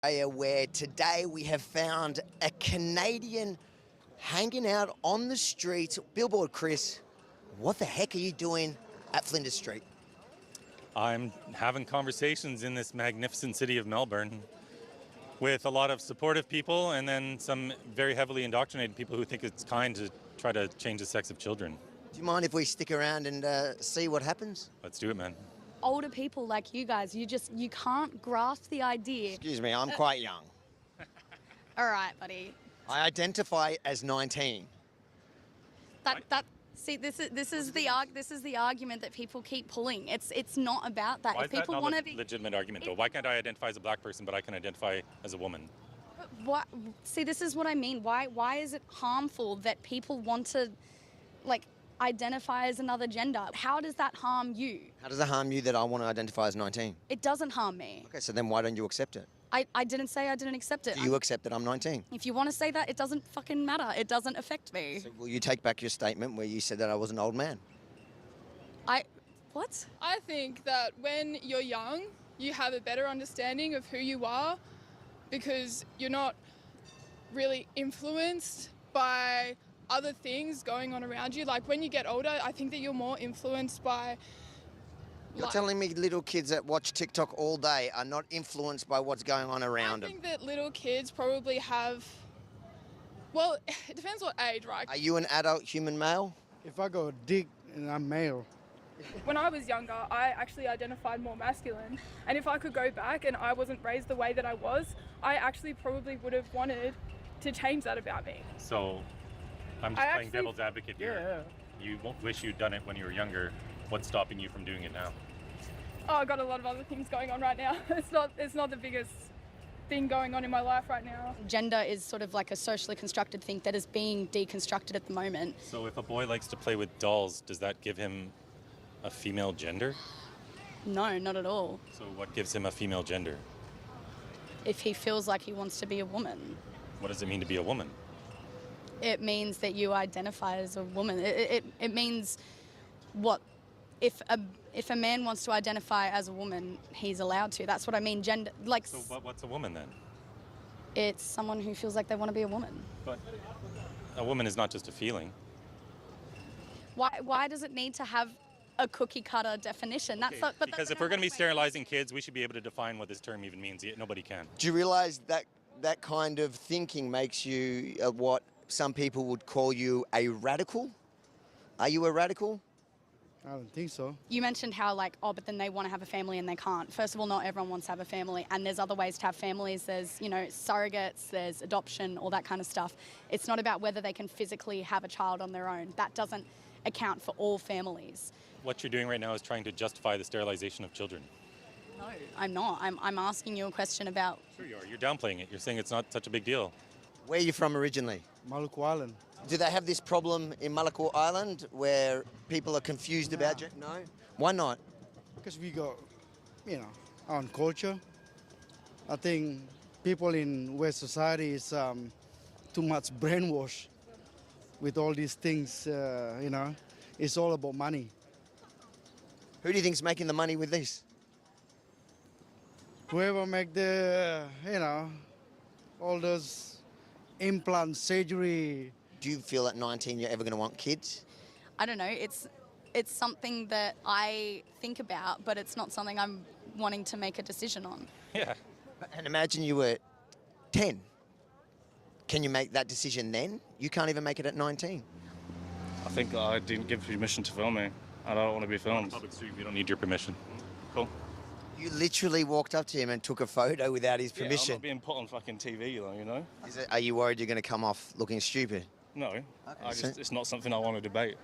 Where today we have found a Canadian hanging out on the streets. Billboard Chris, what the heck are you doing at Flinders Street? I'm having conversations in this magnificent city of Melbourne with a lot of supportive people and then some very heavily indoctrinated people who think it's kind to try to change the sex of children. Do you mind if we stick around and see what happens? Let's do it, man. Older people like you guys, you can't grasp the idea. Excuse me, I'm quite young. All right, buddy. I identify as 19. See, this is the argument that people keep pulling. It's not about that. Why If is that people not want a to be legitimate argument, though? Why can't I identify as a black person, but I can identify as a woman? What? See, this is what I mean. Why is it harmful that people want to, identify as another gender? How does that harm you? How does it harm you that I want to identify as 19? It doesn't harm me. Okay, so then why don't you accept it? I didn't say I didn't accept it. Do you accept that I'm 19? If you want to say that, it doesn't fucking matter. It doesn't affect me. So will you take back your statement where you said that I was an old man? What? I think that when you're young, you have a better understanding of who you are because you're not really influenced by other things going on around you. Like when you get older, I think that you're more influenced by... You're telling me little kids that watch TikTok all day are not influenced by what's going on around them? I think that little kids probably have... Well, it depends what age, right? Are you an adult human male? If I go dick and I'm male. When I was younger, I actually identified more masculine. And if I could go back and I wasn't raised the way that I was, I actually probably would have wanted to change that about me. So I'm just playing devil's advocate here. Yeah. You wish you'd done it when you were younger. What's stopping you from doing it now? Oh, I've got a lot of other things going on right now. It's not the biggest thing going on in my life right now. Gender is sort of like a socially constructed thing that is being deconstructed at the moment. So if a boy likes to play with dolls, does that give him a female gender? No, not at all. So what gives him a female gender? If he feels like he wants to be a woman. What does it mean to be a woman? It means that you identify as a woman. It means what if a man wants to identify as a woman, he's allowed to. That's what I mean. Gender, So what's a woman then? It's someone who feels like they want to be a woman. But a woman is not just a feeling. Why does it need to have a cookie cutter definition? Because if we're going to be sterilizing kids, we should be able to define what this term even means. Yet nobody can. Do you realise that kind of thinking makes you what some people would call you a radical? Are you a radical? I don't think so. You mentioned how but then they want to have a family and they can't. First of all, not everyone wants to have a family, and there's other ways to have families. There's, surrogates, there's adoption, all that kind of stuff. It's not about whether they can physically have a child on their own. That doesn't account for all families. What you're doing right now is trying to justify the sterilization of children. No, I'm not. I'm asking you a question about... Sure you are. You're downplaying it. You're saying it's not such a big deal. Where are you from originally? Maluku Island. Do they have this problem in Maluku Island where people are confused about gender? No? Why not? Because we got, our own culture. I think people in West society is too much brainwashed with all these things, It's all about money. Who do you think's making the money with this? Whoever make the, all those implant surgery. Do you feel at 19 you're ever going to want kids? I don't know. It's something that I think about, but it's not something I'm wanting to make a decision on. Yeah. And imagine you were 10. Can you make that decision then? You can't even make it at 19. I think I didn't give permission to film me. I don't want to be filmed. On a public street, we don't need your permission. Cool. You literally walked up to him and took a photo without his permission. I'm not being put on fucking TV, Are you worried you're going to come off looking stupid? No. It's not something I want to debate.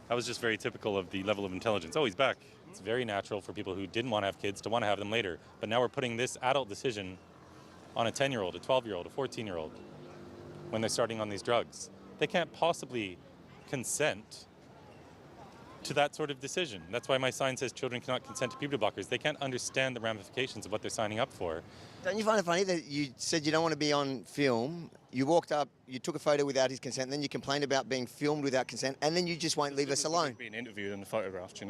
That was just very typical of the level of intelligence. Oh, he's back. It's very natural for people who didn't want to have kids to want to have them later. But now we're putting this adult decision on a 10-year-old, a 12-year-old, a 14-year-old when they're starting on these drugs. They can't possibly consent to that sort of decision. That's why my sign says children cannot consent to puberty blockers. They can't understand the ramifications of what they're signing up for. Don't you find it funny that you said you don't want to be on film, you walked up, you took a photo without his consent, and then you complained about being filmed without consent, and then you just won't leave us alone? Being interviewed and photographed,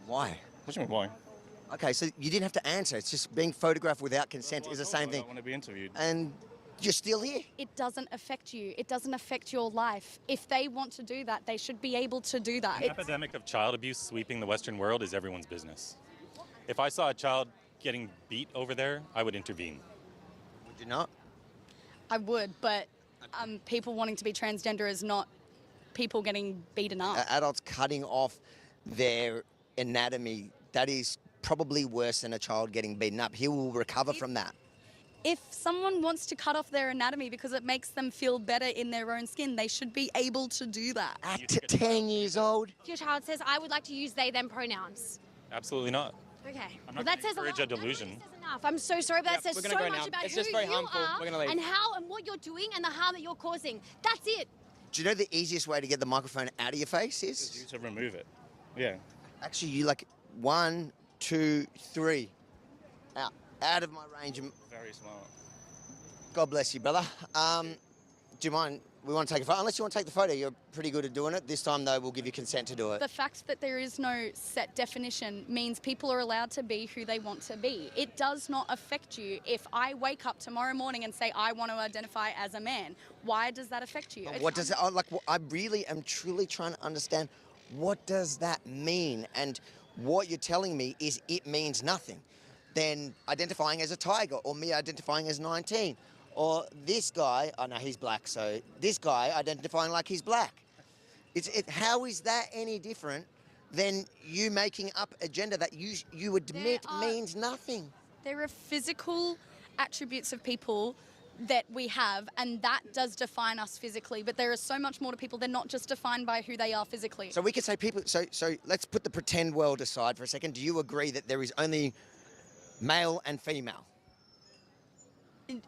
Why? What do you mean, why? Okay, so you didn't have to answer. It's just being photographed without consent is the same I thing. don't want to be interviewed. And you're still here. It doesn't affect you. It doesn't affect your life. If they want to do that, they should be able to do that. The epidemic of child abuse sweeping the Western world is everyone's business. If I saw a child getting beat over there, I would intervene. Would you not? I would, but people wanting to be transgender is not people getting beaten up. Adults cutting off their anatomy, that is probably worse than a child getting beaten up. He will recover from that. If someone wants to cut off their anatomy because it makes them feel better in their own skin, they should be able to do that. At 10 years old? If your child says, I would like to use they, them pronouns. Absolutely not. Okay. I'm Well, not that gonna says a lot. encourage a That delusion. really says enough. I'm so sorry, but that says we're so gonna go much now. about It's who just very you harmful. are We're gonna leave. and how and what you're doing and the harm that you're causing. That's it. Do you know the easiest way to get the microphone out of your face You is? to remove it. Yeah. Actually, you like 1, 2, 3. Out of my range. Very smart. God bless you, brother. Do you mind? We want to take a photo. Unless you want to take the photo, you're pretty good at doing it. This time, though, we'll give you consent to do it. The fact that there is no set definition means people are allowed to be who they want to be. It does not affect you if I wake up tomorrow morning and say I want to identify as a man. Why does that affect you? What does it, I really am truly trying to understand, what does that mean? And what you're telling me is it means nothing. Then identifying as a tiger, or me identifying as 19, or this guy, oh no, he's black, so this guy identifying like he's black. How is that any different than you making up a gender that you admit means nothing? There are physical attributes of people that we have, and that does define us physically, but there is so much more to people. They're not just defined by who they are physically. So we could say people, so let's put the pretend world aside for a second. Do you agree that there is only male and female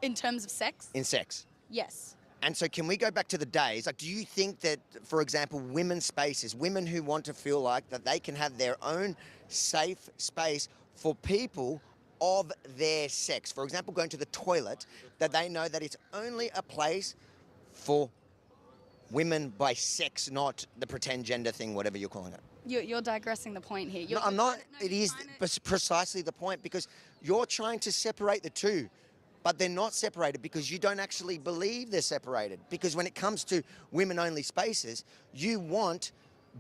In terms of sex? in sex? Yes. And so can we go back to the days? Like, do you think that, for example, women's spaces, women who want to feel like that they can have their own safe space for people of their sex, for example, going to the toilet, that they know that it's only a place for women by sex, not the pretend gender thing, whatever you're calling it? You're digressing the point here. No, I'm not. It is precisely the point, because you're trying to separate the two, but they're not separated because you don't actually believe they're separated. Because when it comes to women-only spaces, you want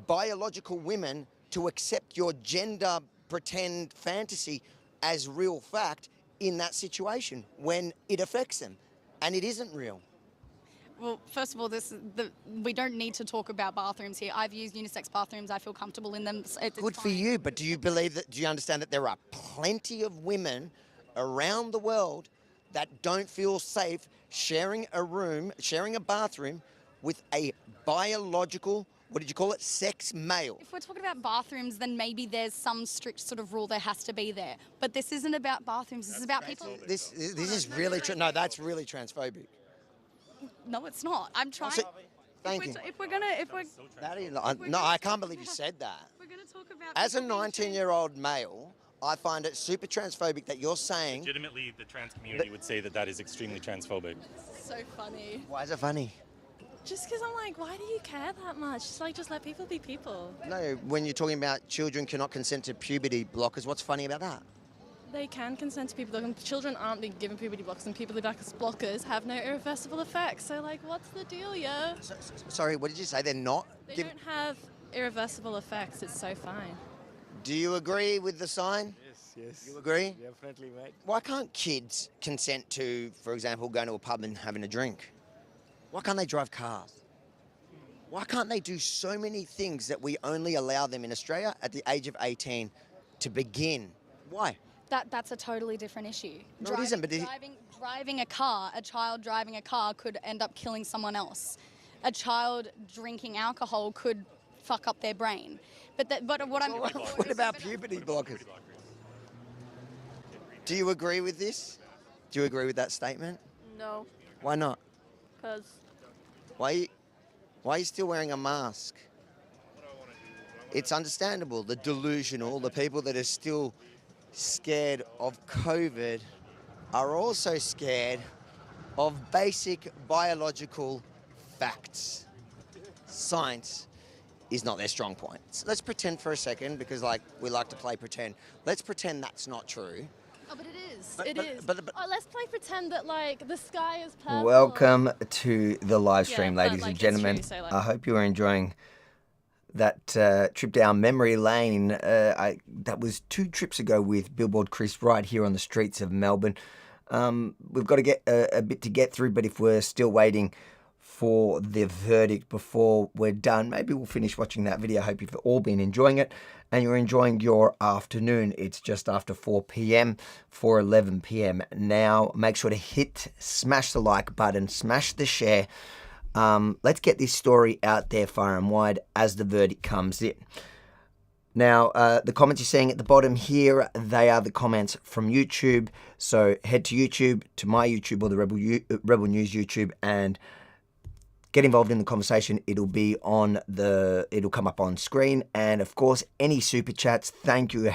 biological women to accept your gender pretend fantasy as real fact in that situation when it affects them, and it isn't real. Well, first of all, we don't need to talk about bathrooms here. I've used unisex bathrooms. I feel comfortable in them. It's Good for fine. you, but do you believe that? Do you understand that there are plenty of women around the world that don't feel safe sharing a room, sharing a bathroom with a biological, what did you call it, sex male? If we're talking about bathrooms, then maybe there's some strict sort of rule there has to be there. But this isn't about bathrooms. This is about people. This is really no, that's really transphobic. No, it's not. I'm trying. Thank you. If we're That is, no, I can't believe you said that. we're gonna talk about As a people being 19-year-old male, I find it super transphobic that you're saying. Legitimately, the trans community would say that that is extremely transphobic. so funny. Why is it funny? Just because I'm like, why do you care that much? Just let people be people. No, when you're talking about children cannot consent to puberty blockers, what's funny about that? They can consent to people. Children aren't being given puberty blockers, and people who back as blockers have no irreversible effects. So, like, what's the deal, yeah? Sorry, what did you say? They're not? They don't have irreversible effects. It's so fine. Do you agree with the sign? Yes. You agree? Definitely, mate. Why can't kids consent to, for example, going to a pub and having a drink? Why can't they drive cars? Why can't they do so many things that we only allow them in Australia at the age of 18 to begin? Why? That's a totally different issue. No, it isn't, but driving a car, a child driving a car could end up killing someone else. A child drinking alcohol could fuck up their brain. What about puberty blockers? Do you agree with this? Do you agree with that statement? No, Why not? because Why are you still wearing a mask? It's understandable, the delusional, the people that are still scared of COVID are also scared of basic biological facts. Science is not their strong point. So let's pretend for a second, because like we like to play pretend. Let's pretend that's not true. Oh, but it is. But- It but- is. but- Oh, let's play pretend that like the sky is purple. Welcome to the live Yeah, stream, but, ladies like, and it's gentlemen. true, so, like- I hope you are enjoying that trip down memory lane. That was 2 trips ago with Billboard Chris right here on the streets of Melbourne. We've got to get a bit to get through, but if we're still waiting for the verdict before we're done, maybe we'll finish watching that video. I hope you've all been enjoying it and you're enjoying your afternoon. It's just after 4 p.m. for 11 p.m. now. Make sure to smash the like button, smash the share. Let's get this story out there far and wide as the verdict comes in. Now, the comments you're seeing at the bottom here, they are the comments from YouTube. So head to YouTube, to my YouTube or the Rebel News YouTube, and get involved in the conversation. It'll come up on screen. And of course, any super chats, thank you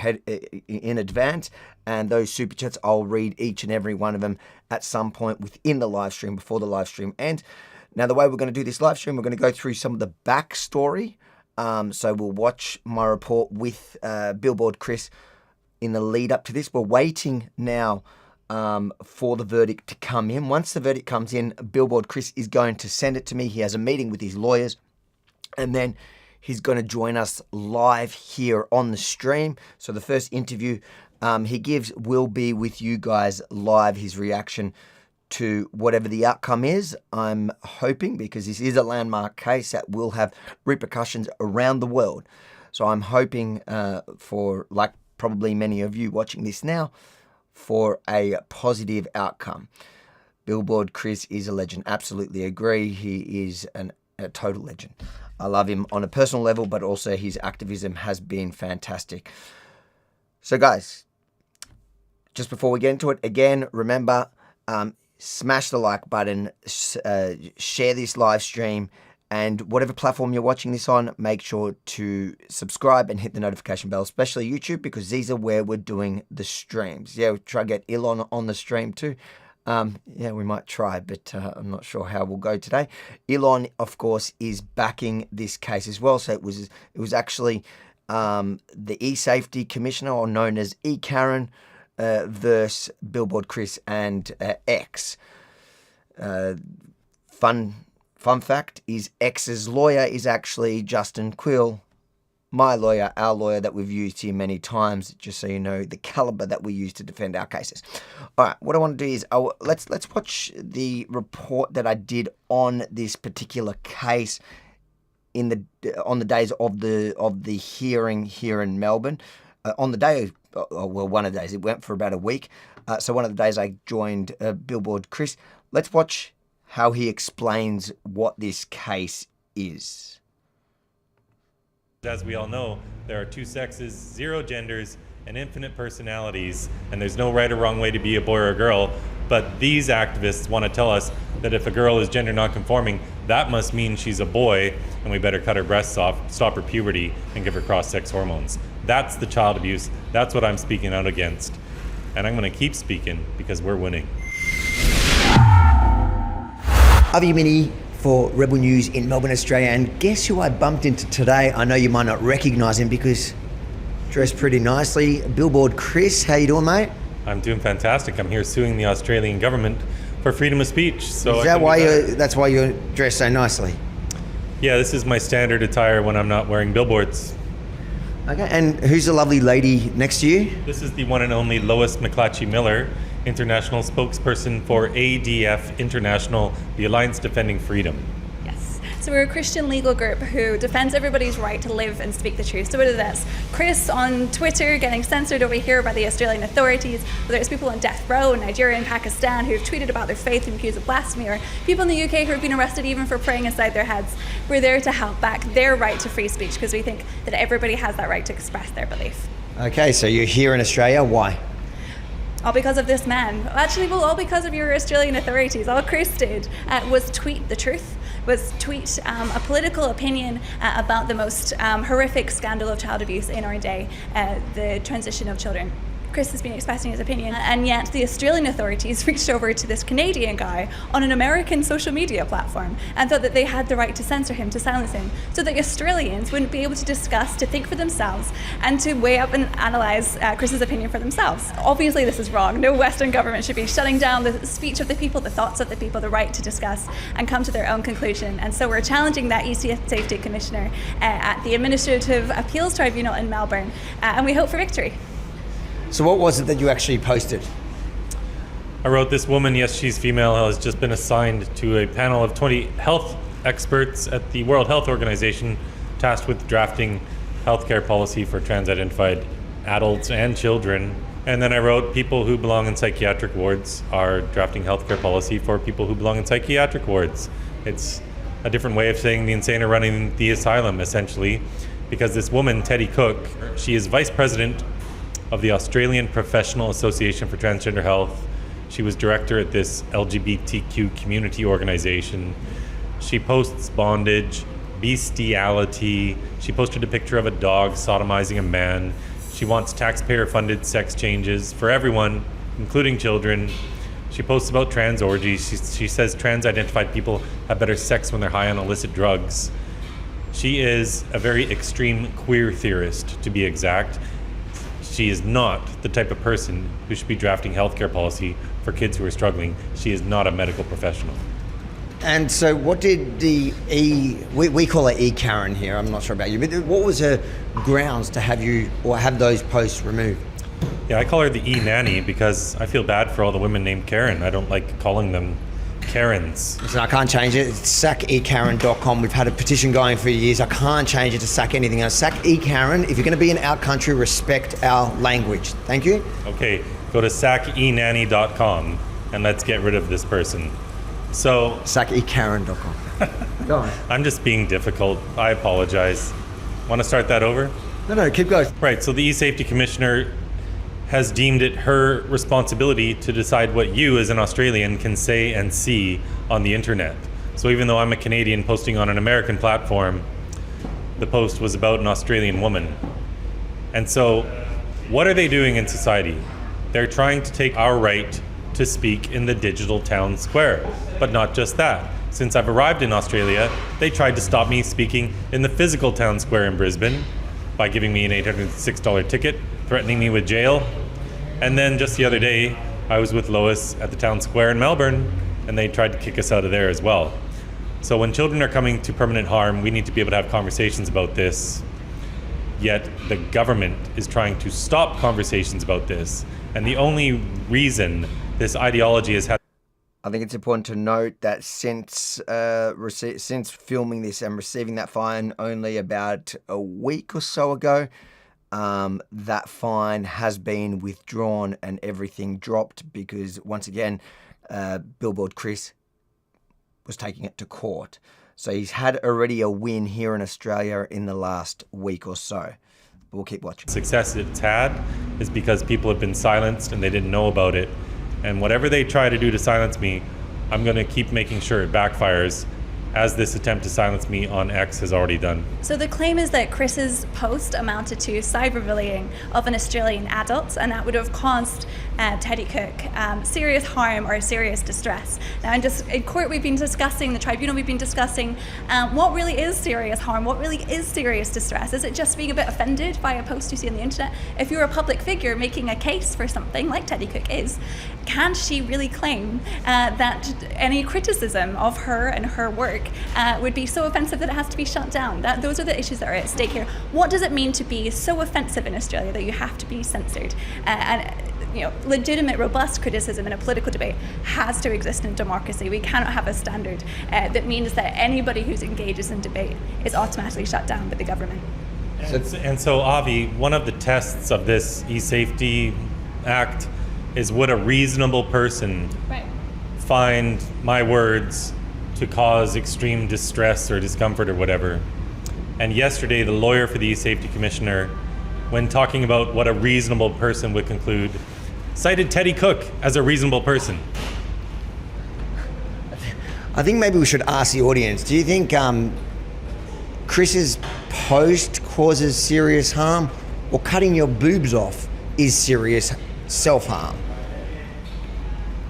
in advance. And those super chats, I'll read each and every one of them at some point within the live stream, before the live stream ends. Now, the way we're going to do this live stream, we're going to go through some of the backstory. So we'll watch my report with Billboard Chris in the lead up to this. We're waiting now for the verdict to come in. Once the verdict comes in, Billboard Chris is going to send it to me. He has a meeting with his lawyers, and then he's going to join us live here on the stream. So the first interview he gives will be with you guys live, his reaction to whatever the outcome is. I'm hoping, because this is a landmark case that will have repercussions around the world. So I'm hoping for, like probably many of you watching this now, for a positive outcome. Billboard Chris is a legend. Absolutely agree. He is a total legend. I love him on a personal level, but also his activism has been fantastic. So guys, just before we get into it, again, remember, smash the like button, share this live stream, and whatever platform you're watching this on, make sure to subscribe and hit the notification bell, especially YouTube, because these are where we're doing the streams. Yeah, we'll try to get Elon on the stream too. Yeah, we might try, but I'm not sure how we'll go today. Elon, of course, is backing this case as well. So it was actually the eSafety Commissioner, or known as Karen, versus Billboard Chris and X. Fun fact is X's lawyer is actually Justin Quill, my lawyer, our lawyer that we've used here many times, just so you know the caliber that we use to defend our cases. All right, what I want to do is let's watch the report that I did on this particular case on the days of the hearing here in Melbourne. On the day, one of the days, it went for about a week. So one of the days I joined Billboard Chris. Let's watch how he explains what this case is. As we all know, there are 2 sexes, 0 genders, and infinite personalities, and there's no right or wrong way to be a boy or a girl. But these activists want to tell us that if a girl is gender nonconforming, that must mean she's a boy, and we better cut her breasts off, stop her puberty, and give her cross-sex hormones. That's the child abuse. That's what I'm speaking out against. And I'm going to keep speaking, because we're winning. Avi Yemini for Rebel News in Melbourne, Australia. And guess who I bumped into today? I know you might not recognise him because dressed pretty nicely. Billboard Chris, how you doing, mate? I'm doing fantastic. I'm here suing the Australian government for freedom of speech. So is that that's why you're dressed so nicely? Yeah, this is my standard attire when I'm not wearing billboards. Okay, and who's the lovely lady next to you? This is the one and only Lois McClatchy Miller, international spokesperson for ADF International, the Alliance Defending Freedom. Yes. So we're a Christian legal group who defends everybody's right to live and speak the truth. So whether that's Chris on Twitter getting censored over here by the Australian authorities, whether it's people on death row in Nigeria and Pakistan who've tweeted about their faith and accused of blasphemy, or people in the UK who have been arrested even for praying inside their heads, we're there to help back their right to free speech, because we think that everybody has that right to express their belief. Okay, so you're here in Australia. Why? All because of this man. Actually, well, all because of your Australian authorities. All Chris did was tweet the truth, was tweet a political opinion about the most horrific scandal of child abuse in our day, the transition of children. Chris has been expressing his opinion, and yet the Australian authorities reached over to this Canadian guy on an American social media platform and thought that they had the right to censor him, to silence him, so that Australians wouldn't be able to discuss, to think for themselves, and to weigh up and analyse Chris's opinion for themselves. Obviously this is wrong. No Western government should be shutting down the speech of the people, the thoughts of the people, the right to discuss and come to their own conclusion. And so we're challenging that eSafety Commissioner at the Administrative Appeals Tribunal in Melbourne, and we hope for victory. So what was it that you actually posted? I wrote, this woman, yes, she's female, has just been assigned to a panel of 20 health experts at the World Health Organization tasked with drafting healthcare policy for trans-identified adults and children. And then I wrote, people who belong in psychiatric wards are drafting healthcare policy for people who belong in psychiatric wards. It's a different way of saying the insane are running the asylum, essentially, because this woman, Teddy Cook, she is vice president of the Australian Professional Association for Transgender Health. She was director at this LGBTQ community organization. She posts bondage, bestiality. She posted a picture of a dog sodomizing a man. She wants taxpayer-funded sex changes for everyone, including children. She posts about trans orgies. She says trans-identified people have better sex when they're high on illicit drugs. She is a very extreme queer theorist, to be exact. She is not the type of person who should be drafting healthcare policy for kids who are struggling. She is not a medical professional. And so what did we call her E-Karen here, I'm not sure about you, but what was her grounds to have you, or have those posts removed? Yeah, I call her the E-Nanny because I feel bad for all the women named Karen. I don't like calling them Karens. Listen, I can't change it. It's sackekaren.com. We've had a petition going for years. I can't change it to sack anything else. Sack E-Karen. If you're going to be in our country, respect our language. Thank you. Okay, go to sackenanny.com and let's get rid of this person. So sackekaren.com. Go on. I'm just being difficult. I apologize. Want to start that over? No, keep going. Right, so the eSafety Commissioner has deemed it her responsibility to decide what you as an Australian can say and see on the internet. So even though I'm a Canadian posting on an American platform, the post was about an Australian woman. And so what are they doing in society? They're trying to take our right to speak in the digital town square. But not just that. Since I've arrived in Australia, they tried to stop me speaking in the physical town square in Brisbane by giving me an $806 ticket, threatening me with jail. And then just the other day, I was with Lois at the town square in Melbourne, and they tried to kick us out of there as well. So when children are coming to permanent harm, we need to be able to have conversations about this. Yet the government is trying to stop conversations about this. And the only reason this ideology has had... I think it's important to note that since filming this and receiving that fine only about a week or so ago, that fine has been withdrawn and everything dropped because, once again, Billboard Chris was taking it to court. So he's had already a win here in Australia in the last week or so. We'll keep watching. Success it's had is because people have been silenced and they didn't know about it. And whatever they try to do to silence me, I'm going to keep making sure it backfires, as this attempt to silence me on X has already done. So the claim is that Chris's post amounted to cyberbullying of an Australian adult, and that would have caused Teddy Cook serious harm or serious distress. Now, in court, we've been discussing, the tribunal, we've been discussing what really is serious harm, what really is serious distress. Is it just being a bit offended by a post you see on the internet? If you're a public figure making a case for something, like Teddy Cook is, can she really claim that any criticism of her and her work would be so offensive that it has to be shut down? Those are the issues that are at stake here. What does it mean to be so offensive in Australia that you have to be censored? And legitimate, robust criticism in a political debate has to exist in democracy. We cannot have a standard that means that anybody who engages in debate is automatically shut down by the government. And so, Avi, one of the tests of this eSafety Act is, would a reasonable person find my words to cause extreme distress or discomfort or whatever? And yesterday, the lawyer for the eSafety Commissioner, when talking about what a reasonable person would conclude, cited Teddy Cook as a reasonable person. I think maybe we should ask the audience, do you think Chris's post causes serious harm, or cutting your boobs off is serious self-harm.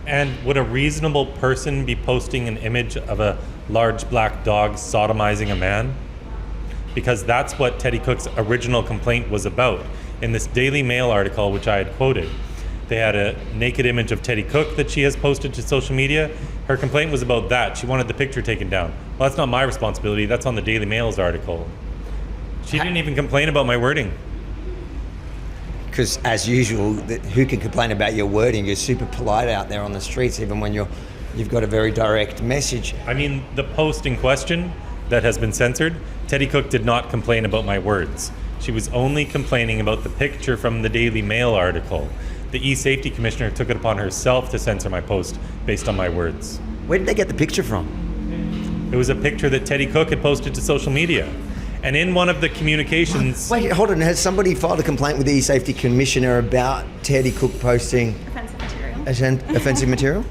And would a reasonable person be posting an image of a large black dog sodomizing a man? Because that's what Teddy Cook's original complaint was about. In this Daily Mail article, which I had quoted, they had a naked image of Teddy Cook that she has posted to social media. Her complaint was about that. She wanted the picture taken down. Well, that's not my responsibility. That's on the Daily Mail's article. She didn't even complain about my wording. Because as usual, who can complain about your wording? You're super polite out there on the streets, even when you've got a very direct message. I mean, the post in question that has been censored, Teddy Cook did not complain about my words. She was only complaining about the picture from the Daily Mail article. The eSafety Commissioner took it upon herself to censor my post based on my words. Where did they get the picture from? It was a picture that Teddy Cook had posted to social media. And in one of the communications... Wait, hold on. Has somebody filed a complaint with the eSafety Commissioner about Teddy Cook posting offensive material?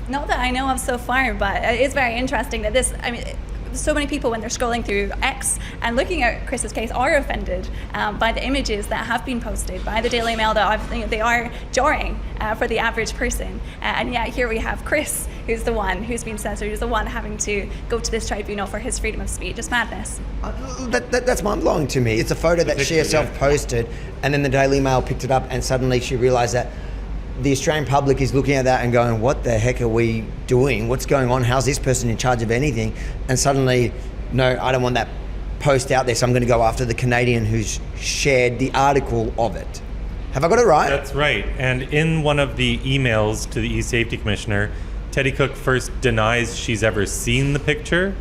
Not that I know of so far, but it's very interesting that this, I mean, so many people when they're scrolling through X and looking at Chris's case are offended by the images that have been posted by the Daily Mail that they are jarring for the average person. And yet here we have Chris, who's the one who's been censored, who's the one having to go to this tribunal for his freedom of speech. It's madness. That's mind-blowing to me. It's a photo that she herself posted, and then the Daily Mail picked it up, and suddenly she realised that the Australian public is looking at that and going, what the heck are we doing? What's going on? How's this person in charge of anything? And suddenly, no, I don't want that post out there, so I'm going to go after the Canadian who's shared the article of it. Have I got it right? That's right. And in one of the emails to the eSafety Commissioner, Teddy Cook first denies she's ever seen the picture.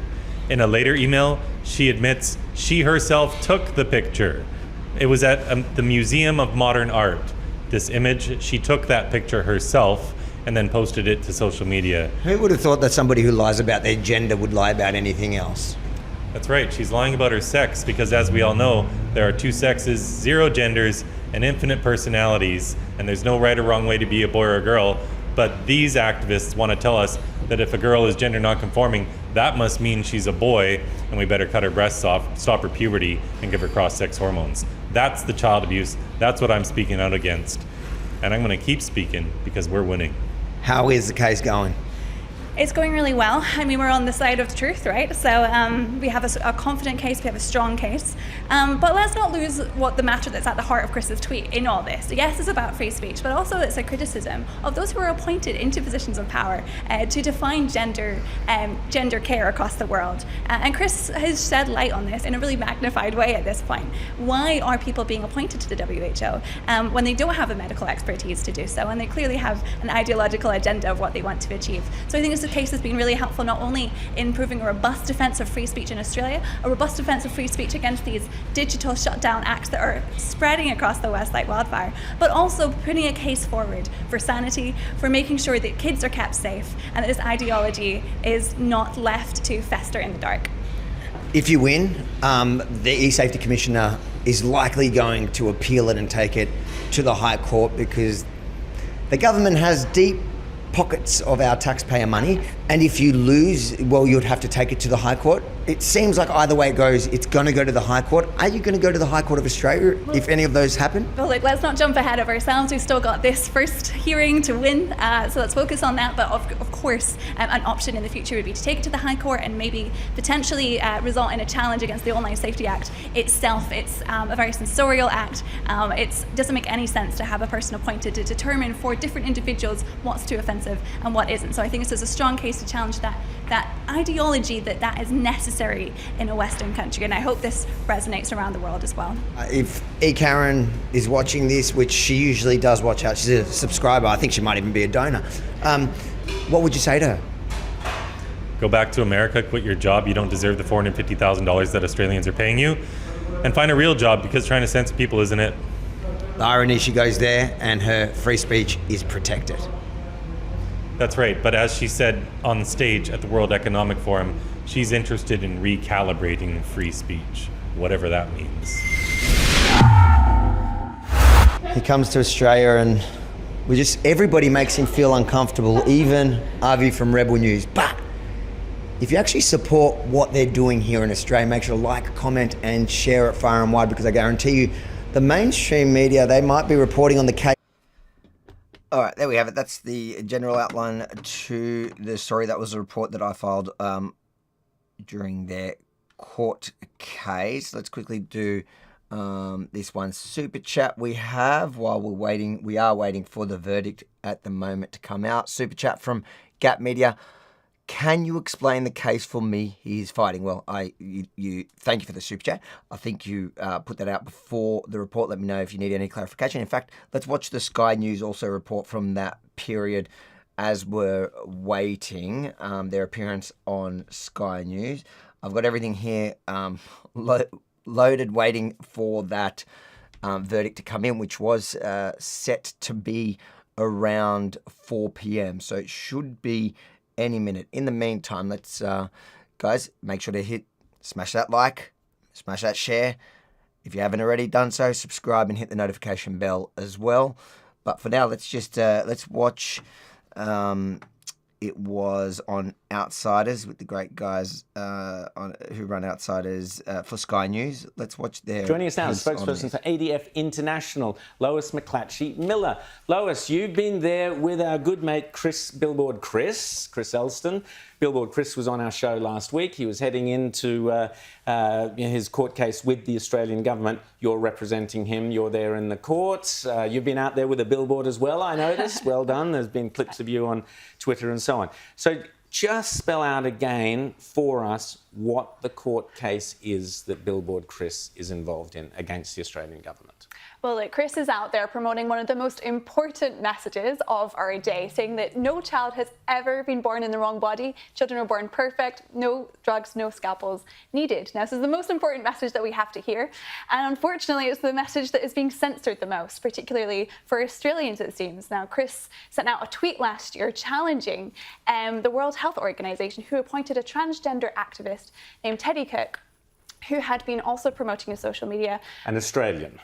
In a later email, she admits she herself took the picture. It was at the Museum of Modern Art. This image, she took that picture herself and then posted it to social media. Who would have thought that somebody who lies about their gender would lie about anything else? That's right, she's lying about her sex because, as we all know, there are two sexes, 0 genders, and infinite personalities, and there's no right or wrong way to be a boy or a girl. But these activists want to tell us that if a girl is gender non-conforming, that must mean she's a boy, and we better cut her breasts off, stop her puberty, and give her cross-sex hormones. That's the child abuse. That's what I'm speaking out against. And I'm going to keep speaking because we're winning. How is the case going? It's going really well. I mean, we're on the side of the truth, right? So we have a confident case, we have a strong case. But let's not lose what the matter that's at the heart of Chris's tweet in all this. Yes, it's about free speech, but also it's a criticism of those who are appointed into positions of power to define gender care across the world. And Chris has shed light on this in a really magnified way at this point. Why are people being appointed to the WHO when they don't have a medical expertise to do so, and they clearly have an ideological agenda of what they want to achieve? So I think the case has been really helpful not only in proving a robust defence of free speech in Australia, a robust defence of free speech against these digital shutdown acts that are spreading across the West like wildfire, but also putting a case forward for sanity, for making sure that kids are kept safe and that this ideology is not left to fester in the dark. If you win, the eSafety Commissioner is likely going to appeal it and take it to the High Court because the government has deep pockets of our taxpayer money, and if you lose, well, you'd have to take it to the High Court. It seems like either way it goes, it's going to go to the High Court. Are you going to go to the High Court of Australia if any of those happen? Well, look, let's not jump ahead of ourselves. We've still got this first hearing to win, so let's focus on that. But of course, an option in the future would be to take it to the High Court and maybe potentially result in a challenge against the Online Safety Act itself. It's a very censorial act. It doesn't make any sense to have a person appointed to determine for different individuals what's too offensive and what isn't. So I think this is a strong case to challenge that ideology that is necessary in a Western country, and I hope this resonates around the world as well. If E. Karen is watching this, which she usually does watch out, she's a subscriber, I think she might even be a donor, what would you say to her? Go back to America, quit your job, you don't deserve the $450,000 that Australians are paying you, and find a real job because trying to censor people isn't it. The irony, she goes there and her free speech is protected. That's right, but as she said on stage at the World Economic Forum, she's interested in recalibrating free speech, whatever that means. He comes to Australia and everybody makes him feel uncomfortable, even Avi from Rebel News. But if you actually support what they're doing here in Australia, make sure to like, comment and share it far and wide, because I guarantee you The mainstream media, they might be reporting on the case. All right, there we have it. That's the general outline to the story. That was a report that I filed during their court case. Let's quickly do this one super chat we have while we're waiting. We are waiting for the verdict at the moment to come out. Super chat from Gap Media. Can you explain the case for me? He's fighting. Well, you thank you for the super chat. I think you put that out before the report. Let me know if you need any clarification. In fact, let's watch the Sky News also report from that period as we're waiting. Their appearance on Sky News. I've got everything here loaded, waiting for that verdict to come in, which was set to be around 4 p.m. So it should be any minute. In the meantime, let's guys, make sure to smash that like, smash that share. If you haven't already done so, subscribe and hit the notification bell as well. But for now, let's just let's watch. It was on Outsiders with the great guys who run Outsiders for Sky News. Let's watch their... Joining us now, spokesperson for ADF International, Lois McClatchy-Miller. Lois, you've been there with our good mate Billboard Chris Elston. Billboard Chris was on our show last week. He was heading into his court case with the Australian government. You're representing him. You're there in the court. You've been out there with a billboard as well, I noticed. Well done. There's been clips of you on Twitter and so on. So just spell out again for us what the court case is that Billboard Chris is involved in against the Australian government. Well, look, Chris is out there promoting one of the most important messages of our day, saying that no child has ever been born in the wrong body. Children are born perfect, no drugs, no scalpels needed. Now, this is the most important message that we have to hear. And unfortunately, it's the message that is being censored the most, particularly for Australians, it seems. Now, Chris sent out a tweet last year challenging the World Health Organization, who appointed a transgender activist named Teddy Cook, who had been also promoting in social media. An Australian.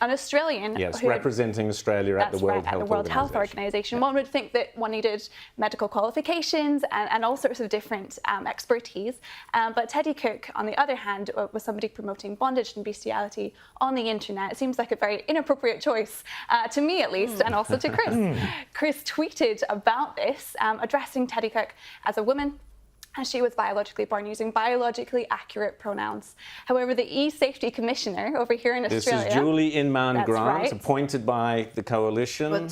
Yes, representing Australia at the World Health Organization. One would think that one needed medical qualifications and all sorts of different expertise. But Teddy Cook, on the other hand, was somebody promoting bondage and bestiality on the internet. It seems like a very inappropriate choice, to me at least, and also to Chris. Chris tweeted about this, addressing Teddy Cook as a woman, and she was biologically born using biologically accurate pronouns. However, the eSafety Commissioner over here in Australia... This is Julie Inman-Grant, right, appointed by the Coalition. But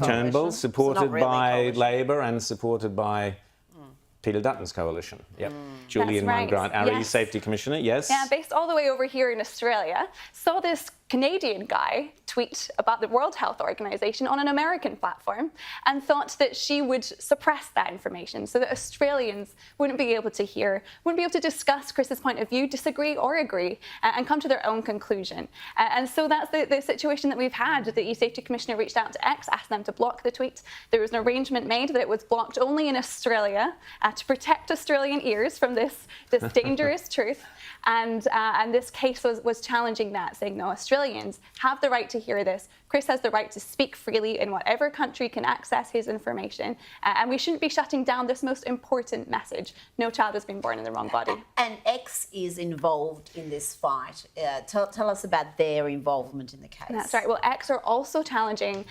Turnbull, supported really by coalition. Labor and supported by Peter Dutton's coalition. Yep. Julie Inman-Grant, our eSafety Commissioner, yes. Yeah, based all the way over here in Australia, saw this Canadian guy tweet about the World Health Organization on an American platform and thought that she would suppress that information so that Australians wouldn't be able to hear, wouldn't be able to discuss Chris's point of view, disagree or agree, and come to their own conclusion. And so that's the situation that we've had. The eSafety Commissioner reached out to X, asked them to block the tweet. There was an arrangement made that it was blocked only in Australia to protect Australian ears from this dangerous truth. And this case was challenging that, saying, no, Australians have the right to hear this. Chris has the right to speak freely in whatever country can access his information. And we shouldn't be shutting down this most important message. No child has been born in the wrong body. And X is involved in this fight. Tell us about their involvement in the case. That's right. Well, X are also challenging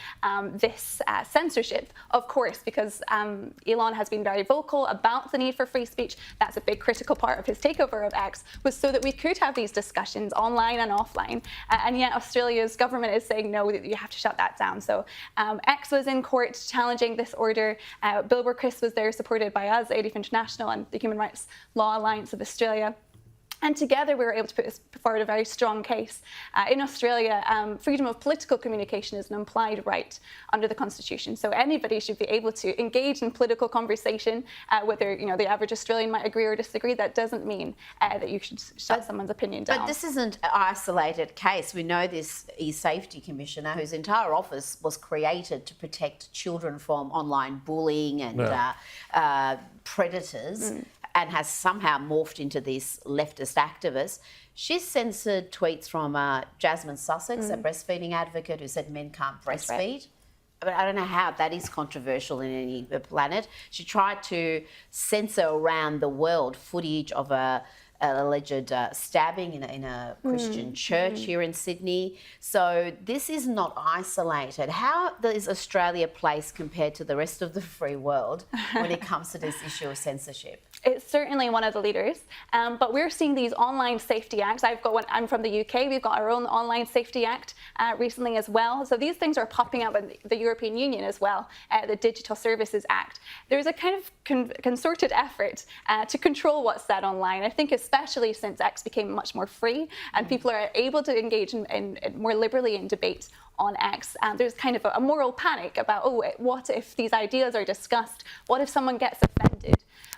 this censorship, of course, because Elon has been very vocal about the need for free speech. That's a big critical part of his takeover of X, was so that we could have these discussions online and offline. And yet Australia's government is saying, no, that you have to shut that down. So X was in court challenging this order. Billboard Chris was there, supported by us, ADF International and the Human Rights Law Alliance of Australia. And together we were able to put forward a very strong case. In Australia, freedom of political communication is an implied right under the Constitution. So anybody should be able to engage in political conversation, whether the average Australian might agree or disagree. That doesn't mean that you should shut someone's opinion down. But this isn't an isolated case. We know this eSafety Commissioner, whose entire office was created to protect children from online bullying and predators. And has somehow morphed into this leftist activist. She's censored tweets from Jasmine Sussex, a breastfeeding advocate who said men can't breastfeed. Right. But I don't know how that is controversial in any planet. She tried to censor around the world footage of a alleged stabbing in a Christian church here in Sydney. So this is not isolated. How is Australia placed compared to the rest of the free world when it comes to this issue of censorship? It's certainly one of the leaders, but we're seeing these online safety acts. I'm from the UK. We've got our own online safety act recently as well. So these things are popping up in the European Union as well, the Digital Services Act. There's a kind of concerted effort to control what's said online. I think especially since X became much more free and people are able to engage in more liberally in debate on X, and there's kind of a moral panic about, oh, what if these ideas are discussed? What if someone gets offended?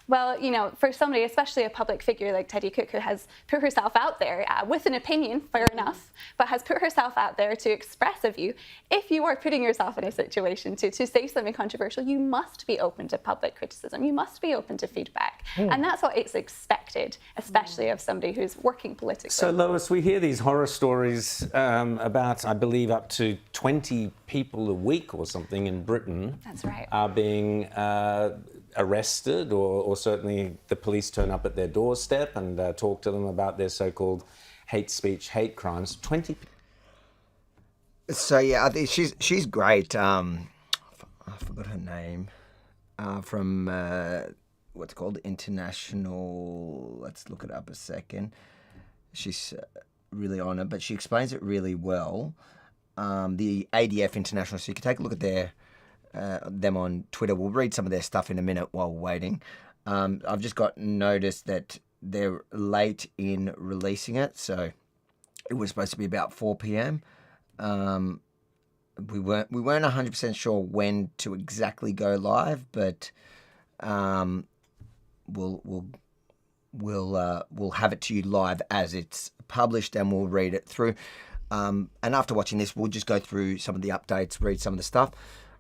Well, you know, for somebody, especially a public figure like Teddy Cook, who has put herself out there with an opinion, fair enough, but has put herself out there to express a view, if you are putting yourself in a situation to say something controversial, you must be open to public criticism. You must be open to feedback. And that's what it's expected, especially of somebody who's working politically. So, Lois, we hear these horror stories about, I believe, up to 20 people a week or something in Britain. That's right. Are being arrested, or certainly the police turn up at their doorstep and talk to them about their so-called hate speech, hate crimes. 20. So yeah, I think she's great. I forgot her name. From what's called International. Let's look it up a second. She's really on it, but she explains it really well. The ADF International. So you can take a look at them on Twitter. We'll read some of their stuff in a minute while we're waiting. I've just got notice that they're late in releasing it, so it was supposed to be about 4 p.m. We weren't 100% sure when to exactly go live, but we'll have it to you live as it's published, and we'll read it through. And after watching this, we'll just go through some of the updates, read some of the stuff.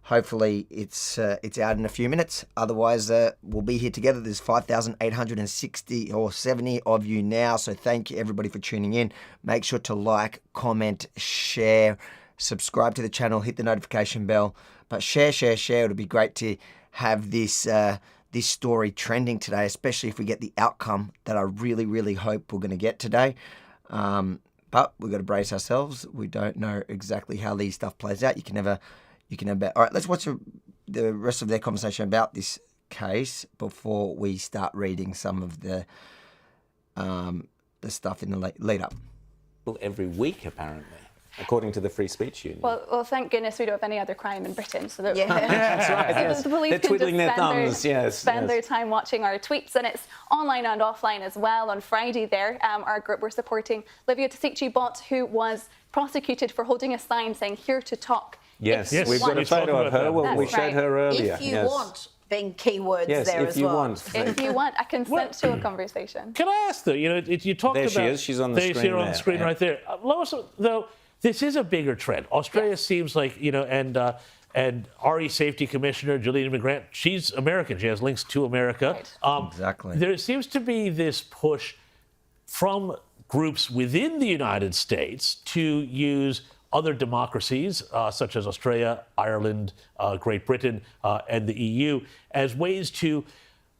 Hopefully it's out in a few minutes. Otherwise, we'll be here together. There's 5,860 or 70 of you now. So thank you, everybody, for tuning in. Make sure to like, comment, share, subscribe to the channel, hit the notification bell. But share. It'll be great to have this story trending today, especially if we get the outcome that I really, really hope we're going to get today. But we've got to brace ourselves. We don't know exactly how these stuff plays out. You can never bet. All right, let's watch the rest of their conversation about this case before we start reading some of the stuff in the lead up. Well, every week, apparently, according to the Free Speech Union. Well, thank goodness we don't have any other crime in Britain, so that that's right. Yes. The police They're can twiddling just their thumbs. spend their time watching our tweets, and it's online and offline as well. On Friday, there, our group were supporting Livia Tisici-Bott, who was prosecuted for holding a sign saying "Here to talk." Yes, we've got a photo of her. Well, we showed her earlier. If you want, being keywords there as well. Yes, if you want. If you want, I consent to a conversation. Can I ask, though, you talked there about... There she is. She's on the screen on the screen right there. Lois, though, this is a bigger trend. Australia seems like, and our eSafety Commissioner, Juliana McGrant, she's American. She has links to America. Right. Exactly. There seems to be this push from groups within the United States to use other democracies, such as Australia, Ireland, Great Britain, and the EU, as ways to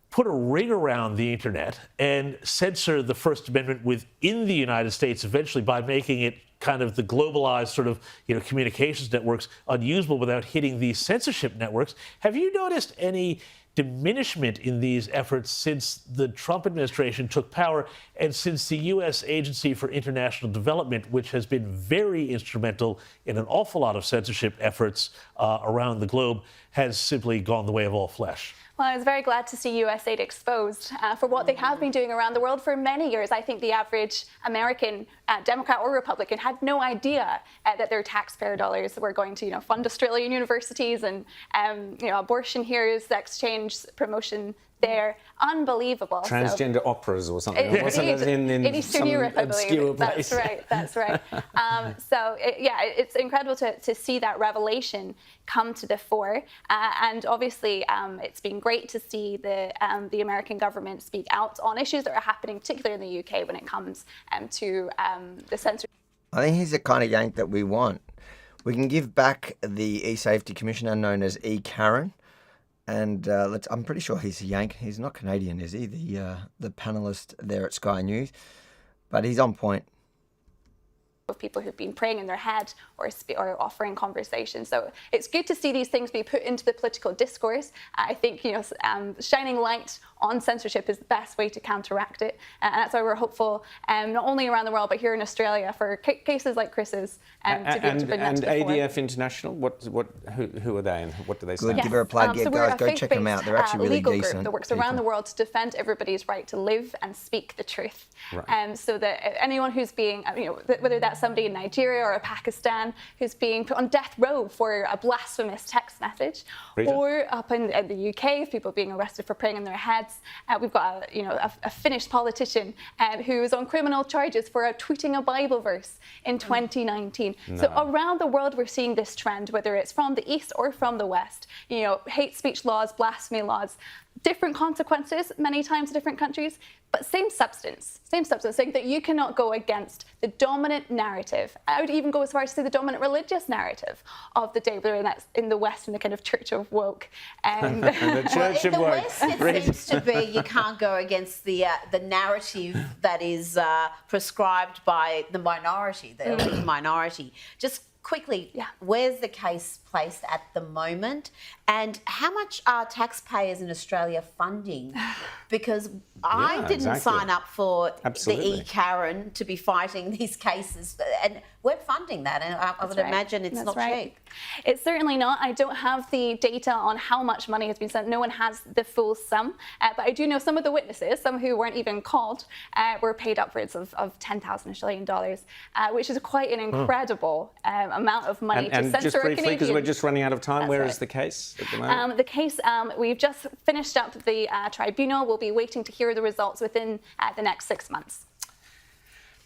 put a ring around the internet and censor the First Amendment within the United States eventually by making it kind of the globalized sort of communications networks unusable without hitting these censorship networks. Have you noticed any diminishment in these efforts since the Trump administration took power and since the U.S. Agency for International Development, which has been very instrumental in an awful lot of censorship efforts around the globe, has simply gone the way of all flesh? Well, I was very glad to see USAID exposed for what they have been doing around the world for many years. I think the average American, Democrat or Republican, had no idea that their taxpayer dollars were going to, fund Australian universities and, abortion here, sex change promotion there. Unbelievable. Transgender operas or something. In Eastern Europe, I believe. Place. That's right. It's incredible to see that revelation come to the fore. And obviously, it's been great to see the American government speak out on issues that are happening, particularly in the UK, when it comes to the censorship. I think he's the kind of yank that we want. We can give back the eSafety Commissioner, known as E. Karen. And I'm pretty sure he's a Yank. He's not Canadian, is he? The panellist there at Sky News. But he's on point. Of people who've been praying in their head or offering conversation. So it's good to see these things be put into the political discourse. I think, shining light on censorship is the best way to counteract it. And that's why we're hopeful, not only around the world, but here in Australia for cases like Chris's to be able to bring that to the fore. ADF International, who are they and what do they say? Good, give her a plug. So guys, go check them out. They're actually really legal decent group that works people. around the world to defend everybody's right to live and speak the truth. Right. So that anyone who's being, whether that's somebody in Nigeria or Pakistan who's being put on death row for a blasphemous text message, Rita? or up in the UK, people being arrested for praying in their heads. We've got a Finnish politician who is on criminal charges for tweeting a Bible verse in 2019. No. So around the world, we're seeing this trend, whether it's from the East or from the West. Hate speech laws, blasphemy laws, different consequences many times in different countries, but same substance, saying that you cannot go against the dominant narrative. I would even go as far as to say the dominant religious narrative of the day, whether that's in the West in the kind of Church of Woke. The Church of In the Woke. West, it seems to be you can't go against the narrative that is prescribed by the minority, the elite minority. Just quickly, where's the case placed at the moment, and how much are taxpayers in Australia funding? Because I didn't sign up for the E-Karen to be fighting these cases, and we're funding that, and I would imagine it's not cheap. It's certainly not. I don't have the data on how much money has been sent. No one has the full sum, but I do know some of the witnesses, some who weren't even called, were paid upwards of 10,000 Australian dollars, which is quite an incredible amount of money to censor just a briefly, Canadian. because we're just running out of time, That's where right. is the case at the moment? The case, we've just finished up the tribunal. We'll be waiting to hear the results within the next 6 months.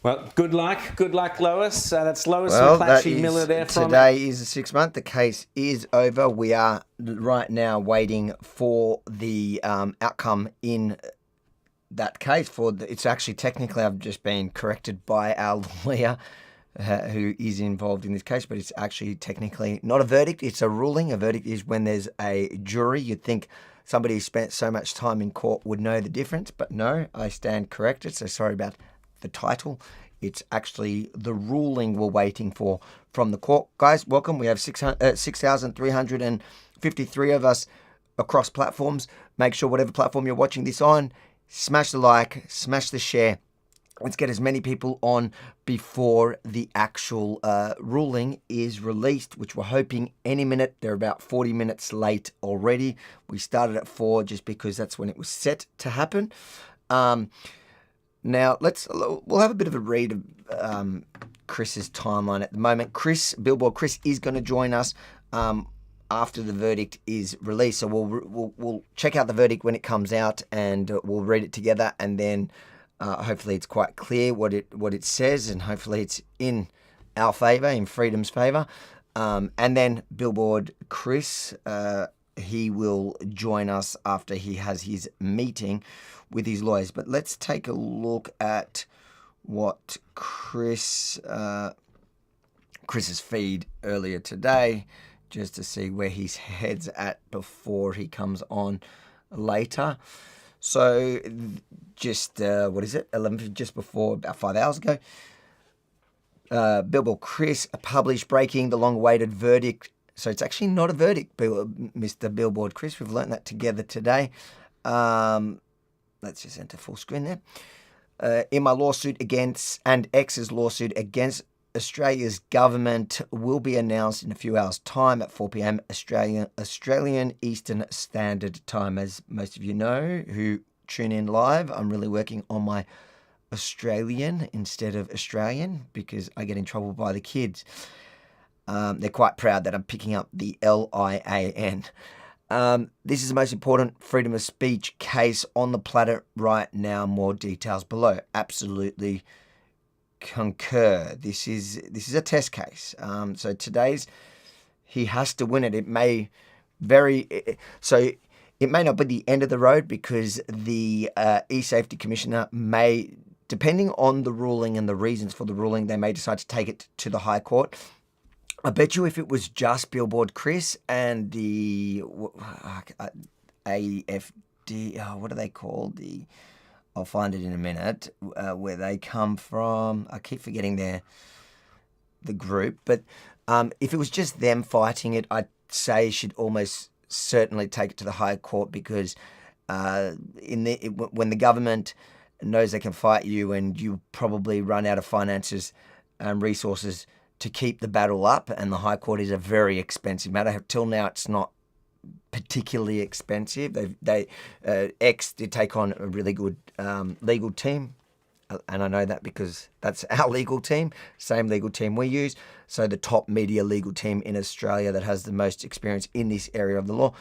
Well, good luck, Lois. That's Lois Well, that McClatchy is, Miller there from... today is the 6th month. The case is over. We are right now waiting for the outcome in that case. It's actually technically, I've just been corrected by our lawyer who is involved in this case, but it's actually technically not a verdict. It's a ruling. A verdict is when there's a jury. You'd think somebody who spent so much time in court would know the difference, but no, I stand corrected. So sorry about the title. It's actually the ruling we're waiting for from the court. Guys, welcome. We have 6,353 of us across platforms. Make sure whatever platform you're watching this on, smash the like, smash the share. Let's get as many people on before the actual ruling is released, which we're hoping any minute. They're about 40 minutes late already. We started at 4 just because that's when it was set to happen. Now, we'll have a bit of a read of Chris's timeline at the moment. Billboard Chris is going to join us after the verdict is released. So we'll check out the verdict when it comes out, and we'll read it together, and then hopefully it's quite clear what it says, and hopefully it's in our favour, in freedom's favour. And then Billboard Chris, he will join us after he has his meeting with his lawyers. But let's take a look at what Chris's feed earlier today, just to see where his head's at before he comes on later. So just, 11, just before, about 5 hours ago, Billboard Chris published breaking the long-awaited verdict. So it's actually not a verdict, Mr. Billboard Chris. We've learned that together today. Let's just enter full screen there. In my lawsuit against, and X's lawsuit against Australia's government will be announced in a few hours' time at 4 p.m. Australian Eastern Standard Time. As most of you know who tune in live, I'm really working on my Australian instead of Australian because I get in trouble by the kids. They're quite proud that I'm picking up the L-I-A-N. This is the most important freedom of speech case on the planet right now. More details below. Absolutely concur. This is a test case. So he has to win it. It may it may not be the end of the road because the eSafety Commissioner may, depending on the ruling and the reasons for the ruling, they may decide to take it to the High Court. I bet you if it was just Billboard Chris and the AFD, what are they called? I'll find it in a minute, where they come from. I keep forgetting the group, but if it was just them fighting it, I'd say you should almost certainly take it to the High Court, because when the government knows they can fight you and you probably run out of finances and resources to keep the battle up, and the High Court is a very expensive matter. Till now, it's not particularly expensive. X did take on a really good legal team, and I know that because that's our legal team, same legal team we use. So the top media legal team in Australia that has the most experience in this area of the law.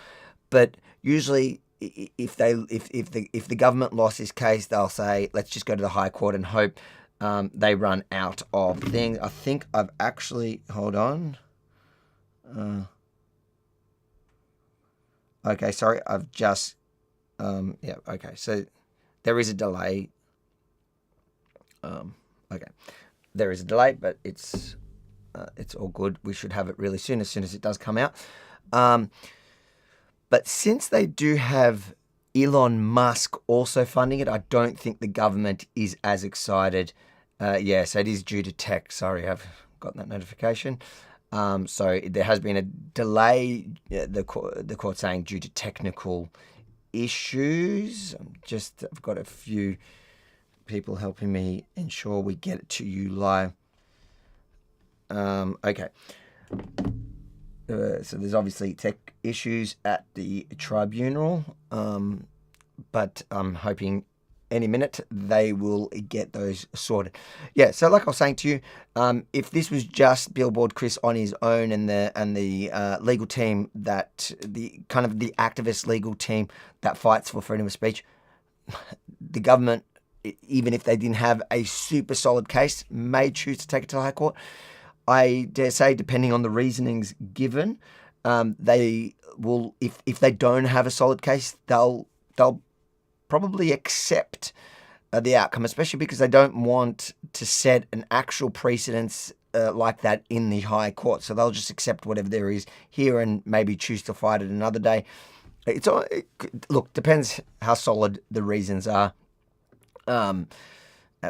But usually, if the government lost this case, they'll say, let's just go to the High Court and hope they run out of things. I think I've actually, hold on. Okay, sorry, I've just, okay. So there is a delay. Okay, there is a delay, but it's all good. We should have it really soon as it does come out. But since they do have Elon Musk also funding it, I don't think the government is as excited. Yes, it is due to tech. Sorry, I've got that notification. So there has been a delay, the court saying due to technical issues. I've got a few people helping me ensure we get it to you live. Okay. So there's obviously tech issues at the tribunal, but I'm hoping any minute they will get those sorted. Yeah, so like I was saying to you, if this was just Billboard Chris on his own and the legal team that the activist legal team that fights for freedom of speech, the government, even if they didn't have a super solid case, may choose to take it to the High Court. I dare say, depending on the reasonings given, they will, if they don't have a solid case, they'll probably accept the outcome, especially because they don't want to set an actual precedence like that in the High Court. So they'll just accept whatever there is here and maybe choose to fight it another day. Look, depends how solid the reasons are,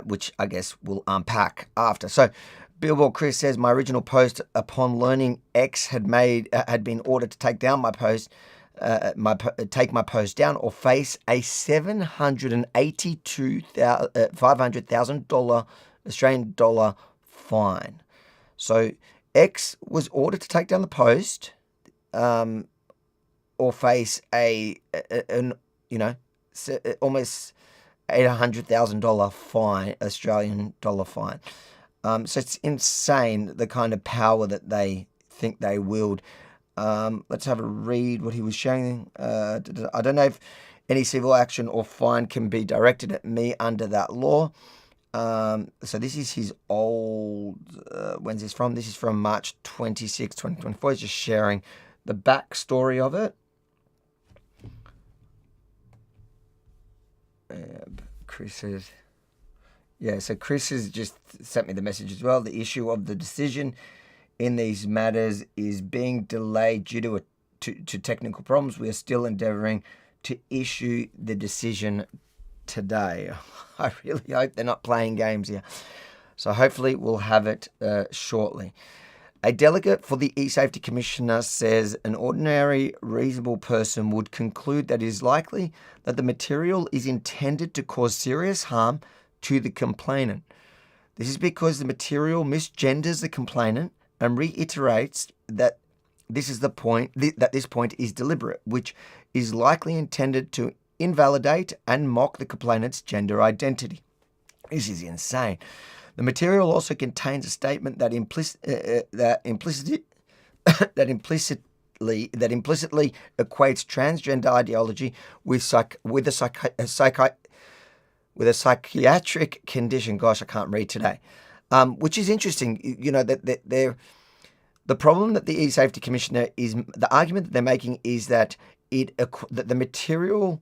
which I guess we'll unpack after. So Billboard Chris says, my original post upon learning X had been ordered to take down my post, take my post down or face a $500,000 Australian dollar fine. So X was ordered to take down the post, or face almost $800,000 fine, Australian dollar fine. So it's insane the kind of power that they think they wield. Let's have a read what he was sharing. I don't know if any civil action or fine can be directed at me under that law. So this is his old, when's this from? This is from March 26, 2024. He's just sharing the backstory of it. Chris says, so Chris has just sent me the message as well. The issue of the decision in these matters is being delayed due to technical problems. We are still endeavouring to issue the decision today. I really hope they're not playing games here. So hopefully we'll have it shortly. A delegate for the eSafety Commissioner says an ordinary, reasonable person would conclude that it is likely that the material is intended to cause serious harm to the complainant. This is because the material misgenders the complainant and reiterates that this point is deliberate, which is likely intended to invalidate and mock the complainant's gender identity. This is insane. The material also contains a statement that implicitly equates transgender ideology with a psychiatric condition. Gosh, I can't read today. Which is interesting. You know, that the problem that the eSafety Commissioner is, the argument that they're making is that that the material,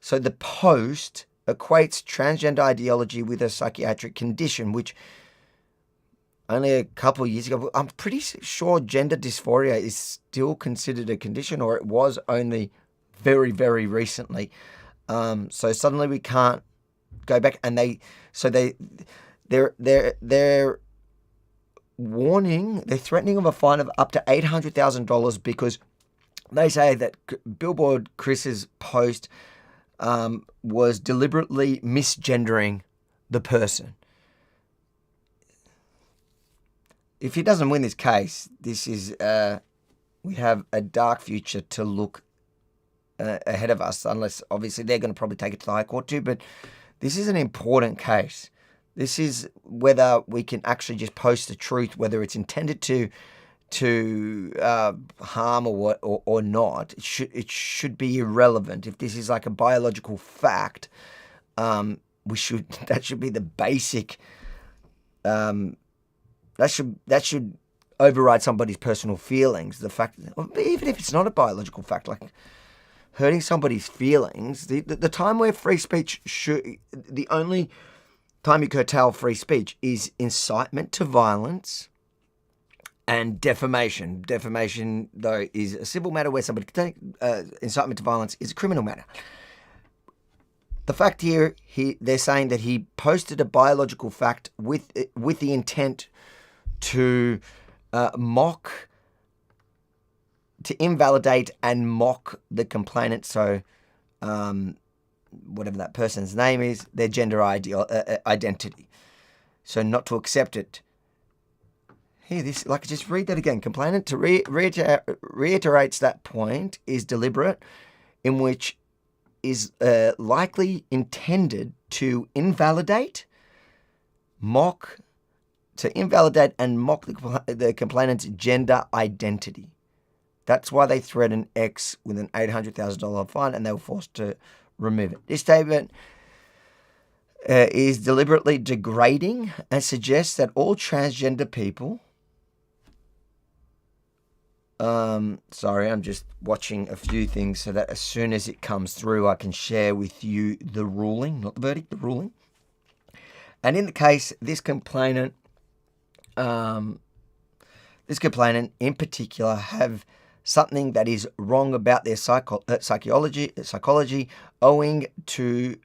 so the post equates transgender ideology with a psychiatric condition, which only a couple of years ago. I'm pretty sure gender dysphoria is still considered a condition, or it was only very, very recently. So suddenly we can't go back, and they're warning, they're threatening of a fine of up to $800,000 because they say that Billboard Chris's post was deliberately misgendering the person. If he doesn't win this case, this is we have a dark future to look ahead of us, unless obviously they're going to probably take it to the High Court too. But this is an important case. This is whether we can actually just post the truth, whether it's intended to harm or not. It should be irrelevant. If this is like a biological fact, that should be the basic. That should override somebody's personal feelings. The fact, even if it's not a biological fact, like hurting somebody's feelings, the time where free speech the only time you curtail free speech is incitement to violence and defamation. Defamation, though, is a civil matter where somebody can take incitement to violence is a criminal matter. The fact here, they're saying that he posted a biological fact with the intent to invalidate and mock the complainant. So, whatever that person's name is, their gender identity. So not to accept it. Here, just read that again. Complainant reiterates that point is deliberate, in which is likely intended to invalidate and mock the complainant's gender identity. That's why they threatened X with an $800,000 fine, and they were forced to remove it. This statement is deliberately degrading and suggests that all transgender people. Sorry, I'm just watching a few things so that as soon as it comes through, I can share with you the ruling, not the verdict, the ruling. And in the case, this complainant in particular have something that is wrong about their psychology owing to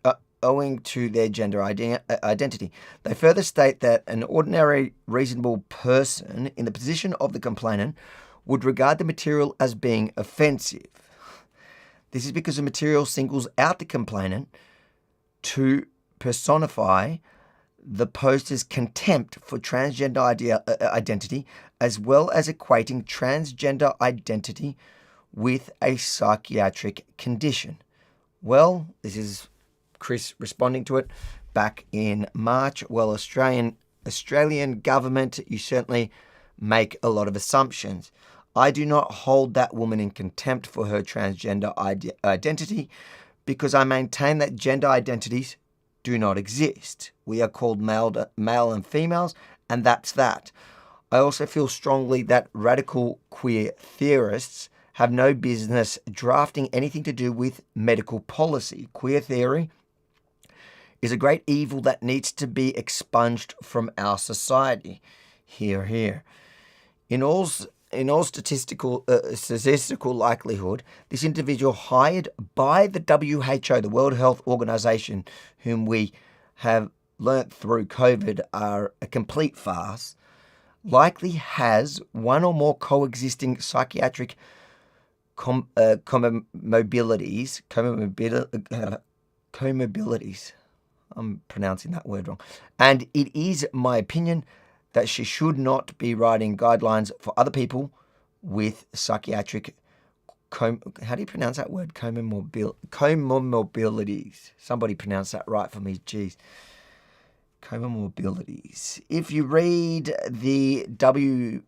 their gender identity. They further state that an ordinary reasonable person in the position of the complainant would regard the material as being offensive. This is because the material singles out the complainant to personify the poster's contempt for transgender identity, as well as equating transgender identity with a psychiatric condition. Well, this is Chris responding to it back in March. Well, Australian government, you certainly make a lot of assumptions. I do not hold that woman in contempt for her transgender identity because I maintain that gender identities do not exist. We are called male and females, and that's that. I also feel strongly that radical queer theorists have no business drafting anything to do with medical policy. Queer theory is a great evil that needs to be expunged from our society. Hear, hear. In all statistical likelihood, this individual hired by the WHO, the World Health Organization, whom we have learnt through COVID are a complete farce, likely has one or more coexisting psychiatric comorbidities. I'm pronouncing that word wrong. And it is my opinion that she should not be writing guidelines for other people with psychiatric, how do you pronounce that word? Comorbidities. Somebody pronounce that right for me, geez. Comorbidities. If you read the WPATH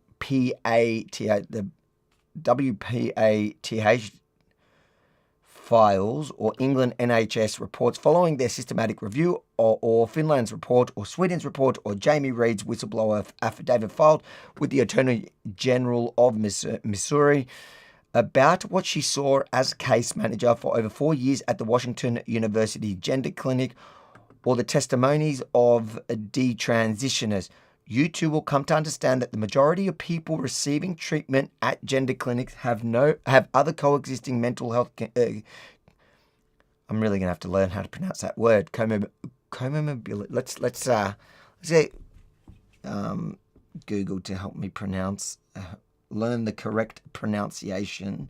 files or England NHS reports following their systematic review, or Finland's report, or Sweden's report, or Jamie Reid's whistleblower affidavit filed with the Attorney General of Missouri about what she saw as case manager for over 4 years at the Washington University Gender Clinic, or the testimonies of detransitioners, you too will come to understand that the majority of people receiving treatment at gender clinics have other coexisting mental health. I'm really gonna have to learn how to pronounce that word. Comorbidity. Let's get Google to help me pronounce. Learn the correct pronunciation.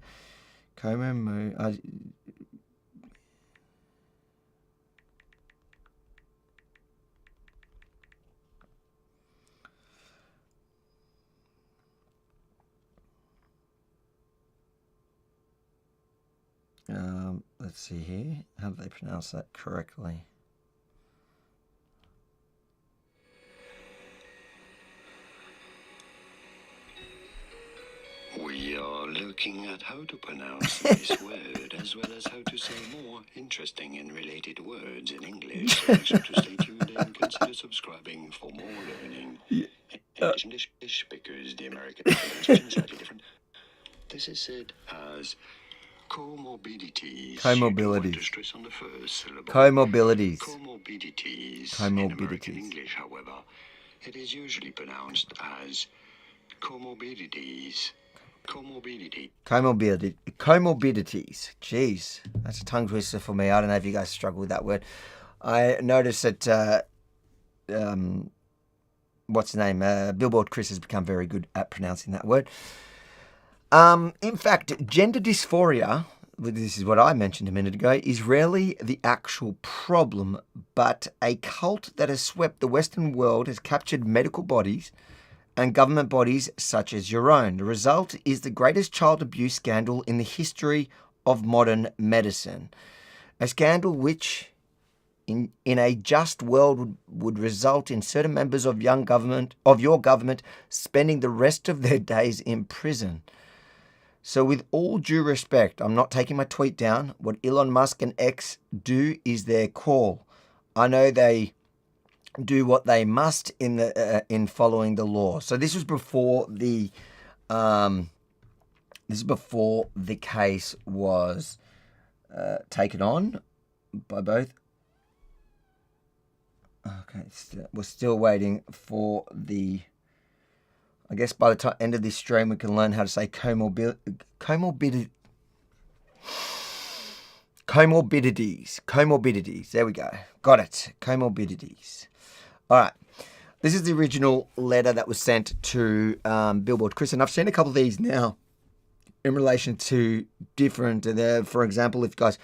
Let's see here. How do they pronounce that correctly? We are looking at how to pronounce this word, as well as how to say more interesting and related words in English. So make sure to stay tuned and consider subscribing for more learning. English, because the American pronunciation is slightly different. This is said as comorbidities. Comorbidities. Stress on the first syllable. Comorbidities. Comorbidities. Comorbidities. In American English, however, it is usually pronounced as comorbidities. Comorbidities. Jeez, that's a tongue twister for me. I don't know if you guys struggle with that word. I noticed that, what's the name? Billboard Chris has become very good at pronouncing that word. In fact, gender dysphoria, this is what I mentioned a minute ago, is rarely the actual problem, but a cult that has swept the Western world has captured medical bodies and government bodies such as your own. The result is the greatest child abuse scandal in the history of modern medicine. A scandal which, in a just world, would result in certain members of your government spending the rest of their days in prison. So with all due respect, I'm not taking my tweet down. What Elon Musk and X do is their call. I know they do what they must in following the law. So this was before the case was taken on by both. Okay, we're still waiting for the. I guess by the end of this stream, we can learn how to say comorbidities. There we go. Got it. Comorbidities. All right. This is the original letter that was sent to Billboard Chris, and I've seen a couple of these now in relation to different. For example, if you guys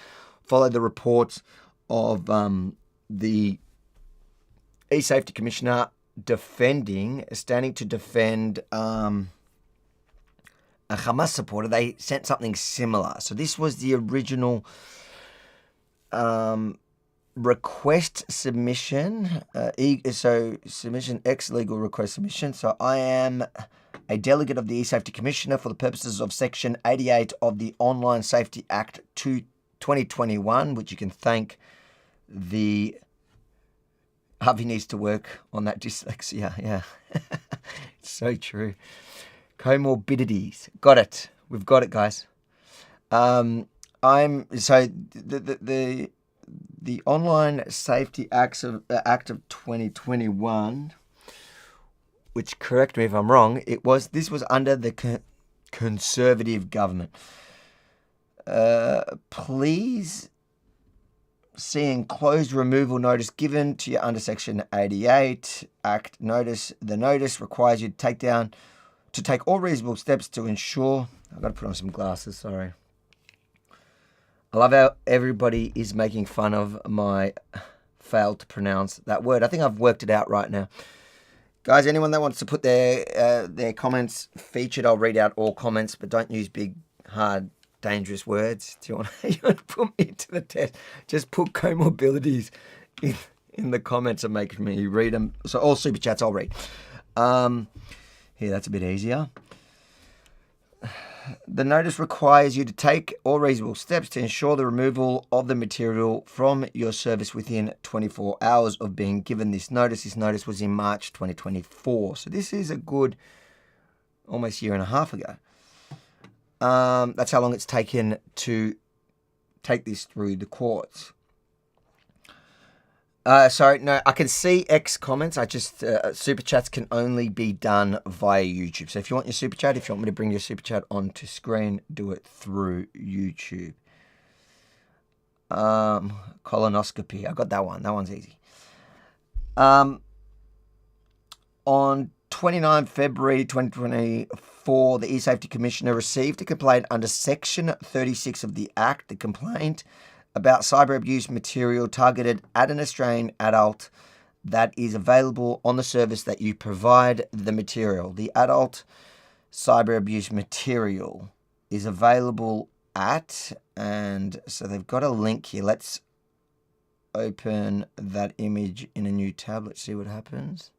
follow the reports of the eSafety Commissioner standing to defend a Hamas supporter, they sent something similar. So this was the original request submission. So submission X legal request submission. So I am a delegate of the eSafety Commissioner for the purposes of Section 88 of the Online Safety Act 2021, which you can thank the Avi needs to work on that dyslexia. Yeah, it's so true. Comorbidities. Got it. We've got it, guys. The Online Safety Act of 2021, which, correct me if I'm wrong, this was under the Conservative government. Please see enclosed removal notice given to you under Section 88 Act notice. The notice requires you to take all reasonable steps to ensure. I've got to put on some glasses, sorry. I love how everybody is making fun of my fail to pronounce that word. I think I've worked it out right now. Guys, anyone that wants to put their comments featured, I'll read out all comments, but don't use big, hard, dangerous words. Do you want to put me to the test? Just put comorbidities in the comments and make me read them. So all super chats I'll read. Here, that's a bit easier. The notice requires you to take all reasonable steps to ensure the removal of the material from your service within 24 hours of being given this notice. This notice was in March 2024. So this is a good almost year and a half ago. That's how long it's taken to take this through the courts. Sorry, no, I can see X comments. I just, super chats can only be done via YouTube. So if you want your super chat, if you want me to bring your super chat onto screen, do it through YouTube. Colonoscopy. I got that one. That one's easy. On 29 February 2024, the eSafety Commissioner received a complaint under Section 36 of the Act. The complaint about cyber abuse material targeted at an Australian adult that is available on the service that you provide the material. The adult cyber abuse material is available at, and so they've got a link here. Let's open that image in a new tab. Let's see what happens.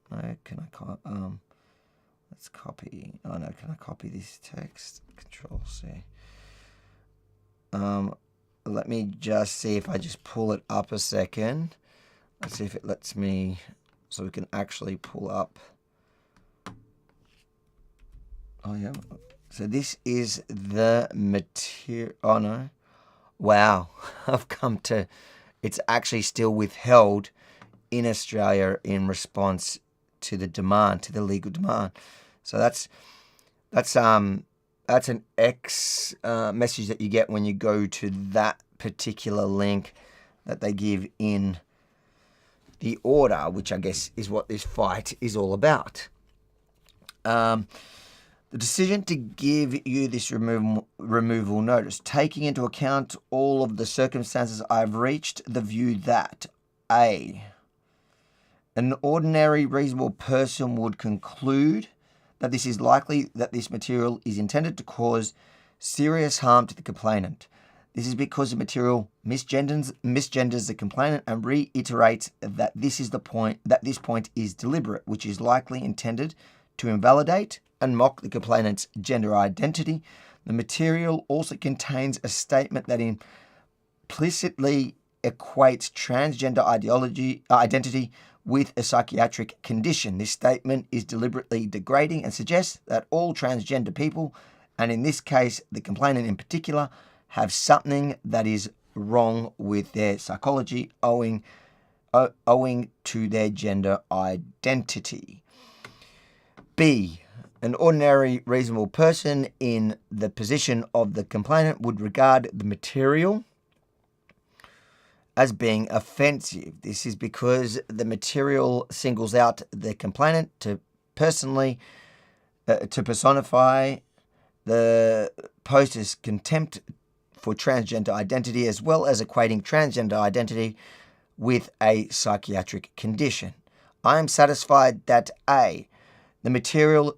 No, can I let's copy. Oh no, can I copy this text? Control C. Let me just see if I just pull it up a second. Let's see if it lets me, so we can actually pull up. Oh yeah. So this is the material. Oh no. Wow. I've come to, it's actually still withheld in Australia in response to the demand, to the legal demand. So that's an X message that you get when you go to that particular link that they give in the order, which I guess is what this fight is all about. The decision to give you this removal notice, taking into account all of the circumstances, I've reached the view that A, an ordinary reasonable person would conclude that this is likely that this material is intended to cause serious harm to the complainant. This is because the material misgenders the complainant and reiterates that this point is deliberate, which is likely intended to invalidate and mock the complainant's gender identity. The material also contains a statement that implicitly equates transgender identity with a psychiatric condition. This statement is deliberately degrading and suggests that all transgender people, and in this case the complainant in particular, have something that is wrong with their psychology owing to their gender identity. B, an ordinary reasonable person in the position of the complainant would regard the material as being offensive. This is because the material singles out the complainant to personify the poster's contempt for transgender identity, as well as equating transgender identity with a psychiatric condition. I am satisfied that A, the material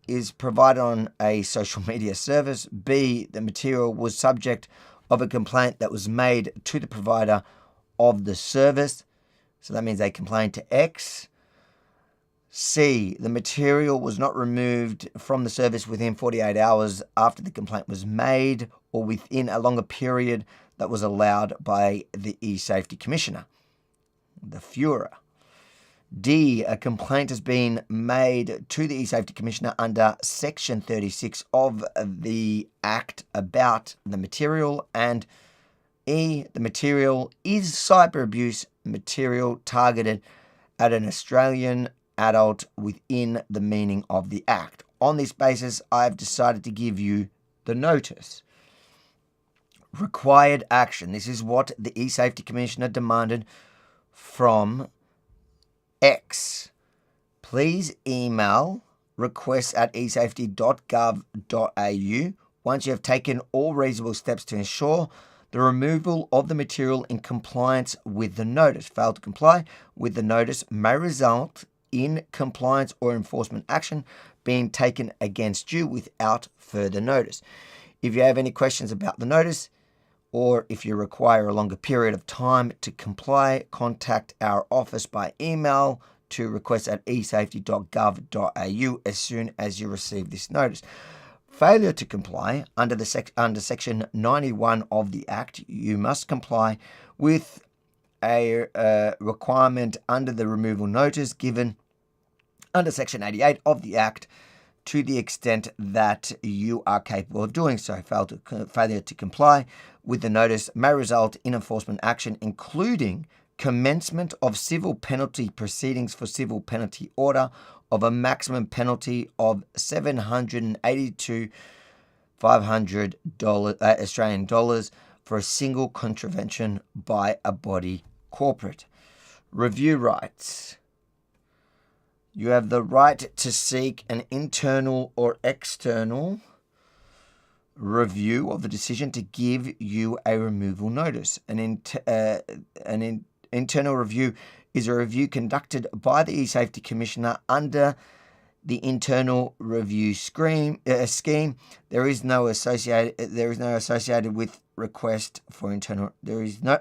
is provided on a social media service. B, the material was subject of a complaint that was made to the provider of the service. So that means they complained to X. C, the material was not removed from the service within 48 hours after the complaint was made or within a longer period that was allowed by the eSafety Commissioner, the Führer. D, a complaint has been made to the eSafety Commissioner under Section 36 of the Act about the material, and E, the material is cyber abuse material targeted at an Australian adult within the meaning of the Act. On this basis, I've decided to give you the notice. Required action. This is what the eSafety Commissioner demanded from X. Please email requests@esafety.gov.au once you have taken all reasonable steps to ensure the removal of the material in compliance with the notice. Fail to comply with the notice may result in compliance or enforcement action being taken against you without further notice. If you have any questions about the notice, or if you require a longer period of time to comply, contact our office by email to requests@esafety.gov.au as soon as you receive this notice. Failure to comply under Section 91 of the Act, you must comply with a requirement under the removal notice given under Section 88 of the Act to the extent that you are capable of doing so. Failure to comply with the notice may result in enforcement action, including commencement of civil penalty proceedings for civil penalty order of a maximum penalty of $782,500 Australian dollars for a single contravention by a body corporate. Review rights. You have the right to seek an internal or external review of the decision to give you a removal notice. An internal review is a review conducted by the eSafety Commissioner under the internal review scheme. There is no associated with request for internal. There is no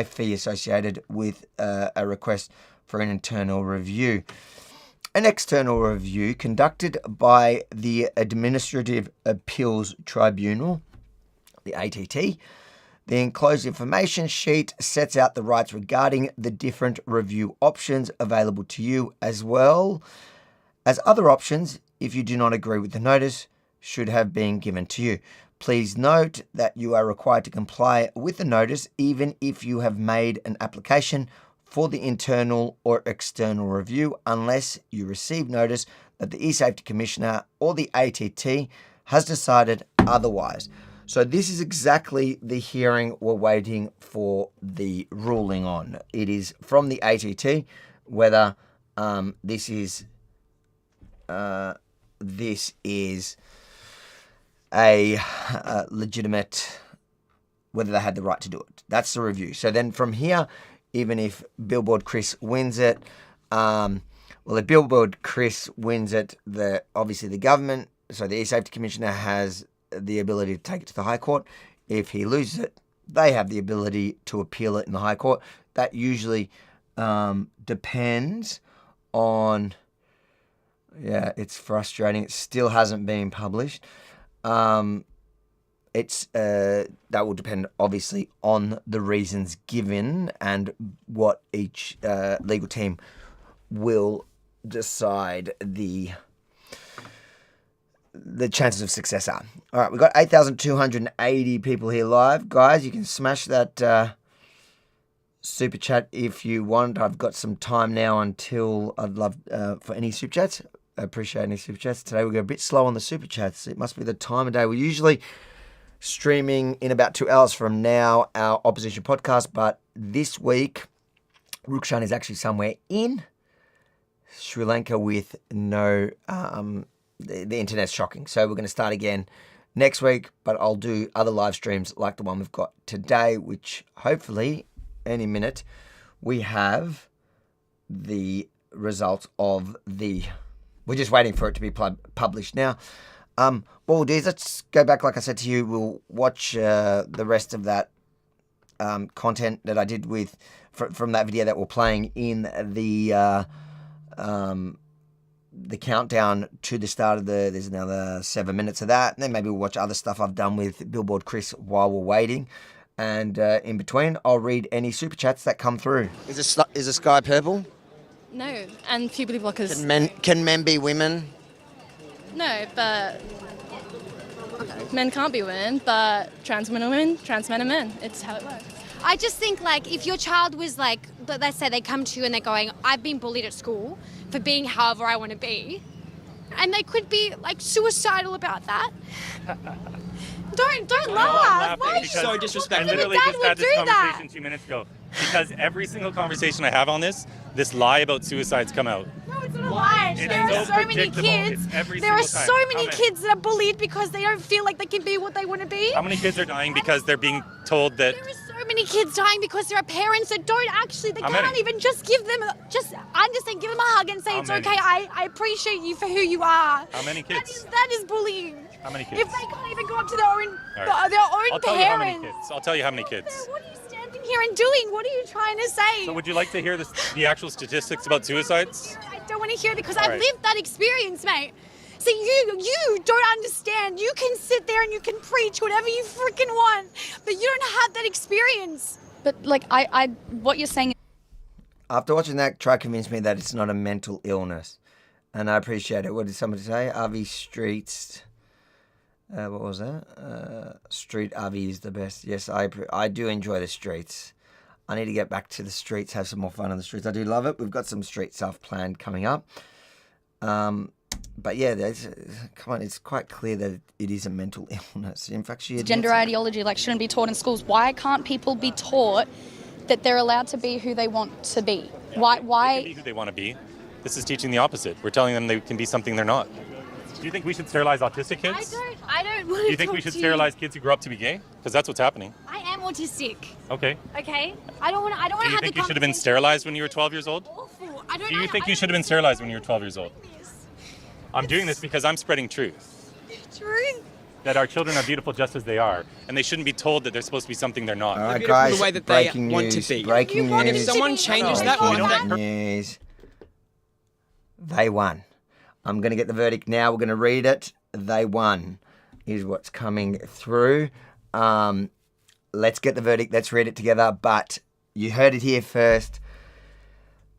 fee associated with a request for an internal review. An external review conducted by the Administrative Appeals Tribunal, the ATT. The enclosed information sheet sets out the rights regarding the different review options available to you, as well as other options if you do not agree with the notice should have been given to you. Please note that you are required to comply with the notice even if you have made an application for the internal or external review, unless you receive notice that the eSafety Commissioner or the ATT has decided otherwise. So this is exactly the hearing we're waiting for the ruling on. It is from the ATT whether this is a legitimate, whether they had the right to do it. That's the review. So then from here, even if Billboard Chris wins it, if Billboard Chris wins it, obviously the government, so the eSafety Commissioner has the ability to take it to the High Court. If he loses it, they have the ability to appeal it in the High Court. That usually depends on, it's frustrating. It still hasn't been published. That will depend obviously on the reasons given and what each legal team will decide the chances of success are. All right, we've got 8,280 people here live. Guys, you can smash that super chat if you want. I've got some time now until I'd love for any super chats. I appreciate any super chats. Today we go a bit slow on the super chats. It must be the time of day. We're usually streaming in about 2 hours from now, our opposition podcast, but this week Rukshan is actually somewhere in Sri Lanka with no the internet's shocking. So we're going to start again next week, but I'll do other live streams like the one we've got today, which hopefully any minute we have the results of we're just waiting for it to be published now. What we'll do is let's go back, like I said to you, we'll watch the rest of that content that I did from that video that we're playing in the countdown to the start of there's another 7 minutes of that, and then maybe we'll watch other stuff I've done with Billboard Chris while we're waiting, and in between I'll read any super chats that come through. Is the sky purple? No, and puberty blockers. Can men be women? No, but men can't be women, but trans men are women, trans men are men. It's how it works. I just think, like, if your child was like, let's say they come to you and they're going, I've been bullied at school for being however I want to be, and they could be like suicidal about that. Don't laugh. Why are you so disrespectful? I literally just had this conversation 2 minutes ago. Because every single conversation I have on this lie about suicides come out. No, it's not a lie. There are so many kids. There are so many kids that are bullied because they don't feel like they can be what they want to be. How many kids are dying because they're being told that? There are so many kids dying because there are parents that don't actually, they can't even just give them, understand, give them a hug and say it's okay, I appreciate you for who you are. How many kids? That is bullying. How many kids? If they can't even go up to their own I'll tell you how many parents. kids. I'll tell you how many kids. What are you standing here and doing? What are you trying to say? So would you like to hear the actual statistics about suicides? I don't want to hear it because I've lived that experience, mate. See, you don't understand. You can sit there and you can preach whatever you freaking want, but you don't have that experience. But like, what you're saying. After watching that, try to convince me that it's not a mental illness, and I appreciate it. What did somebody say? Avi Streets. What was that? Street Avi is the best. Yes, I do enjoy the streets. I need to get back to the streets, have some more fun on the streets. I do love it. We've got some street stuff planned coming up. But yeah, come on, it's quite clear that it is a mental illness. In fact, Gender ideology shouldn't be taught in schools. Why can't people be taught that they're allowed to be who they want to be? Why? They can be who they want to be. This is teaching the opposite. We're telling them they can be something they're not. Do you think we should sterilize autistic kids? I don't want to. Do you think we should sterilize kids who grow up to be gay? Because that's what's happening. I am autistic. Okay. Okay. I don't want to. Do you think you should have been sterilized when you were 12 years old? Awful. Do you think you should have been sterilized when you were 12 years old? I'm doing this because I'm spreading truth. Truth. That our children are beautiful just as they are, and they shouldn't be told that they're supposed to be something they're not. All right, guys. The way that breaking they want news. to be. Breaking news. And if someone changes that, breaking news. They won. I'm going to get the verdict now. We're going to read it. They won is what's coming through. Let's get the verdict. Let's read it together. But you heard it here first.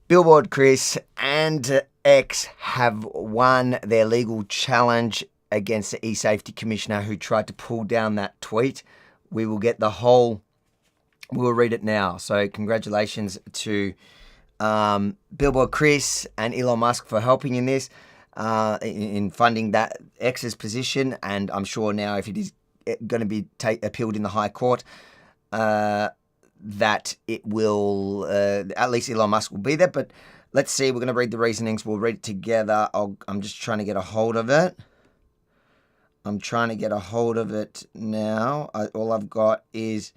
Billboard Chris and X have won their legal challenge against the eSafety Commissioner who tried to pull down that tweet. We will get the whole... We'll read it now. So congratulations to Billboard Chris and Elon Musk for helping in this. In funding that X's position, and I'm sure now if it is going to be appealed in the High Court, that it will, at least Elon Musk will be there. But let's see, we're going to read the reasonings. We'll read it together. I'm just trying to get a hold of it. I'm trying to get a hold of it now. All I've got is...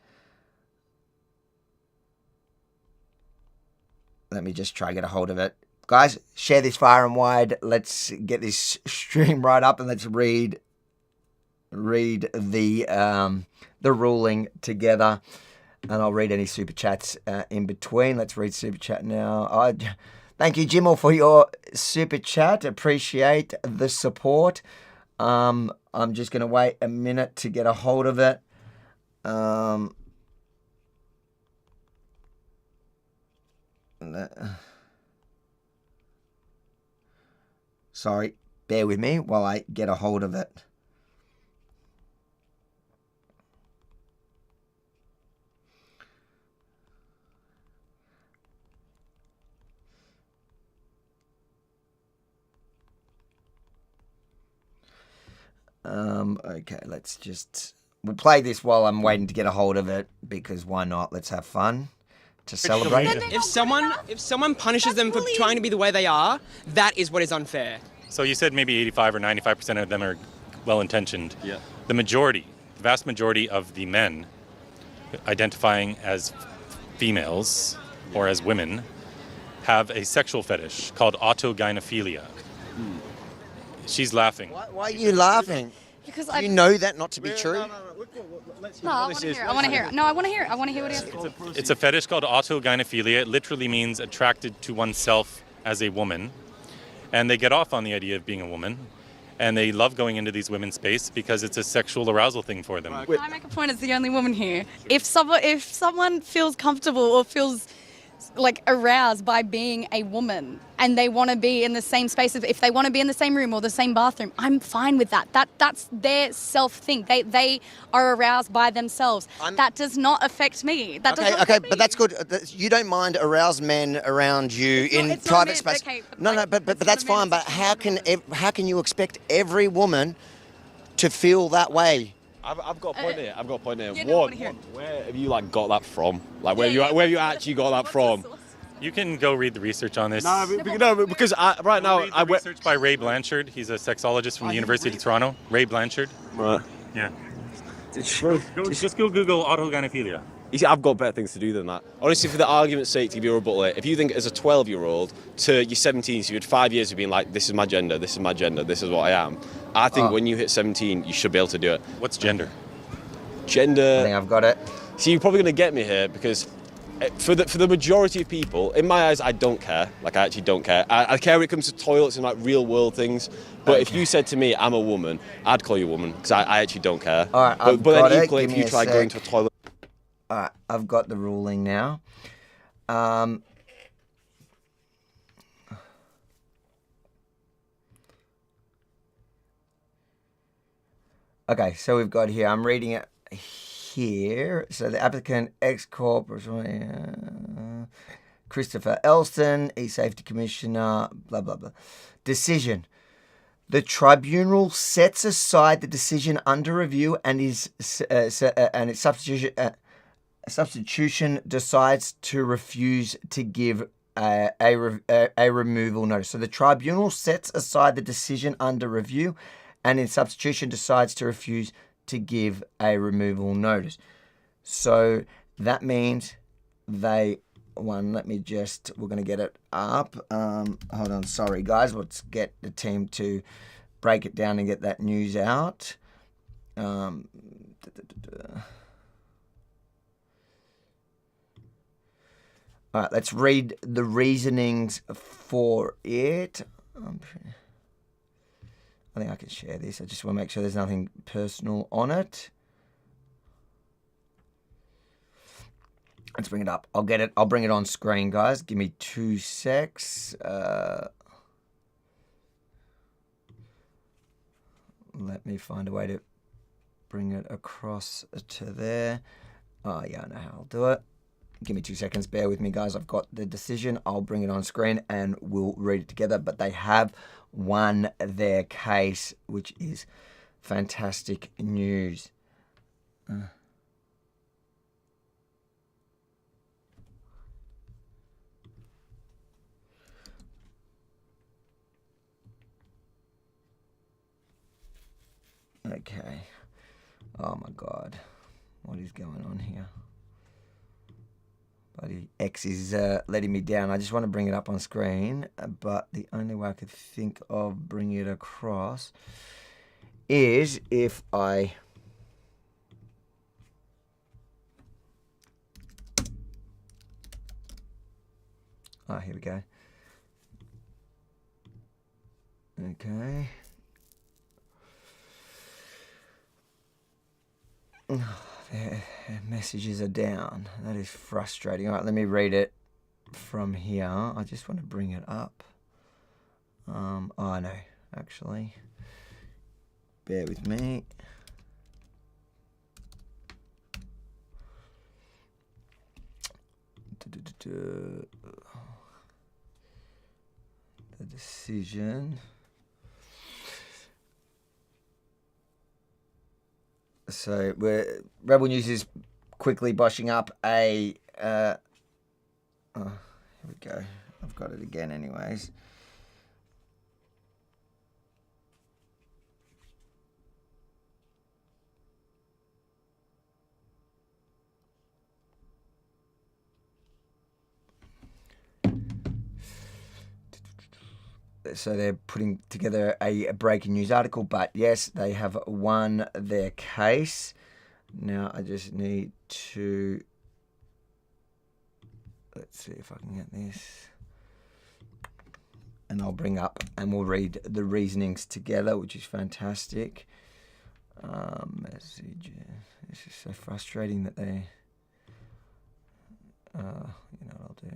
Let me just try to get a hold of it. Guys, share this far and wide. Let's get this stream right up and let's read the ruling together. And I'll read any super chats in between. Let's read super chat now. Thank you, Jimmel, for your super chat. Appreciate the support. I'm just going to wait a minute to get a hold of it. Sorry, bear with me while I get a hold of it. Okay, we'll play this while I'm waiting to get a hold of it, because why not? Let's have fun to celebrate. If someone punishes them for trying to be the way they are, that is what is unfair. So you said maybe 85 or 95% of them are well-intentioned. Yeah. The vast majority of the men identifying as females or as women have a sexual fetish called autogynephilia. She's laughing. Why are you laughing? Because you know that not to be true. No, I want to hear it. I want to hear it. No, I want to hear it. I want to hear what he has to say. It's a fetish called autogynephilia. It literally means attracted to oneself as a woman. And they get off on the idea of being a woman. And they love going into these women's space because it's a sexual arousal thing for them. Can I make a point as the only woman here? If someone feels comfortable or feels like aroused by being a woman and they want to be in the same space, if they want to be in the same room or the same bathroom, I'm fine with that. That's their self thing. They are aroused by themselves. That does not affect me. That does not affect me. But that's good. You don't mind aroused men around you in private space. Okay, but that's fine. But how can you expect every woman to feel that way? I've got a point here. Yeah, no, I wanna hear it. Where have you got that from? Where have you actually got that from? You can go read the research on this. No, because right now I research by Ray Blanchard. He's a sexologist from the University of Toronto. Ray Blanchard. Right. Yeah. Just go Google autogynephilia. You see, I've got better things to do than that. Honestly, for the argument's sake, to give you a rebuttal, if you think as a 12-year-old to you're 17, so you had 5 years of being like, this is my gender, this is my gender, this is what I am. I think when you hit 17, you should be able to do it. What's gender? Gender. I think I've got it. See, you're probably going to get me here because for the majority of people, in my eyes, I don't care. I actually don't care. I care when it comes to toilets and real world things. But if you said to me, I'm a woman, I'd call you a woman because I actually don't care. All right, but then equally, if you try going to a toilet. All right, I've got the ruling now. Okay, so we've got here, I'm reading it here. So the applicant, X Corp, Christopher Elston, eSafety Commissioner, blah, blah, blah. Decision. The tribunal sets aside the decision under review and its substitution decides to refuse to give a removal notice. So the tribunal sets aside the decision under review and in substitution decides to refuse to give a removal notice. So that means we're going to get it up. Hold on, sorry guys, let's get the team to break it down and get that news out. All right, let's read the reasonings for it. I think I can share this. I just want to make sure there's nothing personal on it. Let's bring it up. I'll bring it on screen, guys. Give me 2 secs. Let me find a way to bring it across to there. Oh, yeah, I know how I'll do it. Give me 2 seconds. Bear with me, guys. I've got the decision. I'll bring it on screen and we'll read it together. But they have won their case, which is fantastic news. Okay. Oh my God. What is going on here? Bloody X is letting me down. I just want to bring it up on screen, but the only way I could think of bringing it across is if I... Oh, here we go. Okay. Their messages are down. That is frustrating. All right, let me read it from here. I just want to bring it up. Oh, no, actually. Bear with me. The decision. So Rebel News is quickly boshing up a... here we go. I've got it again anyways. So they're putting together a breaking news article, but yes, they have won their case. Now I just need to... Let's see if I can get this. And I'll bring up and we'll read the reasonings together, which is fantastic. Message. It's just so frustrating that they... you know what I'll do?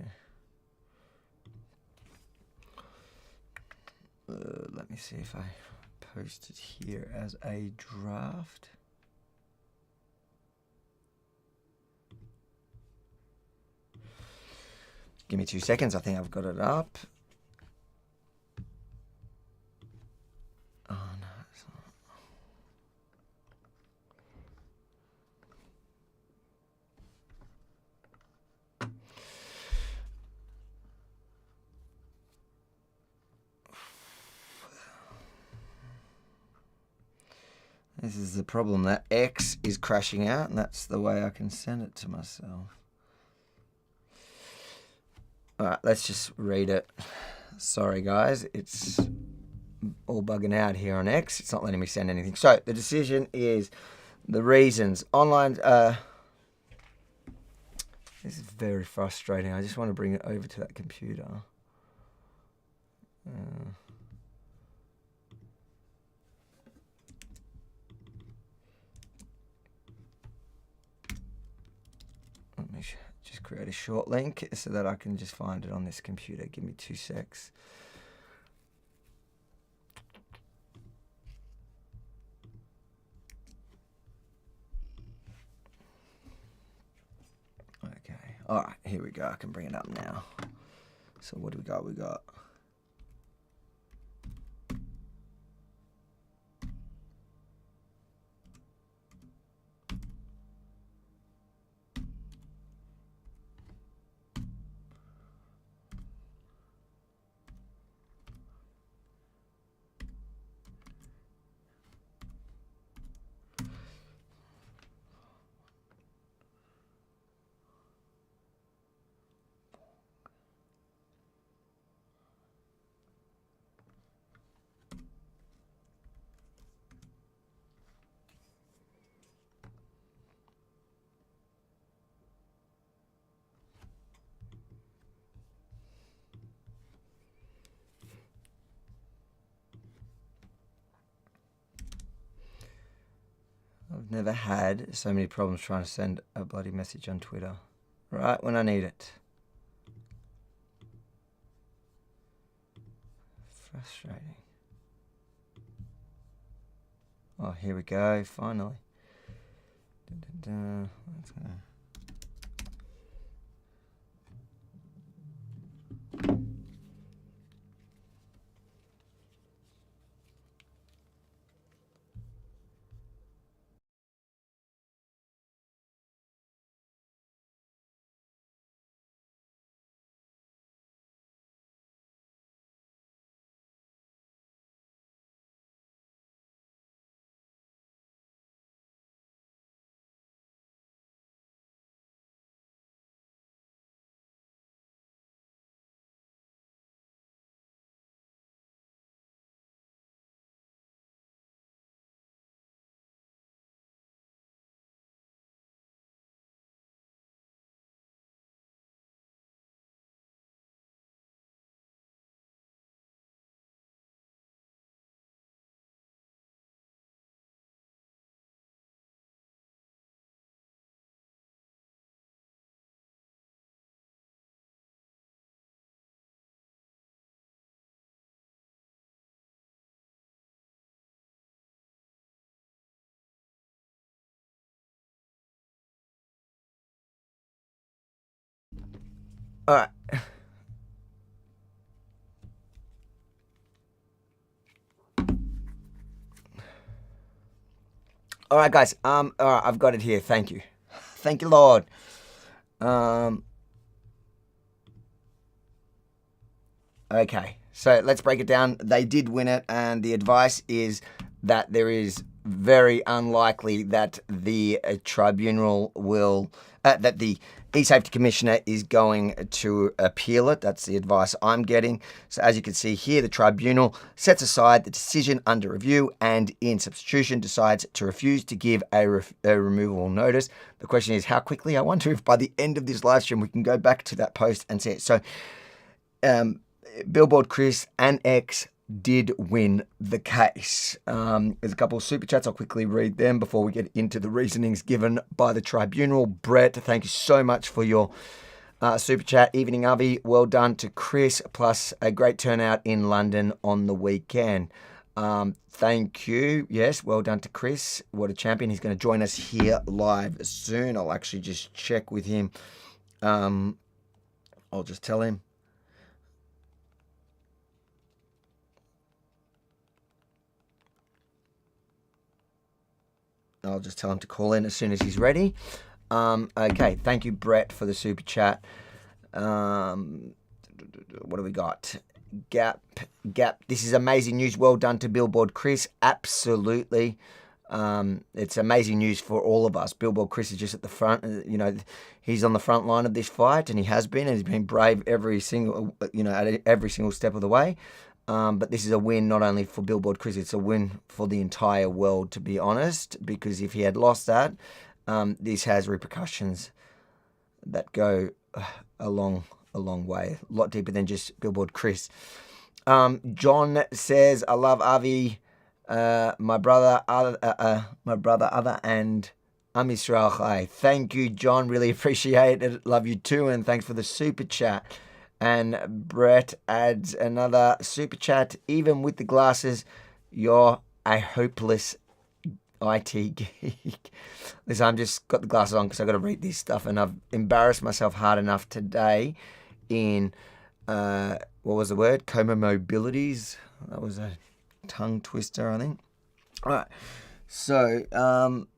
Let me see if I post it here as a draft. Give me 2 seconds. I think I've got it up. Oh, no, it's not. This is the problem, that X is crashing out, and that's the way I can send it to myself. Alright, let's just read it. Sorry guys, it's all bugging out here on X. It's not letting me send anything. So, the decision is the reasons. Online... this is very frustrating. I just want to bring it over to that computer. Let me just create a short link so that I can just find it on this computer. Give me 2 secs. All right, here we go. I can bring it up now. So what do we got? We got... I've never had so many problems trying to send a bloody message on Twitter. Right when I need it. Frustrating. Oh, here we go, finally. Let's go. All right. All right, guys. All right, I've got it here. Thank you. Thank you, Lord. Okay, so let's break it down. They did win it, and the advice is that there is very unlikely that the tribunal will, that the eSafety Commissioner is going to appeal it. That's the advice I'm getting. So as you can see here, the tribunal sets aside the decision under review and in substitution decides to refuse to give a removal notice. The question is how quickly? I wonder if by the end of this live stream we can go back to that post and see it. So Billboard Chris and X did win the case. There's a couple of super chats. I'll quickly read them before we get into the reasonings given by the tribunal. Brett, thank you so much for your super chat. Evening, Avi. Well done to Chris, plus a great turnout in London on the weekend. Thank you. Yes, well done to Chris. What a champion. He's going to join us here live soon. I'll actually just check with him. I'll just tell him. I'll just tell him to call in as soon as he's ready. Okay, thank you, Brett, for the super chat. What do we got? Gap. This is amazing news. Well done to Billboard Chris. Absolutely. It's amazing news for all of us. Billboard Chris is just at the front. You know, he's on the front line of this fight, and he has been. And he's been brave every single, at every single step of the way. But this is a win not only for Billboard Chris, it's a win for the entire world, to be honest, because if he had lost that, this has repercussions that go a long way, a lot deeper than just Billboard Chris. John says, I love Avi, my brother, and Am Yisrael Chai. Thank you, John. Really appreciate it. Love you too, and thanks for the super chat. And Brett adds another super chat. Even with the glasses, you're a hopeless IT geek. Listen, I'm just got the glasses on because I've got to read this stuff, and I've embarrassed myself hard enough today in, what was the word? Comorbidity. That was a tongue twister, I think. All right. So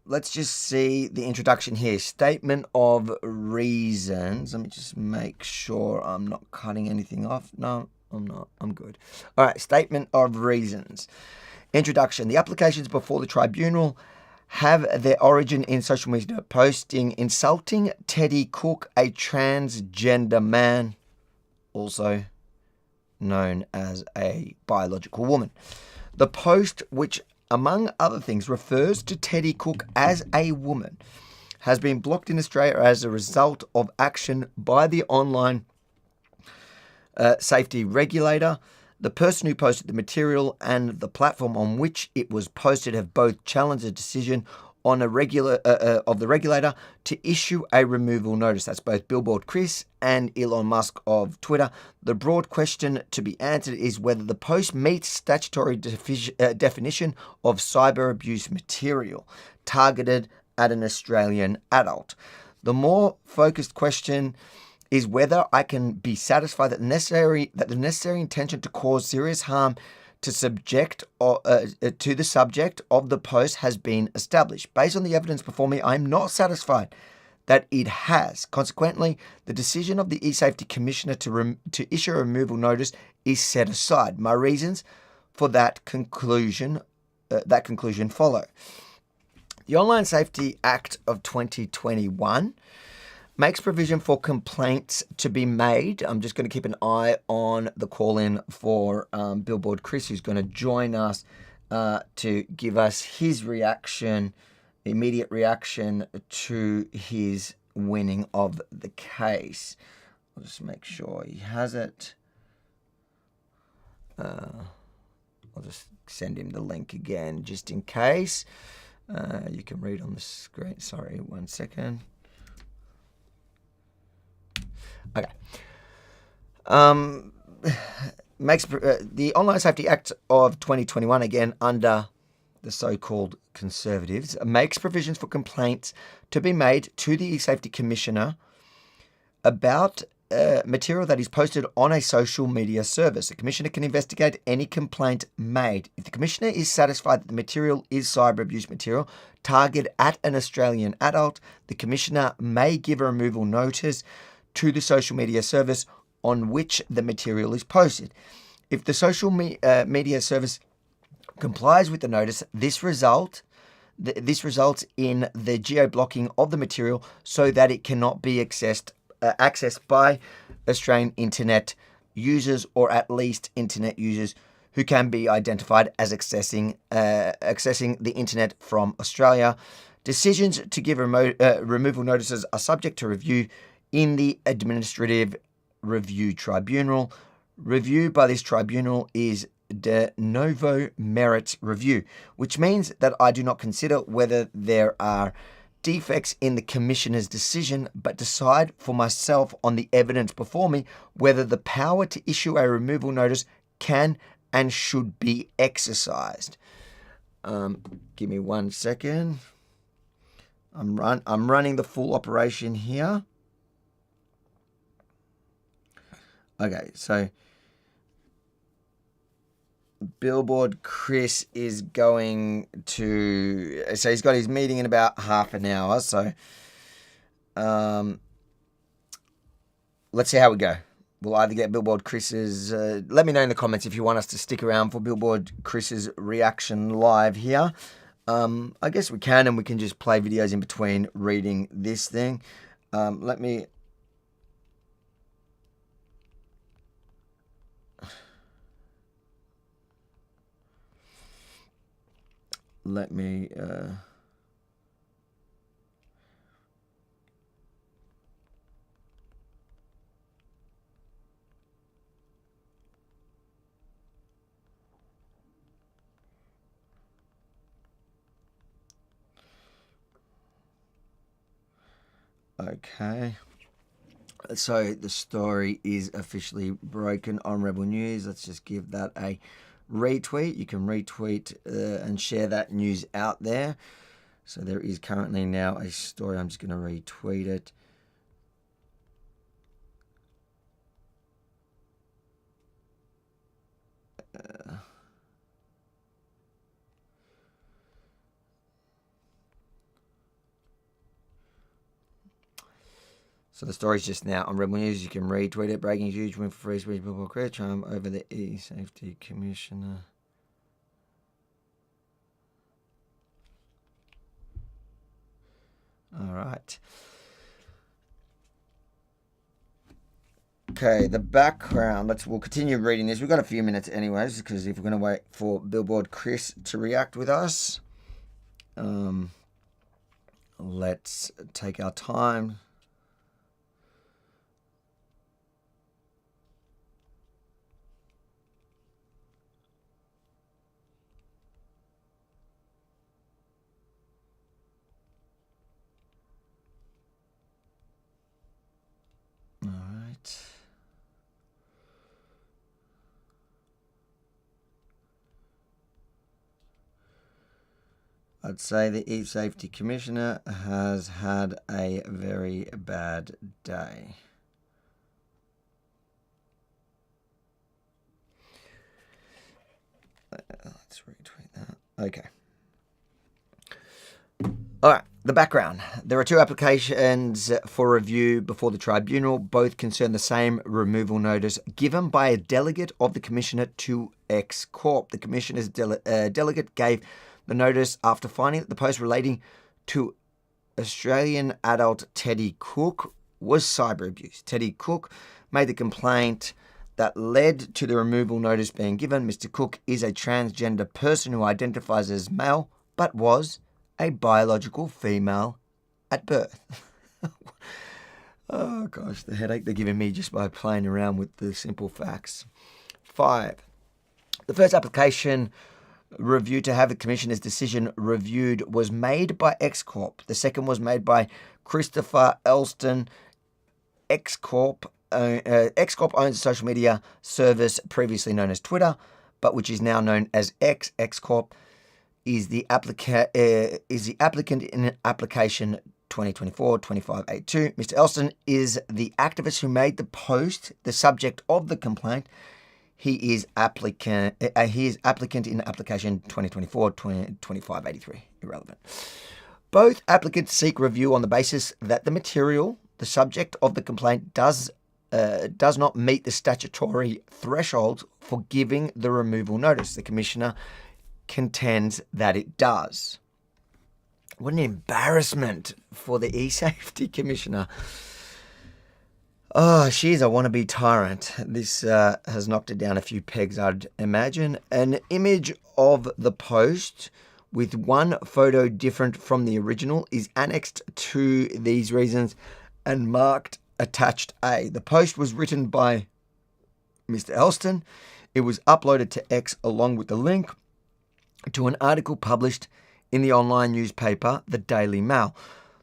let's just see the introduction here. Statement of reasons. Let me just make sure I'm not cutting anything off. No, I'm not. I'm good. All right. Statement of reasons. Introduction. The applications before the tribunal have their origin in social media posting insulting Teddy Cook, a transgender man, also known as a biological woman. The post, which among other things refers to Teddy Cook as a woman, has been blocked in Australia as a result of action by the online safety regulator. The person who posted the material and the platform on which it was posted have both challenged a decision on of the regulator to issue a removal notice. That's both Billboard Chris and Elon Musk of Twitter. The broad question to be answered is whether the post meets statutory definition of cyber abuse material targeted at an Australian adult. The more focused question is whether I can be satisfied that the necessary intention to cause serious harm to the subject of the post has been established. Based on the evidence before me, I am not satisfied that it has. Consequently, the decision of the eSafety Commissioner to issue a removal notice is set aside. My reasons for that conclusion follow. The Online Safety Act of 2021 makes provision for complaints to be made. I'm just going to keep an eye on the call-in for Billboard Chris, who's going to join us to give us his immediate reaction to his winning of the case. I'll just make sure he has it. I'll just send him the link again, just in case. You can read on the screen. Sorry, 1 second. Okay. Makes the Online Safety Act of 2021, again under the so-called Conservatives, makes provisions for complaints to be made to the eSafety Commissioner about material that is posted on a social media service. The Commissioner can investigate any complaint made. If the Commissioner is satisfied that the material is cyber abuse material targeted at an Australian adult, the Commissioner may give a removal notice to the social media service on which the material is posted. If the social media service complies with the notice, this results in the geo-blocking of the material so that it cannot be accessed by Australian internet users, or at least internet users who can be identified as accessing the internet from Australia. Decisions to give removal notices are subject to review in the Administrative Review Tribunal. Review by this tribunal is de novo merit review, which means that I do not consider whether there are defects in the Commissioner's decision, but decide for myself on the evidence before me whether the power to issue a removal notice can and should be exercised. Give me 1 second. I'm running the full operation here. Okay, so Billboard Chris is going to... So he's got his meeting in about half an hour, so let's see how we go. We'll either get Billboard Chris's... let me know in the comments if you want us to stick around for Billboard Chris's reaction live here. I guess we can, and we can just play videos in between reading this thing. Let me... Okay. So the story is officially broken on Rebel News. Let's just give that a retweet. You can retweet and share that news out there. So there is currently now a story. I'm just going to retweet it. So the story's just now on Rebel News. You can retweet it. Breaking huge win for free speech. Billboard Chris triumph over the eSafety Commissioner. All right. Okay, the background. We'll continue reading this. We've got a few minutes anyways, because if we're going to wait for Billboard Chris to react with us, let's take our time. I'd say the eSafety Commissioner has had a very bad day. Let's retweet that. Okay. All right, the background. There are 2 applications for review before the tribunal. Both concern the same removal notice given by a delegate of the Commissioner to X Corp. The Commissioner's delegate gave the notice after finding that the post relating to Australian adult Teddy Cook was cyber abuse. Teddy Cook made the complaint that led to the removal notice being given. Mr. Cook is a transgender person who identifies as male but was a biological female at birth. Oh gosh, the headache they're giving me just by playing around with the simple facts. 5. The first application review to have the Commissioner's decision reviewed was made by X Corp. The second was made by Christopher Elston. X Corp owns a social media service previously known as Twitter, but which is now known as X. X Corp is the applicant in application 2024-2582. Mr. Elston is the activist who made the post the subject of the complaint. He is applicant in application 2024-2583. Irrelevant. Both applicants seek review on the basis that the material, the subject of the complaint, does not meet the statutory threshold for giving the removal notice. The Commissioner contends that it does. What an embarrassment for the eSafety Commissioner. Oh, she's a wannabe tyrant. This has knocked it down a few pegs, I'd imagine. An image of the post with one photo different from the original is annexed to these reasons and marked attached A. The post was written by Mr. Elston. It was uploaded to X along with the link to an article published in the online newspaper, the Daily Mail.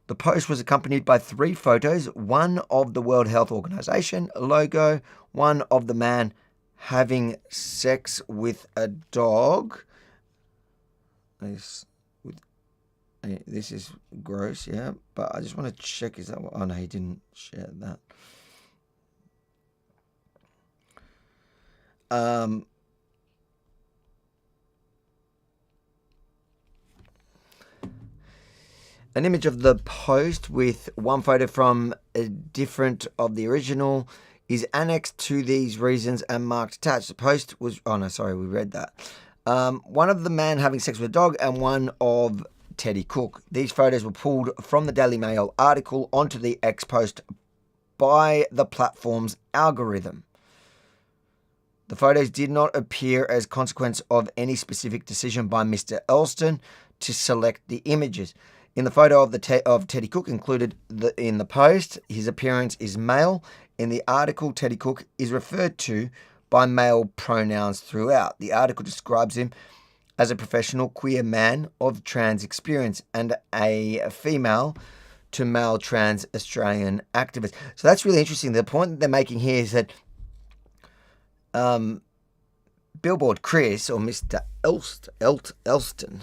The post was accompanied by 3 photos, one of the World Health Organization logo, one of the man having sex with a dog. This is gross, yeah, but I just want to check, is that what, oh no, he didn't share that. An image of the post with one photo from a different of the original is annexed to these reasons and marked attached. The post was, oh no, sorry, we read that. One of the man having sex with a dog and one of Teddy Cook. These photos were pulled from the Daily Mail article onto the X post by the platform's algorithm. The photos did not appear as consequence of any specific decision by Mr. Elston to select the images. In the photo of Teddy Cook included in the post, his appearance is male. In the article, Teddy Cook is referred to by male pronouns throughout. The article describes him as a professional queer man of trans experience and a female to male trans Australian activist. So that's really interesting. The point that they're making here is that Billboard Chris, or Mr. Elston,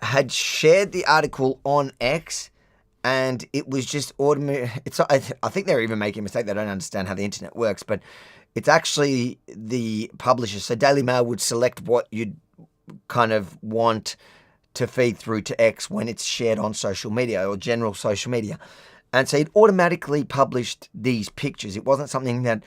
had shared the article on X, and it was just automatic. I think they're even making a mistake. They don't understand how the internet works, but it's actually the publisher. So Daily Mail would select what you'd kind of want to feed through to X when it's shared on social media or general social media. And so it automatically published these pictures. It wasn't something that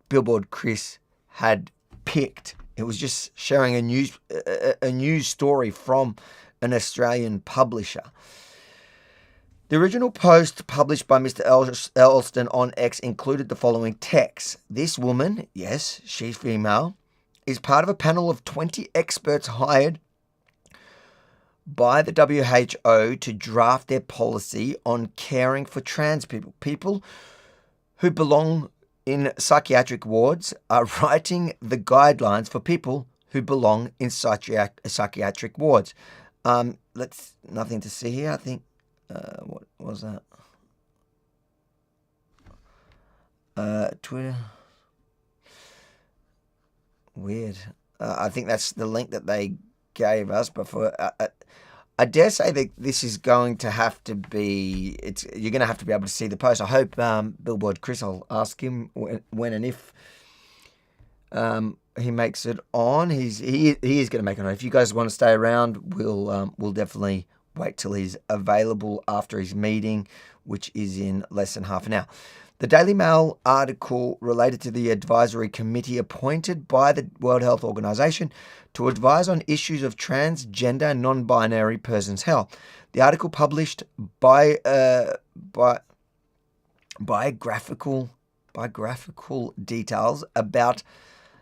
Billboard Chris had picked. It was just sharing a news story from an Australian publisher. The original post published by Mr. Elston on X included the following text. This woman, yes, she's female, is part of a panel of 20 experts hired by the WHO to draft their policy on caring for trans people. People who belong in psychiatric wards are writing the guidelines for people who belong in psychiatric wards. Nothing to see here. I think, what was that? Twitter. Weird. I think that's the link that they gave us. But I dare say that this is going to have to be. You're going to have to be able to see the post. I hope Billboard Chris. I'll ask him when and if he makes it on. He is going to make it on. If you guys want to stay around, we'll definitely wait till he's available after his meeting, which is in less than half an hour. The Daily Mail article related to the advisory committee appointed by the World Health Organization to advise on issues of transgender and non-binary persons' health. The article published biographical details about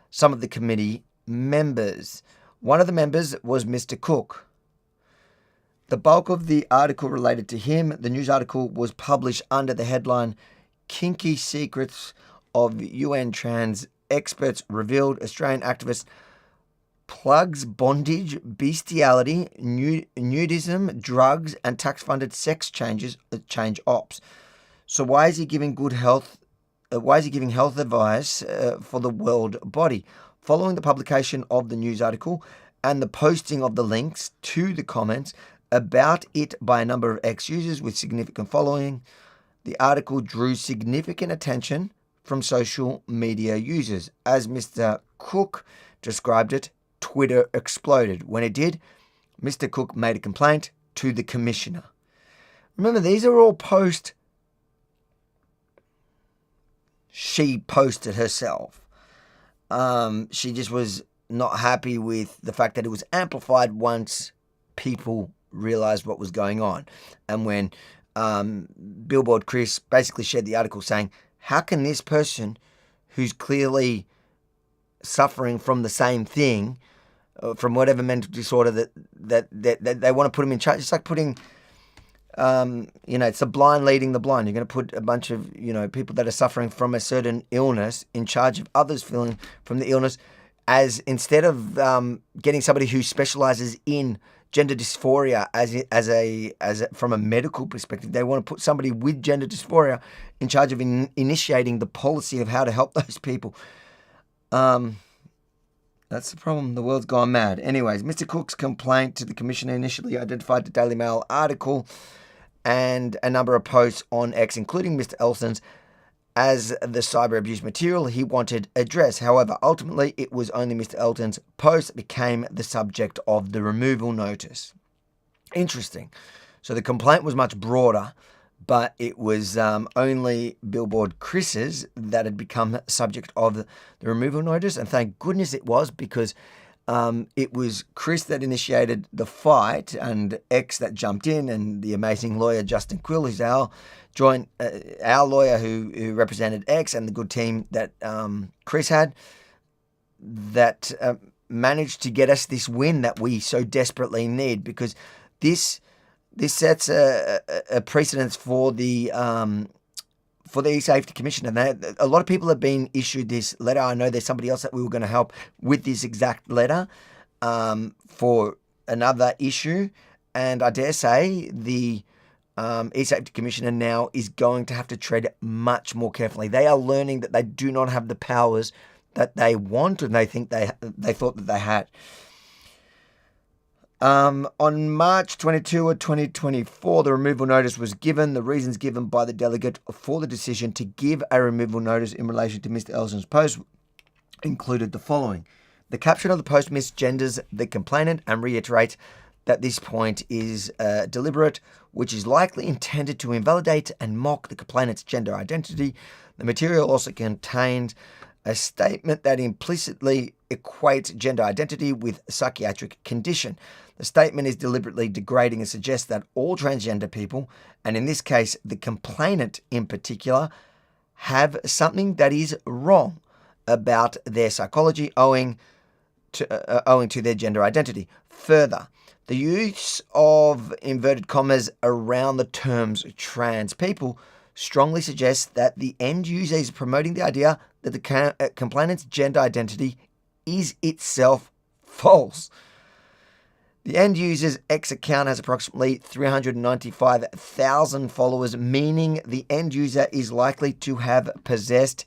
some of the committee members. One of the members was Mr. Cook. The bulk of the article related to him. The news article was published under the headline Kinky Secrets of UN Trans Experts Revealed. Australian activist plugs bondage, bestiality, nudism, drugs, and tax-funded sex change ops. So why is he giving health advice for the world body? Following the publication of the news article and the posting of the links to the comments about it by a number of ex-users with significant following, the article drew significant attention from social media users. As Mr. Cook described it, Twitter exploded. When it did, Mr. Cook made a complaint to the commissioner. Remember, these are all posts she posted herself. She just was not happy with the fact that it was amplified once people realized what was going on. And when Billboard Chris basically shared the article saying, how can this person who's clearly suffering from the same thing, from whatever mental disorder that they want to put him in charge? It's like putting, it's the blind leading the blind. You're going to put a bunch of, people that are suffering from a certain illness in charge of others feeling from the illness, as instead of getting somebody who specializes in gender dysphoria as from a medical perspective. They want to put somebody with gender dysphoria in charge of initiating the policy of how to help those people. That's the problem. The world's gone mad. Anyways, Mr. Cook's complaint to the commissioner initially identified the Daily Mail article and a number of posts on X, including Mr. Elston's, as the cyber abuse material he wanted addressed. However, ultimately, it was only Mr. Elston's post that became the subject of the removal notice. Interesting. So the complaint was much broader, but it was only Billboard Chris's that had become subject of the removal notice. And thank goodness it was, because it was Chris that initiated the fight and X that jumped in, and the amazing lawyer Justin Quill, who's our lawyer who represented X, and the good team that Chris had, that managed to get us this win that we so desperately need, because this sets a precedence for the eSafety Commission. And a lot of people have been issued this letter. I know there's somebody else that we were going to help with this exact letter for another issue, and I dare say the eSafety Commissioner now is going to have to tread much more carefully. They are learning that they do not have the powers that they want and they think they thought that they had. On March 22 of 2024, the removal notice was given. The reasons given by the delegate for the decision to give a removal notice in relation to Mr. Elston's post included the following. The caption of the post misgenders the complainant and reiterates that this point is deliberate, which is likely intended to invalidate and mock the complainant's gender identity. The material also contained a statement that implicitly equates gender identity with psychiatric condition. The statement is deliberately degrading and suggests that all transgender people, and in this case the complainant in particular, have something that is wrong about their psychology owing to their gender identity. Further, the use of inverted commas around the terms trans people strongly suggests that the end user is promoting the idea that the complainant's gender identity is itself false. The end user's X account has approximately 395,000 followers, meaning the end user is likely to have possessed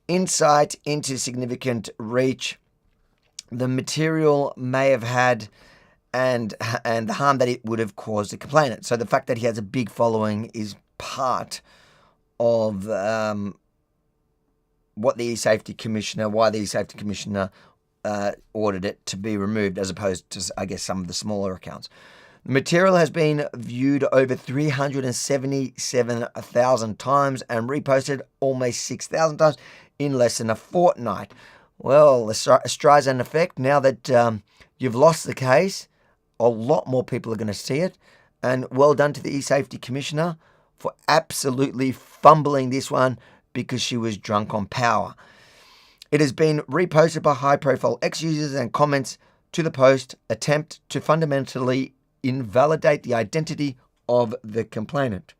insight into significant reach the material may have had and the harm that it would have caused the complainant. So the fact that he has a big following is part of why the eSafety Commissioner ordered it to be removed, as opposed to, I guess, some of the smaller accounts. The material has been viewed over 377,000 times and reposted almost 6,000 times in less than a fortnight. Well, the Streisand effect, now that you've lost the case, a lot more people are going to see it. And well done to the eSafety Commissioner for absolutely fumbling this one because she was drunk on power. It has been reposted by high-profile ex-users, and comments to the post attempt to fundamentally invalidate the identity of the complainant.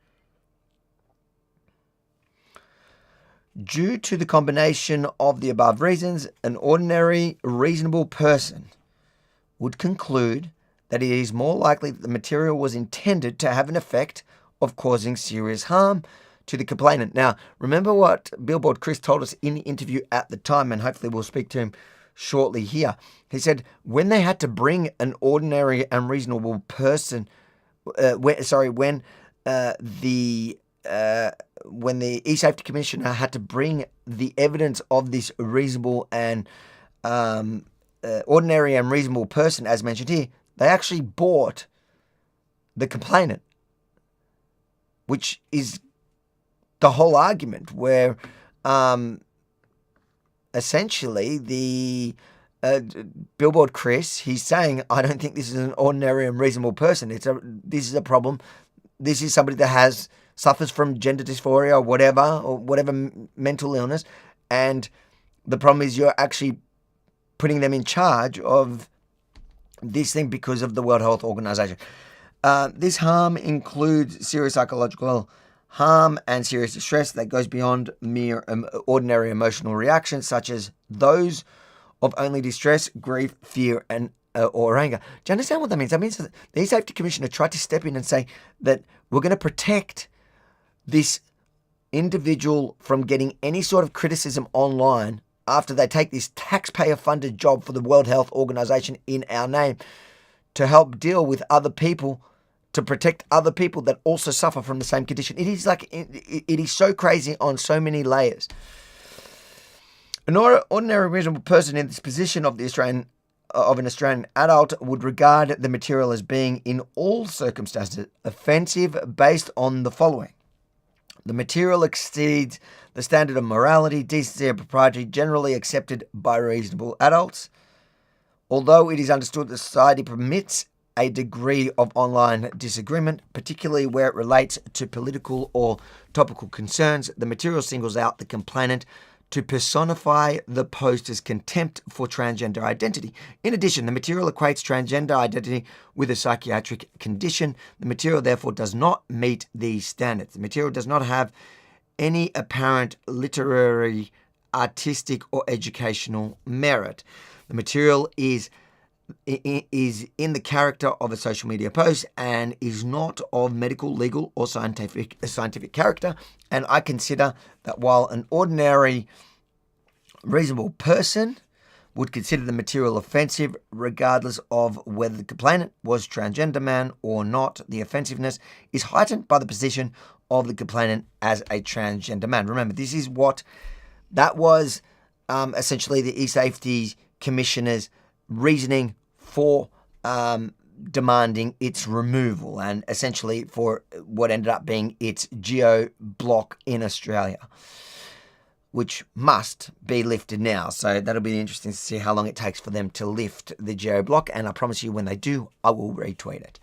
Due to the combination of the above reasons, an ordinary, reasonable person would conclude that it is more likely that the material was intended to have an effect of causing serious harm to the complainant. Now, remember what Billboard Chris told us in the interview at the time, and hopefully we'll speak to him shortly here. He said when they had to bring an ordinary and reasonable person, when the eSafety Commissioner had to bring the evidence of this reasonable and ordinary and reasonable person, as mentioned here, they actually bought the complainant, which is the whole argument, where essentially the Billboard Chris, he's saying, I don't think this is an ordinary and reasonable person. This is a problem. This is somebody that suffers from gender dysphoria or whatever mental illness, and the problem is you're actually putting them in charge of this thing because of the World Health Organization. This harm includes serious psychological harm and serious distress that goes beyond mere ordinary emotional reactions, such as those of only distress, grief, fear, and or anger. Do you understand what that means? That means that the eSafety Commissioner tried to step in and say that we're going to protect this individual from getting any sort of criticism online after they take this taxpayer-funded job for the World Health Organization in our name to help deal with other people, to protect other people that also suffer from the same condition. It is so crazy on so many layers. An ordinary reasonable person in this position of an Australian adult would regard the material as being in all circumstances offensive based on the following. The material exceeds the standard of morality, decency, and propriety generally accepted by reasonable adults. Although it is understood that society permits a degree of online disagreement, particularly where it relates to political or topical concerns, the material singles out the complainant to personify the poster's contempt for transgender identity. In addition, the material equates transgender identity with a psychiatric condition. The material, therefore, does not meet these standards. The material does not have any apparent literary, artistic, or educational merit. The material is in the character of a social media post and is not of medical, legal, or scientific character. And I consider that while an ordinary reasonable person would consider the material offensive regardless of whether the complainant was transgender man or not. The offensiveness is heightened by the position of the complainant as a transgender man. Remember, this is what that was essentially the eSafety Commissioner's reasoning for demanding its removal and essentially for what ended up being its geo-block in Australia, which must be lifted now. So that'll be interesting to see how long it takes for them to lift the geo-block. And I promise you, when they do, I will retweet it.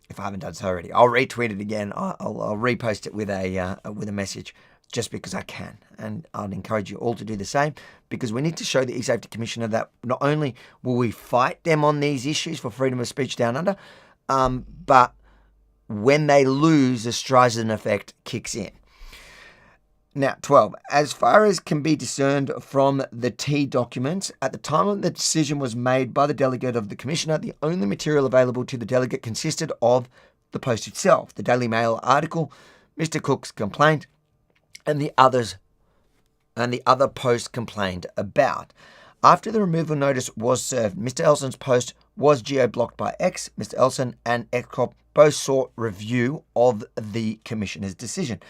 If I haven't done so already, I'll retweet it again. I'll repost it with a message just because I can. And I'd encourage you all to do the same, because we need to show the eSafety Commissioner that not only will we fight them on these issues for freedom of speech down under, but when they lose, the Streisand effect kicks in. Now, 12. As far as can be discerned from the T documents, at the time of the decision was made by the delegate of the Commissioner, the only material available to the delegate consisted of the post itself, the Daily Mail article, Mr. Cook's complaint, and the other post complained about. After the removal notice was served, Mr. Elson's post was geo-blocked by X. Mr. Elson and XCOP both sought review of the Commissioner's decision.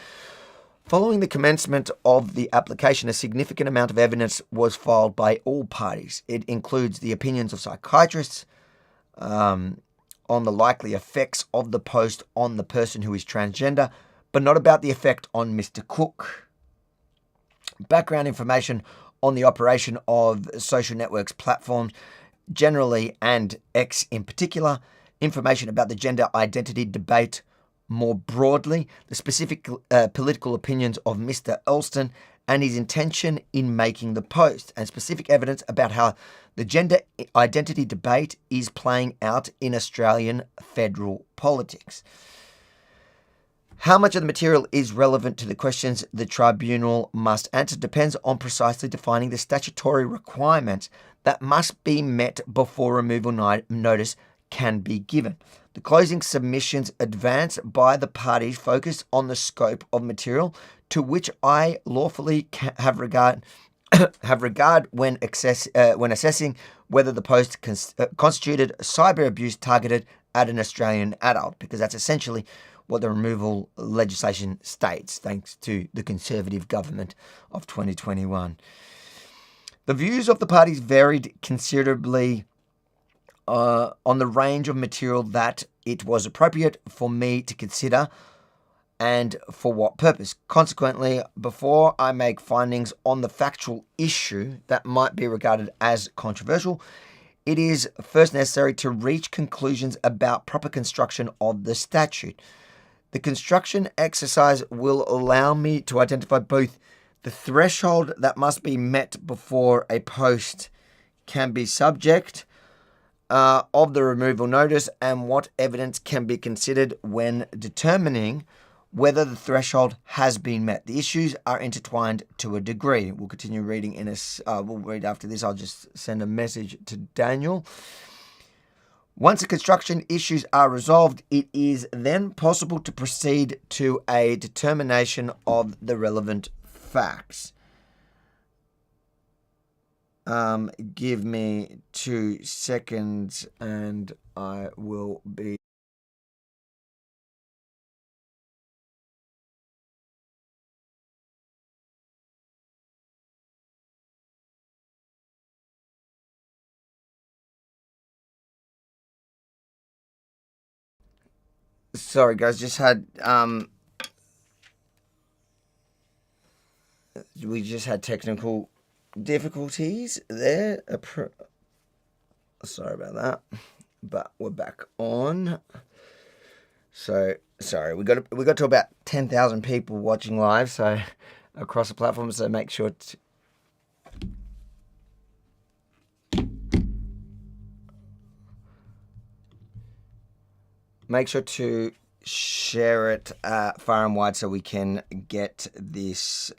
Following the commencement of the application, a significant amount of evidence was filed by all parties. It includes the opinions of psychiatrists on the likely effects of the post on the person who is transgender, but not about the effect on Mr. Cook. Background information on the operation of social networks platforms generally and X in particular, information about the gender identity debate more broadly, the specific political opinions of Mr. Elston and his intention in making the post, and specific evidence about how the gender identity debate is playing out in Australian federal politics. How much of the material is relevant to the questions the tribunal must answer depends on precisely defining the statutory requirements that must be met before removal notice can be given. The closing submissions advanced by the parties focus on the scope of material to which I lawfully have regard when assessing whether the post constituted cyber abuse targeted at an Australian adult, because that's essentially what the removal legislation states, thanks to the Conservative government of 2021. The views of the parties varied considerably on the range of material that it was appropriate for me to consider and for what purpose. Consequently, before I make findings on the factual issue that might be regarded as controversial, it is first necessary to reach conclusions about proper construction of the statute. The construction exercise will allow me to identify both the threshold that must be met before a post can be subject of the removal notice and what evidence can be considered when determining whether the threshold has been met. The issues are intertwined to a degree. We'll continue reading we'll read after this. I'll just send a message to Daniel. Once the construction issues are resolved, it is then possible to proceed to a determination of the relevant facts. Give me 2 seconds and I will be... Sorry guys, we just had technical difficulties there. Sorry about that, but we're back on. So sorry, we got to about 10,000 people watching live, so across the platform. So make sure to share it far and wide so we can get this.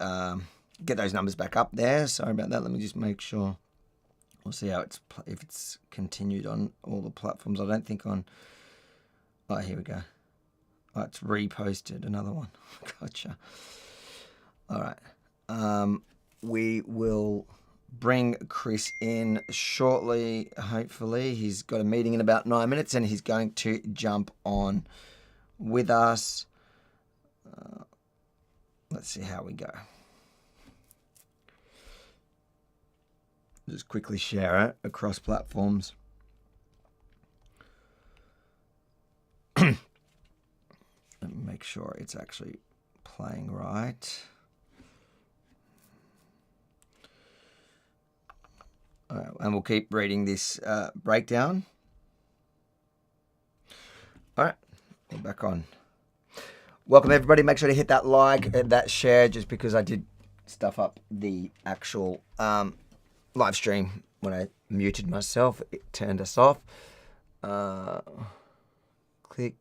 Get those numbers back up there. Sorry about that. Let me just make sure. We'll see how if it's continued on all the platforms. I don't think on... Oh, here we go. Oh, it's reposted. Another one. Gotcha. All right. We will bring Chris in shortly, hopefully. He's got a meeting in about 9 minutes and he's going to jump on with us. Let's see how we go. Just quickly share it across platforms. Let me make sure it's actually playing right. All right, and we'll keep reading this breakdown. All right, we're back on. Welcome, everybody. Make sure to hit that like and that share, just because I did stuff up the actual live stream when I muted myself. It turned us off. Click.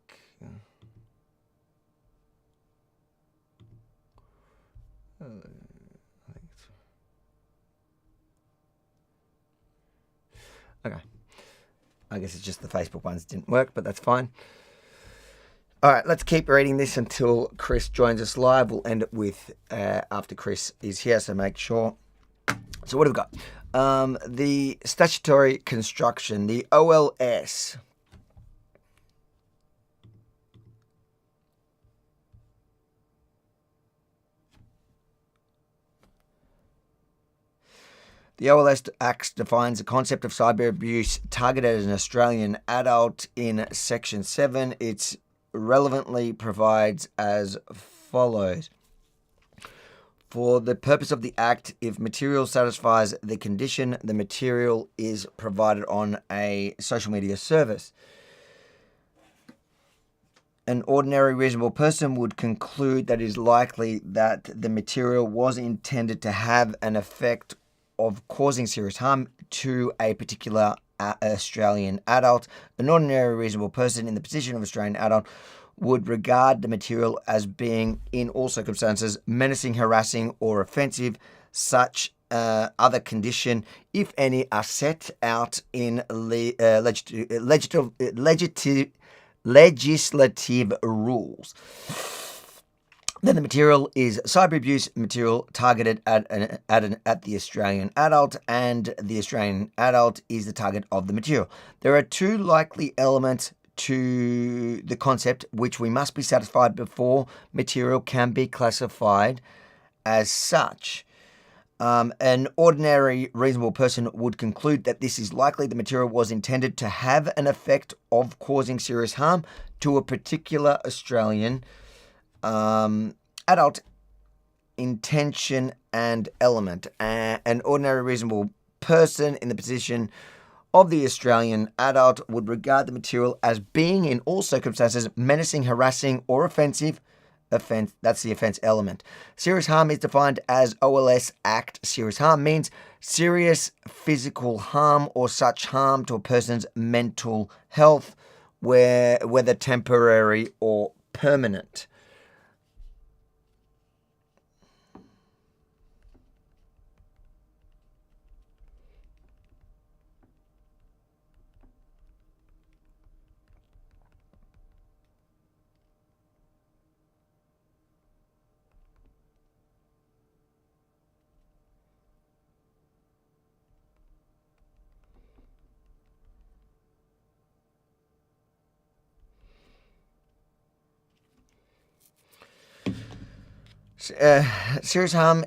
Okay. I guess it's just the Facebook ones didn't work, but that's fine. All right, let's keep reading this until Chris joins us live. We'll end it with after Chris is here, so make sure. So what have we got? The statutory construction, the OLS. The OLS Act defines the concept of cyber abuse targeted at an Australian adult in Section 7. It relevantly provides as follows. For the purpose of the Act, if material satisfies the condition, the material is provided on a social media service. An ordinary reasonable person would conclude that it is likely that the material was intended to have an effect of causing serious harm to a particular Australian adult. An ordinary reasonable person in the position of Australian adult would regard the material as being, in all circumstances, menacing, harassing, or offensive. Such other condition, if any, are set out in legislative rules. Then the material is cyber abuse material targeted at the Australian adult, and the Australian adult is the target of the material. There are two likely elements to the concept which we must be satisfied before material can be classified as such. An ordinary reasonable person would conclude that this is likely the material was intended to have an effect of causing serious harm to a particular Australian adult. Intention and element. An ordinary reasonable person in the position of the Australian adult would regard the material as being, in all circumstances, menacing, harassing, or offensive. That's the offence element. Serious harm is defined as OLS Act. Serious harm means serious physical harm or such harm to a person's mental health, whether temporary or permanent. Serious harm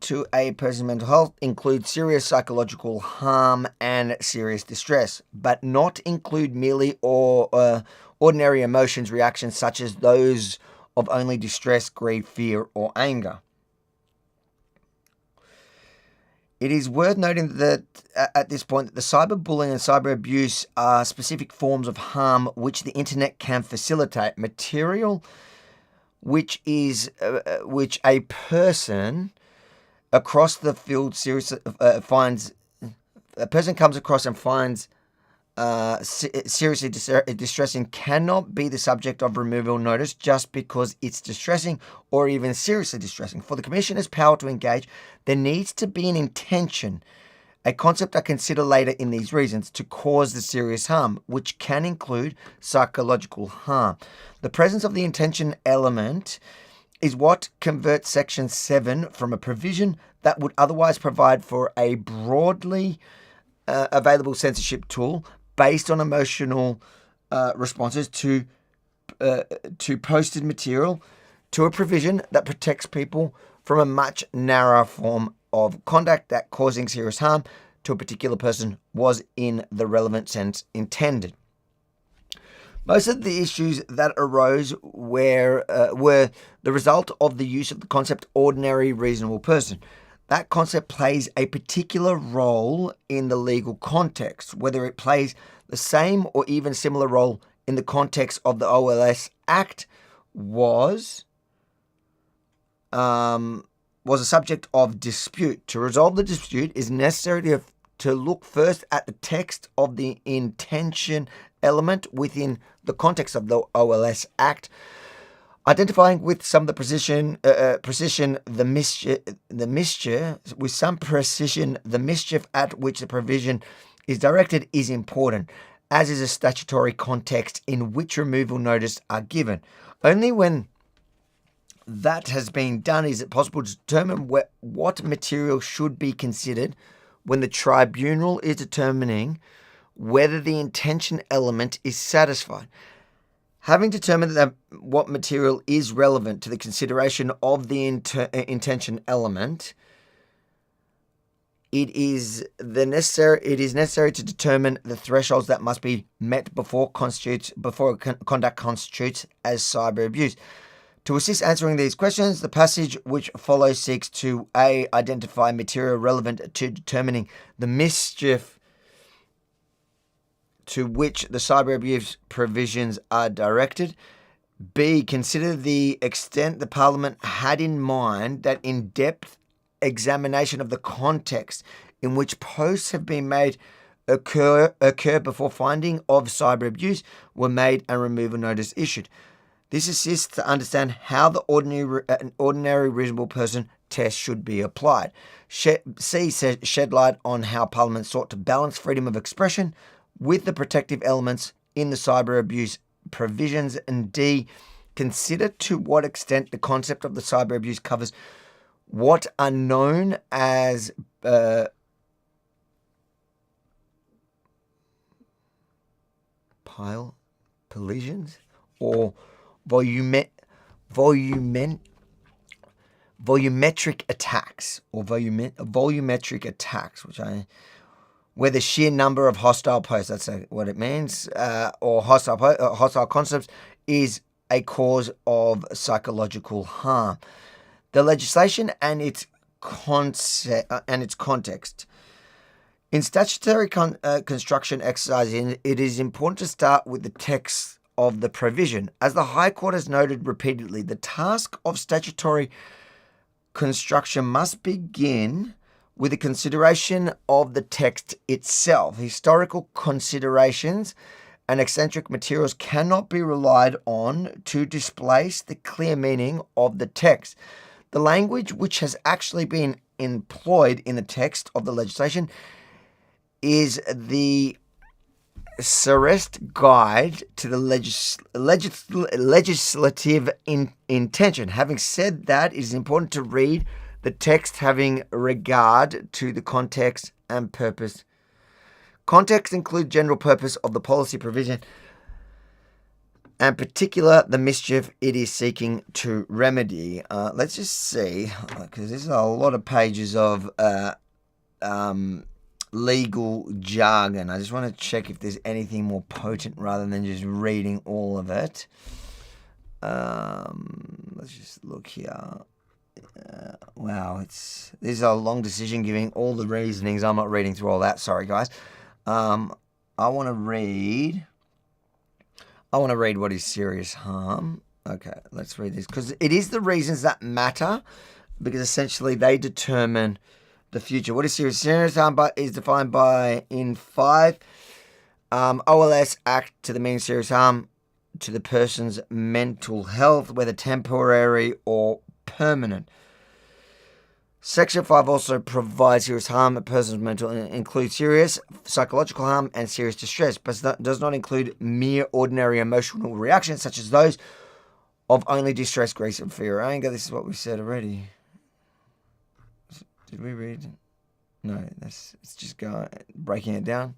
to a person's mental health includes serious psychological harm and serious distress, but not include merely or ordinary emotions, reactions such as those of only distress, grief, fear, or anger. It is worth noting that at this point that the cyberbullying and cyber abuse are specific forms of harm which the internet can facilitate. Material which a person across the field finds a person comes across and finds seriously distressing cannot be the subject of removal notice just because it's distressing or even seriously distressing. For the Commissioner's power to engage, there needs to be an intention, a concept I consider later in these reasons, to cause the serious harm, which can include psychological harm. The presence of the intention element is what converts Section 7 from a provision that would otherwise provide for a broadly available censorship tool based on emotional responses to posted material to a provision that protects people from a much narrower form of conduct that causing serious harm to a particular person was in the relevant sense intended. Most of the issues that arose were the result of the use of the concept ordinary reasonable person. That concept plays a particular role in the legal context, whether it plays the same or even similar role in the context of the OLS Act was a subject of dispute. To resolve the dispute, it is necessary to look first at the text of the intention element within the context of the OLS Act, identifying with some of the precision the mischief at which the provision is directed is important, as is a statutory context in which removal notice are given. Only when that has been done is it possible to determine what material should be considered when the tribunal is determining whether the intention element is satisfied. Having determined what material is relevant to the consideration of the intention element, it is necessary to determine the thresholds that must be met before conduct constitutes as cyber abuse. To assist answering these questions, the passage which follows seeks to A. Identify material relevant to determining the mischief to which the cyber abuse provisions are directed. B. Consider the extent the Parliament had in mind that in-depth examination of the context in which posts have been made occur before finding of cyber abuse were made and removal notice issued. This assists to understand how the ordinary reasonable person test should be applied. C. Shed light on how Parliament sought to balance freedom of expression with the protective elements in the cyber abuse provisions. And D. Consider to what extent the concept of the cyber abuse covers what are known as collisions or volumetric attacks or volumetric attacks, where the sheer number of hostile posts, that's what it means, or hostile concepts is a cause of psychological harm. The legislation and its context. In statutory construction exercise, it is important to start with the text of the provision. As the High Court has noted repeatedly, the task of statutory construction must begin with a consideration of the text itself. Historical considerations and eccentric materials cannot be relied on to displace the clear meaning of the text. The language which has actually been employed in the text of the legislation is the surest guide to the legislative intention. Having said that, it is important to read the text having regard to the context and purpose. Context includes general purpose of the policy provision, and particular the mischief it is seeking to remedy. Let's just see, because there's a lot of pages of legal jargon. I just want to check if there's anything more potent rather than just reading all of it. Let's just look here. Wow, this is a long decision giving all the reasonings. I'm not reading through all that. Sorry, guys. I want to read what is serious harm. Okay, let's read this, because it is the reasons that matter, because essentially they determine the future. What is serious? Serious harm is defined by in 5 OLS Act to the meaning serious harm to the person's mental health, whether temporary or permanent. Section 5 also provides serious harm a person's mental includes serious psychological harm and serious distress, but does not include mere ordinary emotional reactions such as those of only distress, grief, and fear or anger. This is what we said already. Did we read? No, it's just breaking it down.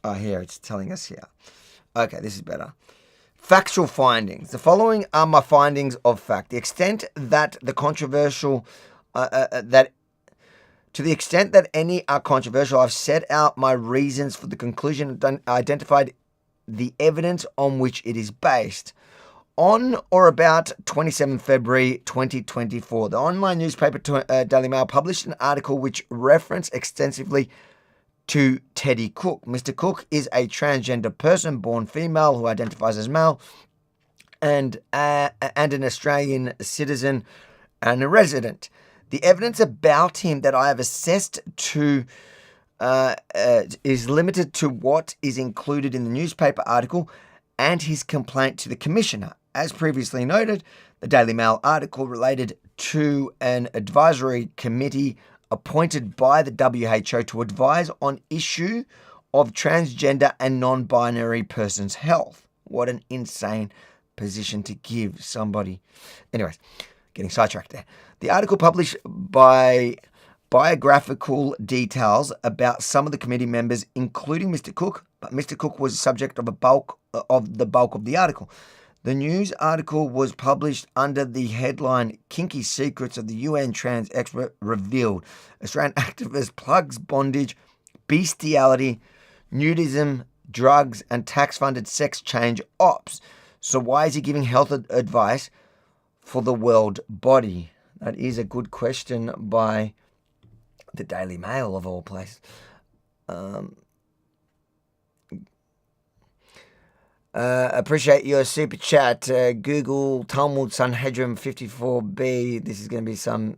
Oh, here, it's telling us here. Okay, this is better. Factual findings. The following are my findings of fact. The extent that the controversial, to the extent that any are controversial, I've set out my reasons for the conclusion and identified the evidence on which it is based. On or about 27 February 2024, the online newspaper Daily Mail published an article which referenced extensively to Teddy Cook. Mr. Cook is a transgender person, born female, who identifies as male, and an Australian citizen and a resident. The evidence about him that I have assessed to is limited to what is included in the newspaper article and his complaint to the Commissioner. As previously noted, the Daily Mail article related to an advisory committee appointed by the WHO to advise on issue of transgender and non-binary persons' health. What an insane position to give somebody. Anyways, getting sidetracked there. The article published biographical details about some of the committee members, including Mr. Cook, but Mr. Cook was the subject of the bulk of the article. The news article was published under the headline "Kinky Secrets of the UN Trans Expert Revealed. Australian activist plugs bondage, bestiality, nudism, drugs, and tax-funded sex change ops." So why is he giving health advice for the world body? That is a good question by the Daily Mail, of all places. Appreciate your super chat. Google Talmud Sanhedrin 54B. This is going to be some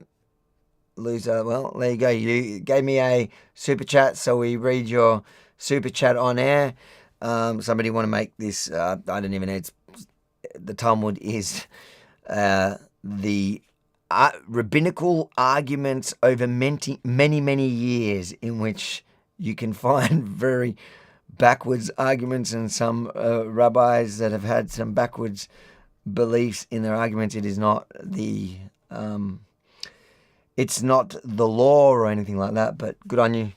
loser. Well, there you go. You gave me a super chat, so we read your super chat on air. Somebody want to make this? I don't even know. The Talmud is the rabbinical arguments over many years, in which you can find very backwards arguments, and some rabbis that have had some backwards beliefs in their arguments. It is not it's not the law or anything like that, but good on you.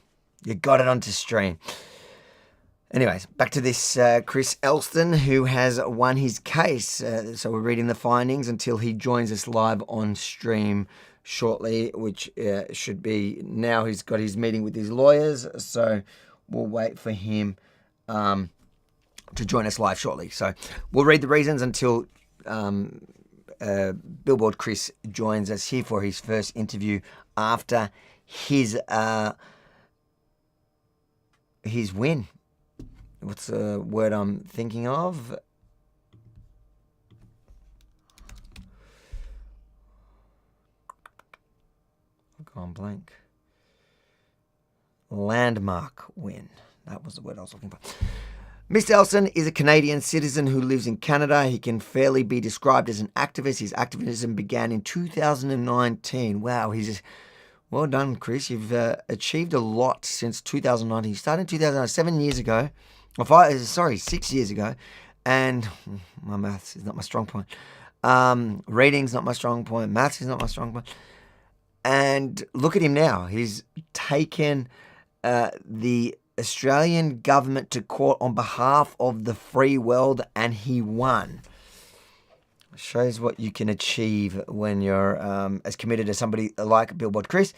You got it onto stream. Anyways, back to this Chris Elston, who has won his case. So we're reading the findings until he joins us live on stream shortly, which should be now. He's got his meeting with his lawyers, so we'll wait for him to join us live shortly. So we'll read the reasons until Billboard Chris joins us here for his first interview after his win. What's the word I'm thinking of? I've gone blank. Landmark win. That was the word I was looking for. Mr. Elston is a Canadian citizen who lives in Canada. He can fairly be described as an activist. His activism began in 2019. Wow, well done, Chris. You've achieved a lot since 2019. You started in 2007 years ago. 6 years ago. And my maths is not my strong point. Reading's not my strong point. Maths is not my strong point. And look at him now. He's taken the Australian government to court on behalf of the free world, and he won. Shows what you can achieve when you're as committed as somebody like Billboard Chris.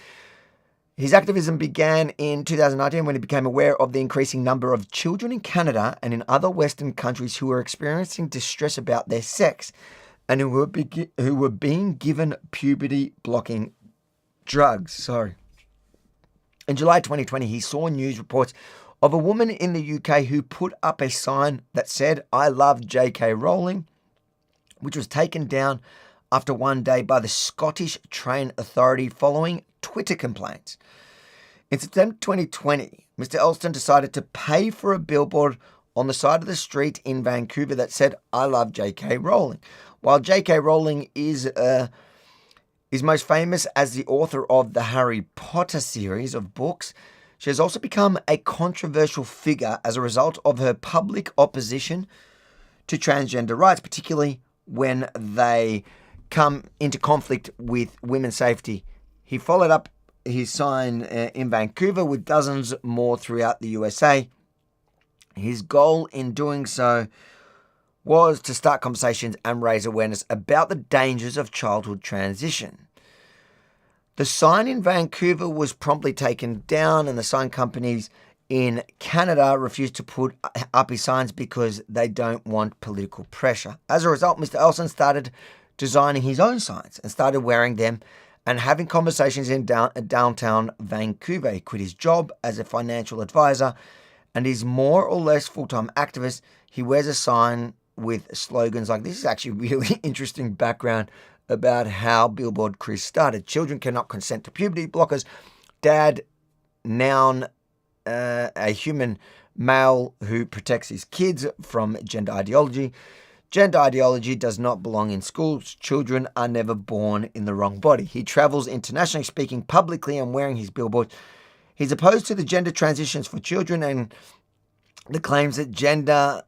His activism began in 2019 when he became aware of the increasing number of children in Canada and in other Western countries who were experiencing distress about their sex and who were being given puberty-blocking drugs. In July 2020, he saw news reports of a woman in the UK who put up a sign that said, "I love J.K. Rowling," which was taken down after one day by the Scottish Train Authority following Twitter complaints. In September 2020, Mr. Elston decided to pay for a billboard on the side of the street in Vancouver that said, "I love J.K. Rowling." While J.K. Rowling is most famous as the author of the Harry Potter series of books, She has also become a controversial figure as a result of her public opposition to transgender rights, particularly when they come into conflict with women's safety. He followed up his sign in Vancouver with dozens more throughout the USA. His goal in doing so was to start conversations and raise awareness about the dangers of childhood transition. The sign in Vancouver was promptly taken down, and the sign companies in Canada refused to put up his signs because they don't want political pressure. As a result, Mr. Elson started designing his own signs and started wearing them and having conversations in downtown Vancouver. He quit his job as a financial advisor and is more or less full-time activist. He wears a sign with slogans like, this is actually a really interesting background about how Billboard Chris started. Children cannot consent to puberty blockers. Dad, noun, a human male who protects his kids from gender ideology. Gender ideology does not belong in schools. Children are never born in the wrong body. He travels internationally, speaking publicly and wearing his billboard. He's opposed to the gender transitions for children and the claims that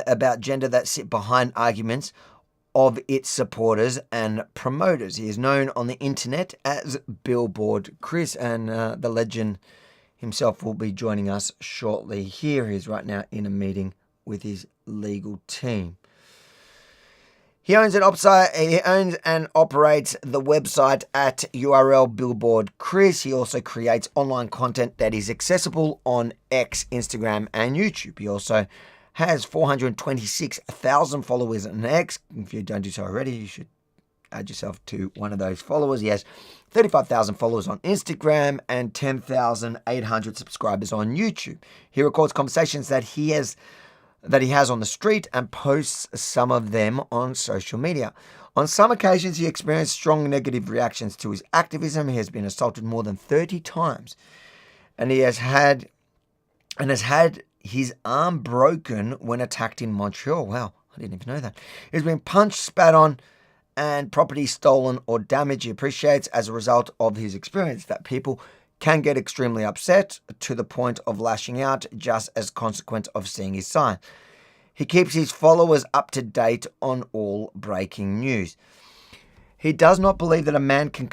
about gender that sit behind arguments of its supporters and promoters. He is known on the internet as Billboard Chris, and the legend himself will be joining us shortly. Here he is right now in a meeting with his legal team. He owns and operates the website at URL Billboard Chris. He also creates online content that is accessible on X, Instagram, and YouTube. He also has 426,000 followers on X. If you don't do so already, you should add yourself to one of those followers. He has 35,000 followers on Instagram and 10,800 subscribers on YouTube. He records conversations that he has on the street and posts some of them on social media. On some occasions, he experienced strong negative reactions to his activism. He has been assaulted more than 30 times, and he has had his arm broken when attacked in Montreal. Wow, I didn't even know that. He's been punched, spat on, and property stolen or damaged. He appreciates as a result of his experience that people can get extremely upset to the point of lashing out just as a consequence of seeing his sign. He keeps his followers up to date on all breaking news. He does not believe that a man can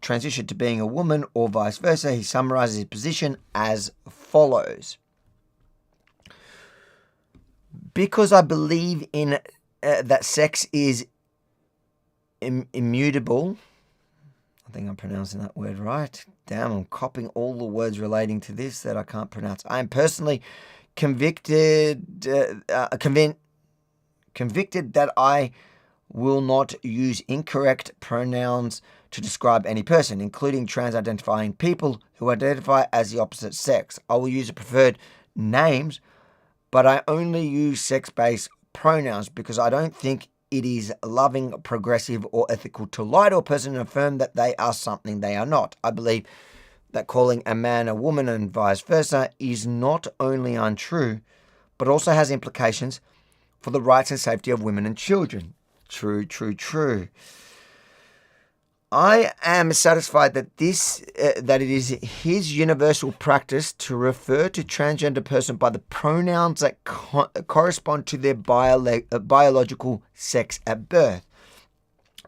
transition to being a woman or vice versa. He summarizes his position as follows. Because I believe in that sex is immutable. I think I'm pronouncing that word right. Damn, I'm copying all the words relating to this that I can't pronounce. I am personally convicted that I will not use incorrect pronouns to describe any person, including trans-identifying people who identify as the opposite sex. I will use the preferred names, but I only use sex-based pronouns because I don't think it is loving, progressive, or ethical to lie to a person and affirm that they are something they are not. I believe that calling a man a woman and vice versa is not only untrue, but also has implications for the rights and safety of women and children. True, true, true. I am satisfied that that it is his universal practice to refer to transgender person by the pronouns that correspond to their biological sex at birth.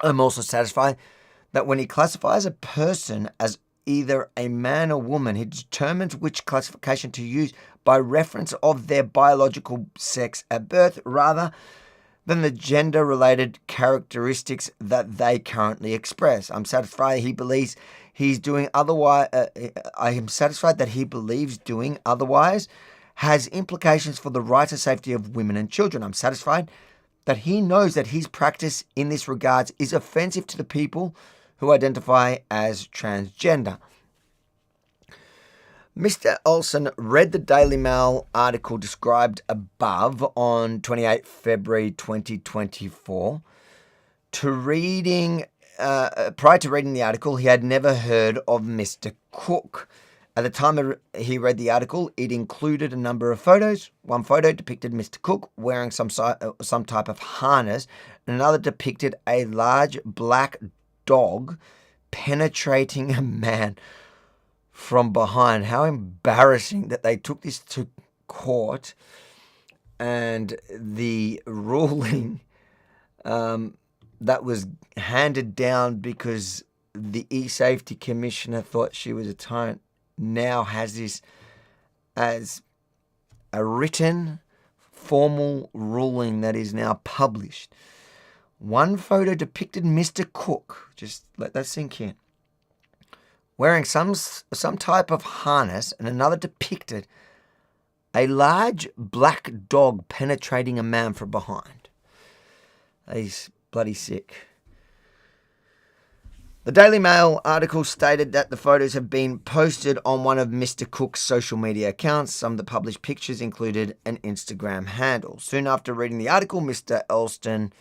I'm also satisfied that when he classifies a person as either a man or woman, he determines which classification to use by reference of their biological sex at birth rather than the gender-related characteristics that they currently express. I'm satisfied he believes he's doing otherwise. I am satisfied that he believes doing otherwise has implications for the rights and safety of women and children. I'm satisfied that he knows that his practice in this regard is offensive to the people who identify as transgender. Mr. Olsen read the Daily Mail article described above on 28 February 2024. Prior to reading the article, he had never heard of Mr. Cook. At the time he read the article, it included a number of photos. One photo depicted Mr. Cook wearing some type of harness, and another depicted a large black dog penetrating a man from behind. How embarrassing that they took this to court and the ruling that was handed down because the eSafety Commissioner thought she was a tyrant now has this as a written formal ruling that is now published. One photo depicted Mr. Cook, just let that sink in, wearing some type of harness, and another depicted a large black dog penetrating a man from behind. He's bloody sick. The Daily Mail article stated that the photos have been posted on one of Mr. Cook's social media accounts. Some of the published pictures included an Instagram handle. Soon after reading the article, Mr. Elston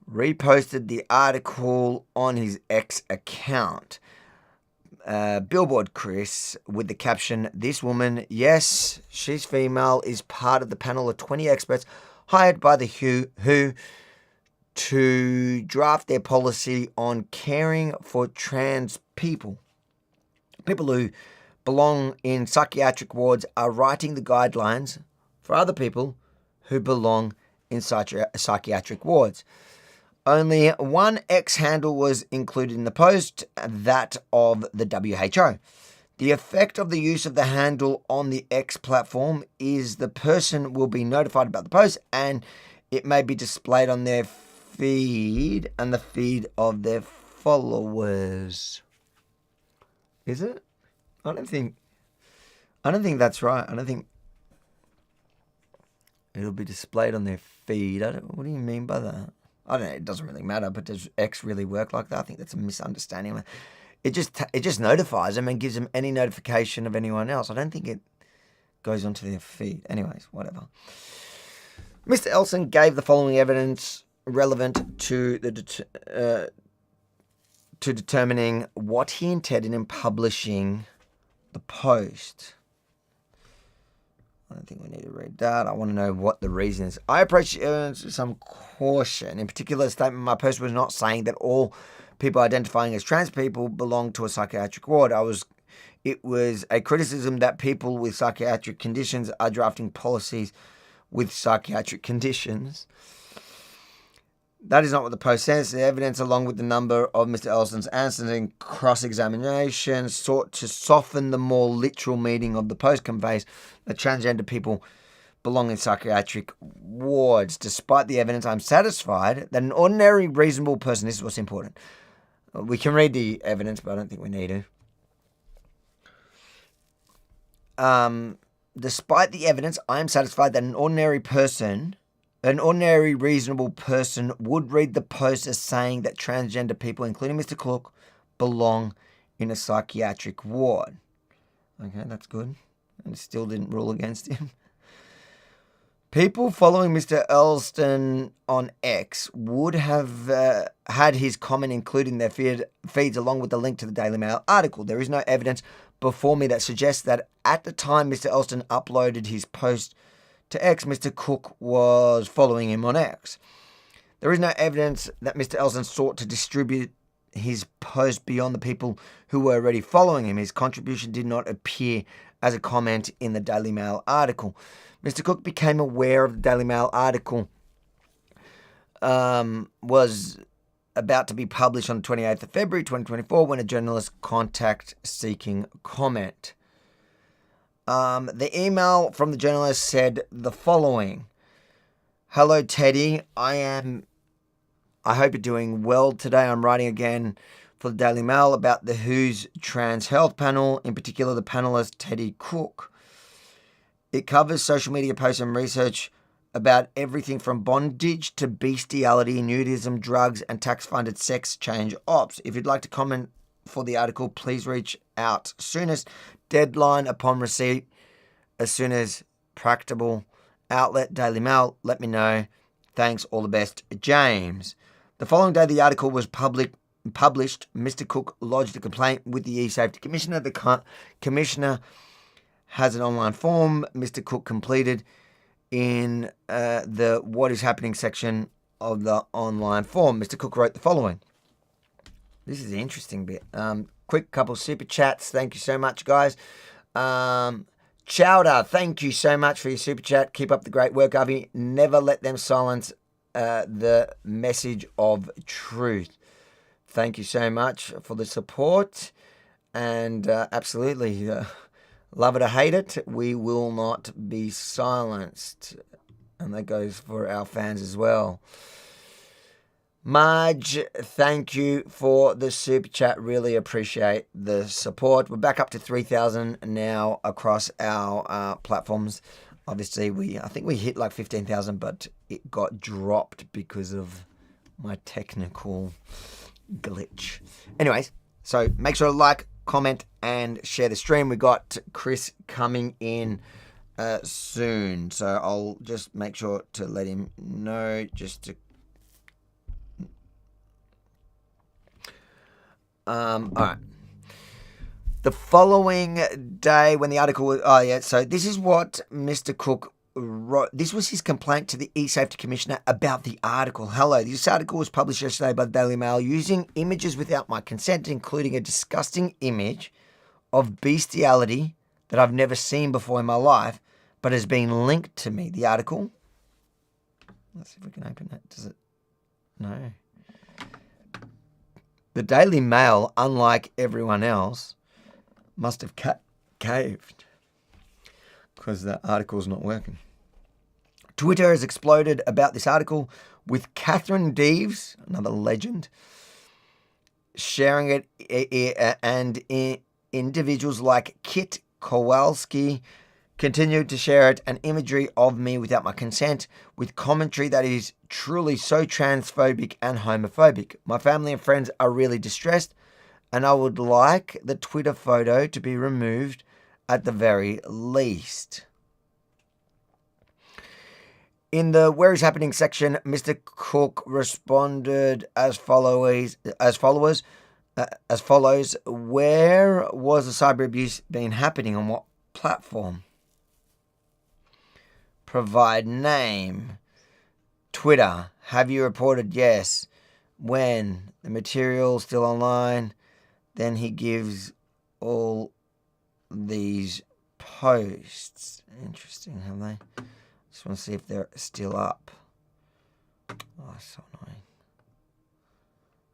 reposted the article on his X account. Billboard Chris, with the caption, "This woman, yes, she's female, is part of the panel of 20 experts hired by the WHO to draft their policy on caring for trans people. People who belong in psychiatric wards are writing the guidelines for other people who belong in psychiatric wards." Only one X handle was included in the post, that of the WHO. The effect of the use of the handle on the X platform is the person will be notified about the post and it may be displayed on their feed and the feed of their followers. Is it? I don't think that's right. I don't think it'll be displayed on their feed. What do you mean by that? I don't know. It doesn't really matter. But does X really work like that? I think that's a misunderstanding. It just notifies them and gives them any notification of anyone else. I don't think it goes onto their feed. Anyways, whatever. Mr. Elston gave the following evidence relevant to determining what he intended in publishing the post. I don't think we need to read that. I want to know what the reason is. I approach evidence with some caution. In particular, the statement in my post was not saying that all people identifying as trans people belong to a psychiatric ward. It was a criticism that people with psychiatric conditions are drafting policies with psychiatric conditions. That is not what the post says. The evidence, along with the number of Mr. Elston's answers in cross-examination, sought to soften the more literal meaning of the post, conveys that transgender people belong in psychiatric wards. Despite the evidence, I'm satisfied that an ordinary, reasonable person, this is what's important. We can read the evidence, but I don't think we need to. Despite the evidence, I am satisfied that an ordinary, reasonable person would read the post as saying that transgender people, including Mr. Cook, belong in a psychiatric ward. Okay, that's good. And it still didn't rule against him. People following Mr. Elston on X would have had his comment included in their feeds along with the link to the Daily Mail article. There is no evidence before me that suggests that at the time Mr. Elston uploaded his post to X, Mr. Cook was following him on X. There is no evidence that Mr. Elston sought to distribute his post beyond the people who were already following him. His contribution did not appear as a comment in the Daily Mail article. Mr. Cook became aware of the Daily Mail article was about to be published on the 28th of February 2024 when a journalist contacted seeking comment. The email from the journalist said the following: "Hello, Teddy. I hope you're doing well today. I'm writing again for the Daily Mail about the WHO's Trans Health Panel, in particular the panelist Teddy Cook. It covers social media posts and research about everything from bondage to bestiality, nudism, drugs, and tax-funded sex change ops. If you'd like to comment for the article, please reach out. Soonest deadline upon receipt, as soon as practicable. Outlet, Daily Mail. Let me know. Thanks. All the best, James." The following day, the article was published. Mr. Cook lodged a complaint with the eSafety Commissioner. The Commissioner has an online form Mr. Cook completed in the What is Happening section of the online form. Mr. Cook wrote the following. This is the interesting bit. quick couple super chats. Thank you so much, guys. Chowder, thank you so much for your super chat. Keep up the great work, Avi. Never let them silence the message of truth. Thank you so much for the support. And absolutely, love it or hate it, we will not be silenced. And that goes for our fans as well. Marge, thank you for the super chat. Really appreciate the support. We're back up to 3,000 now across our platforms. Obviously, I think we hit like 15,000, but it got dropped because of my technical glitch. Anyways, so make sure to like, comment, and share the stream. We got Chris coming in soon, so I'll just make sure to let him know just to. All right. The following day, when the article was, so this is what Mr. Cook wrote. This was his complaint to the eSafety Commissioner about the article. Hello, this article was published yesterday by the Daily Mail using images without my consent, including a disgusting image of bestiality that I've never seen before in my life, but has been linked to me. The article. Let's see if we can open that. Does it? No. The Daily Mail, unlike everyone else, must have caved because the article's not working. Twitter has exploded about this article, with Catherine Deves, another legend, sharing it, and individuals like Kit Kowalski continued to share it, and imagery of me without my consent, with commentary that is truly so transphobic and homophobic. My family and friends are really distressed, and I would like the Twitter photo to be removed at the very least. In the Where Is Happening section, Mr. Cook responded as follows. Where was the cyber abuse been happening? On what platform? Provide name. Twitter. Have you reported? Yes. When? The material still online. Then he gives all these posts. Interesting, have they? Just want to see if they're still up. Oh, so annoying.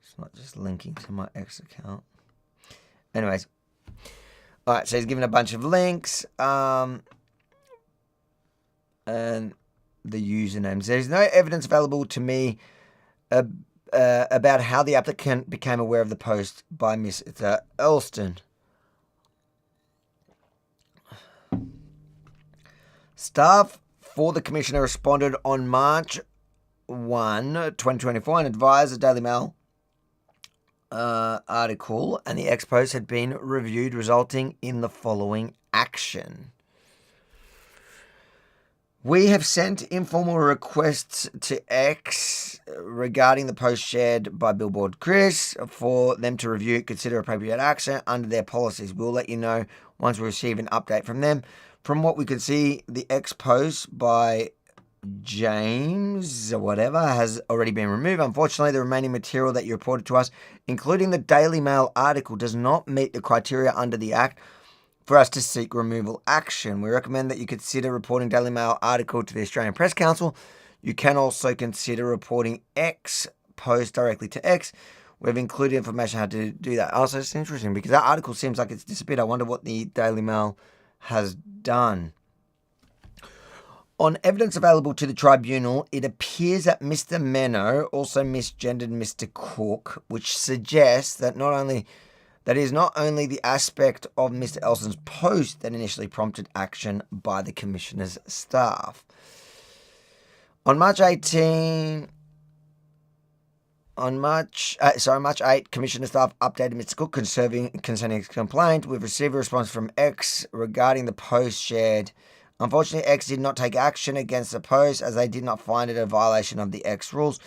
It's not just linking to my X account. Anyways. Alright, so he's given a bunch of links. And the usernames. There is no evidence available to me about how the applicant became aware of the post by Mr. Elston. Staff for the Commissioner responded on March 1, 2024 and advised the Daily Mail article and the X post had been reviewed, resulting in the following action. We have sent informal requests to X regarding the post shared by Billboard Chris for them to review, consider appropriate action under their policies. We'll let you know once we receive an update from them. From what we can see, the X post by James or whatever has already been removed. Unfortunately, the remaining material that you reported to us, including the Daily Mail article, does not meet the criteria under the Act for us to seek removal action. We recommend that you consider reporting Daily Mail article to the Australian Press Council. You can also consider reporting X post directly to X. We've included information how to do that. Also, it's interesting because that article seems like it's disappeared. I wonder what the Daily Mail has done. On evidence available to the tribunal, it appears that Mr. Menno also misgendered Mr. Cook, which suggests that that is not only the aspect of Mr. Elston's post that initially prompted action by the Commissioner's staff. On March 8, Commissioner staff updated Mr. Cook concerning his complaint. We've received a response from X regarding the post shared. Unfortunately, X did not take action against the post as they did not find it a violation of the X rules.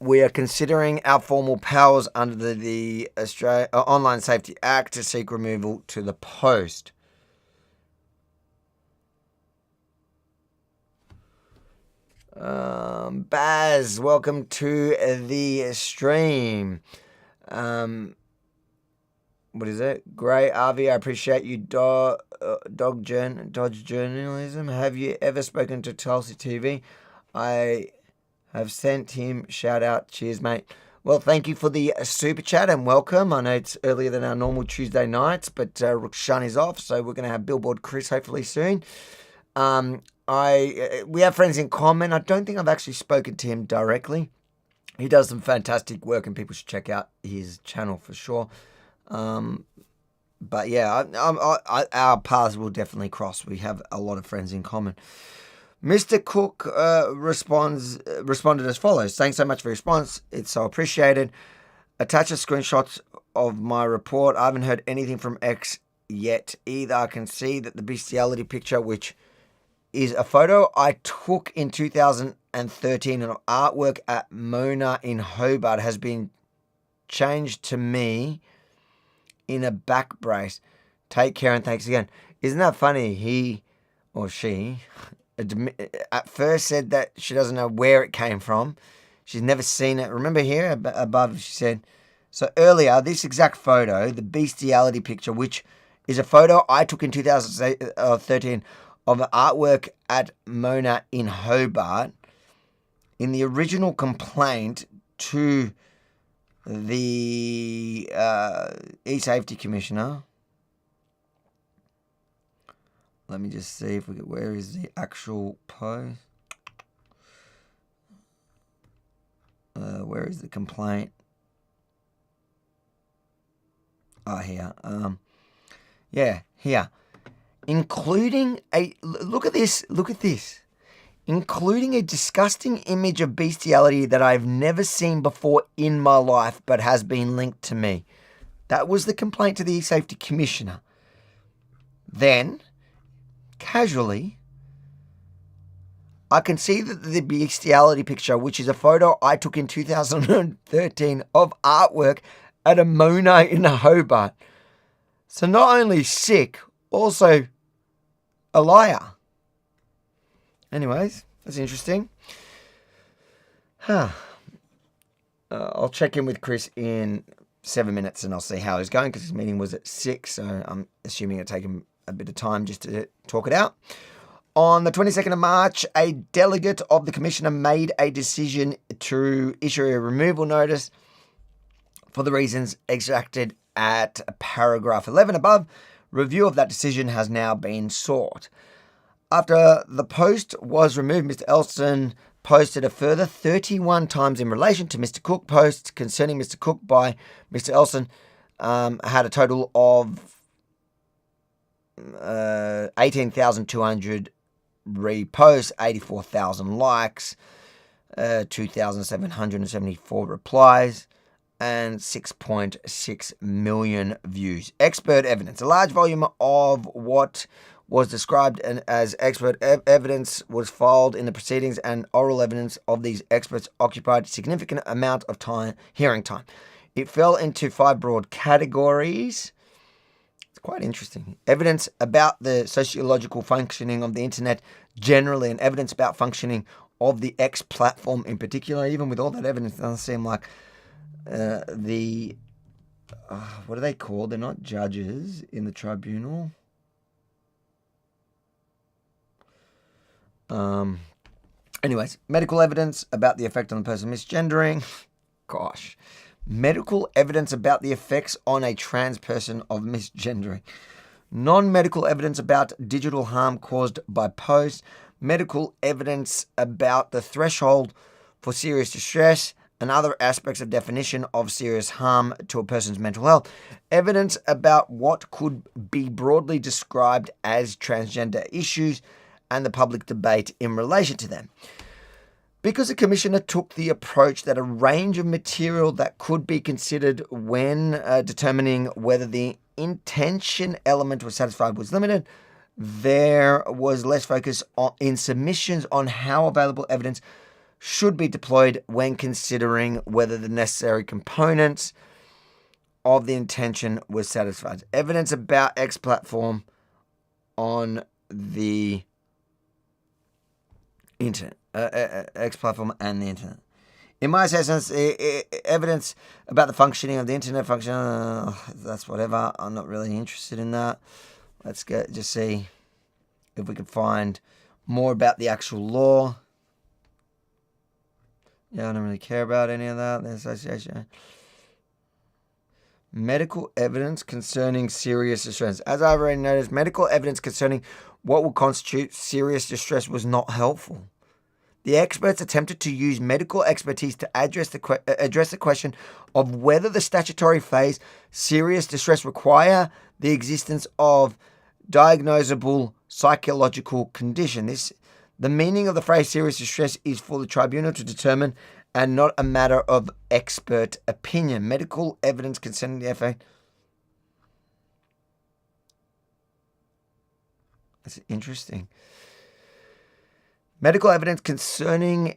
We are considering our formal powers under the Australia Online Safety Act to seek removal to the post. Baz, welcome to the stream. What is it? Great, Avi, I appreciate you, Dodge journalism. Have you ever spoken to Tulsi TV? I have sent him shout out. Cheers, mate. Well, thank you for the super chat and welcome. I know it's earlier than our normal Tuesday nights, but Rukshan is off, so we're going to have Billboard Chris hopefully soon. We have friends in common. I don't think I've actually spoken to him directly. He does some fantastic work, and people should check out his channel for sure. But yeah, our paths will definitely cross. We have a lot of friends in common. Mr. Cook responded as follows. Thanks so much for your response. It's so appreciated. Attach a screenshot of my report. I haven't heard anything from X yet either. I can see that the bestiality picture, which is a photo I took in 2013 of artwork at Mona in Hobart, has been changed to me in a back brace. Take care and thanks again. Isn't that funny? He or she at first said that she doesn't know where it came from. She's never seen it. Remember here above she said, so earlier, this exact photo, the bestiality picture, which is a photo I took in 2013 of an artwork at Mona in Hobart, in the original complaint to the eSafety Commissioner. Let me just see if we get, where is the actual post? Where is the complaint? Oh, here. Yeah, here. Including a, look at this, including a disgusting image of bestiality that I've never seen before in my life, but has been linked to me. That was the complaint to the eSafety Commissioner. Then, casually, I can see that the bestiality picture, which is a photo I took in 2013 of artwork at a Mona in Hobart. So not only sick, also a liar. Anyways, that's interesting. I'll check in with Chris in 7 minutes and I'll see how he's going, because his meeting was at 6, so I'm assuming it'll take him a bit of time just to talk it out. On the 22nd of March, a delegate of the Commissioner made a decision to issue a removal notice for the reasons extracted at paragraph 11 above. Review of that decision has now been sought. After the post was removed, Mr. Elston posted a further 31 times in relation to Mr. Cook. Posts concerning Mr. Cook by Mr. Elston had a total of 18,200 reposts, 84,000 likes, 2,774 replies, and 6.6 million views. Expert evidence. A large volume of what was described as expert evidence was filed in the proceedings, and oral evidence of these experts occupied a significant amount of hearing time. It fell into 5 broad categories. It's quite interesting. Evidence about the sociological functioning of the internet generally, and evidence about functioning of the X platform in particular. Even with all that evidence, it doesn't seem like what are they called? They're not judges in the tribunal. Anyways, medical evidence about the effect on the person misgendering. Gosh. Medical evidence about the effects on a trans person of misgendering. Non-medical evidence about digital harm caused by posts. Medical evidence about the threshold for serious distress and other aspects of definition of serious harm to a person's mental health. Evidence about what could be broadly described as transgender issues and the public debate in relation to them. Because the Commissioner took the approach that a range of material that could be considered when determining whether the intention element was satisfied was limited, there was less focus in submissions on how available evidence should be deployed when considering whether the necessary components of the intention was satisfied. Evidence about X platform on the internet. X platform and the internet. In my assessments, evidence about the functioning of the internet function, that's whatever. I'm not really interested in that. Let's just see if we can find more about the actual law. Yeah, I don't really care about any of that. The association. Medical evidence concerning serious distress. As I've already noticed, medical evidence concerning what will constitute serious distress was not helpful. The experts attempted to use medical expertise to address the question of whether the statutory phrase serious distress require the existence of diagnosable psychological condition. The meaning of the phrase serious distress is for the tribunal to determine and not a matter of expert opinion. Medical evidence concerning the effect. That's interesting. Medical evidence concerning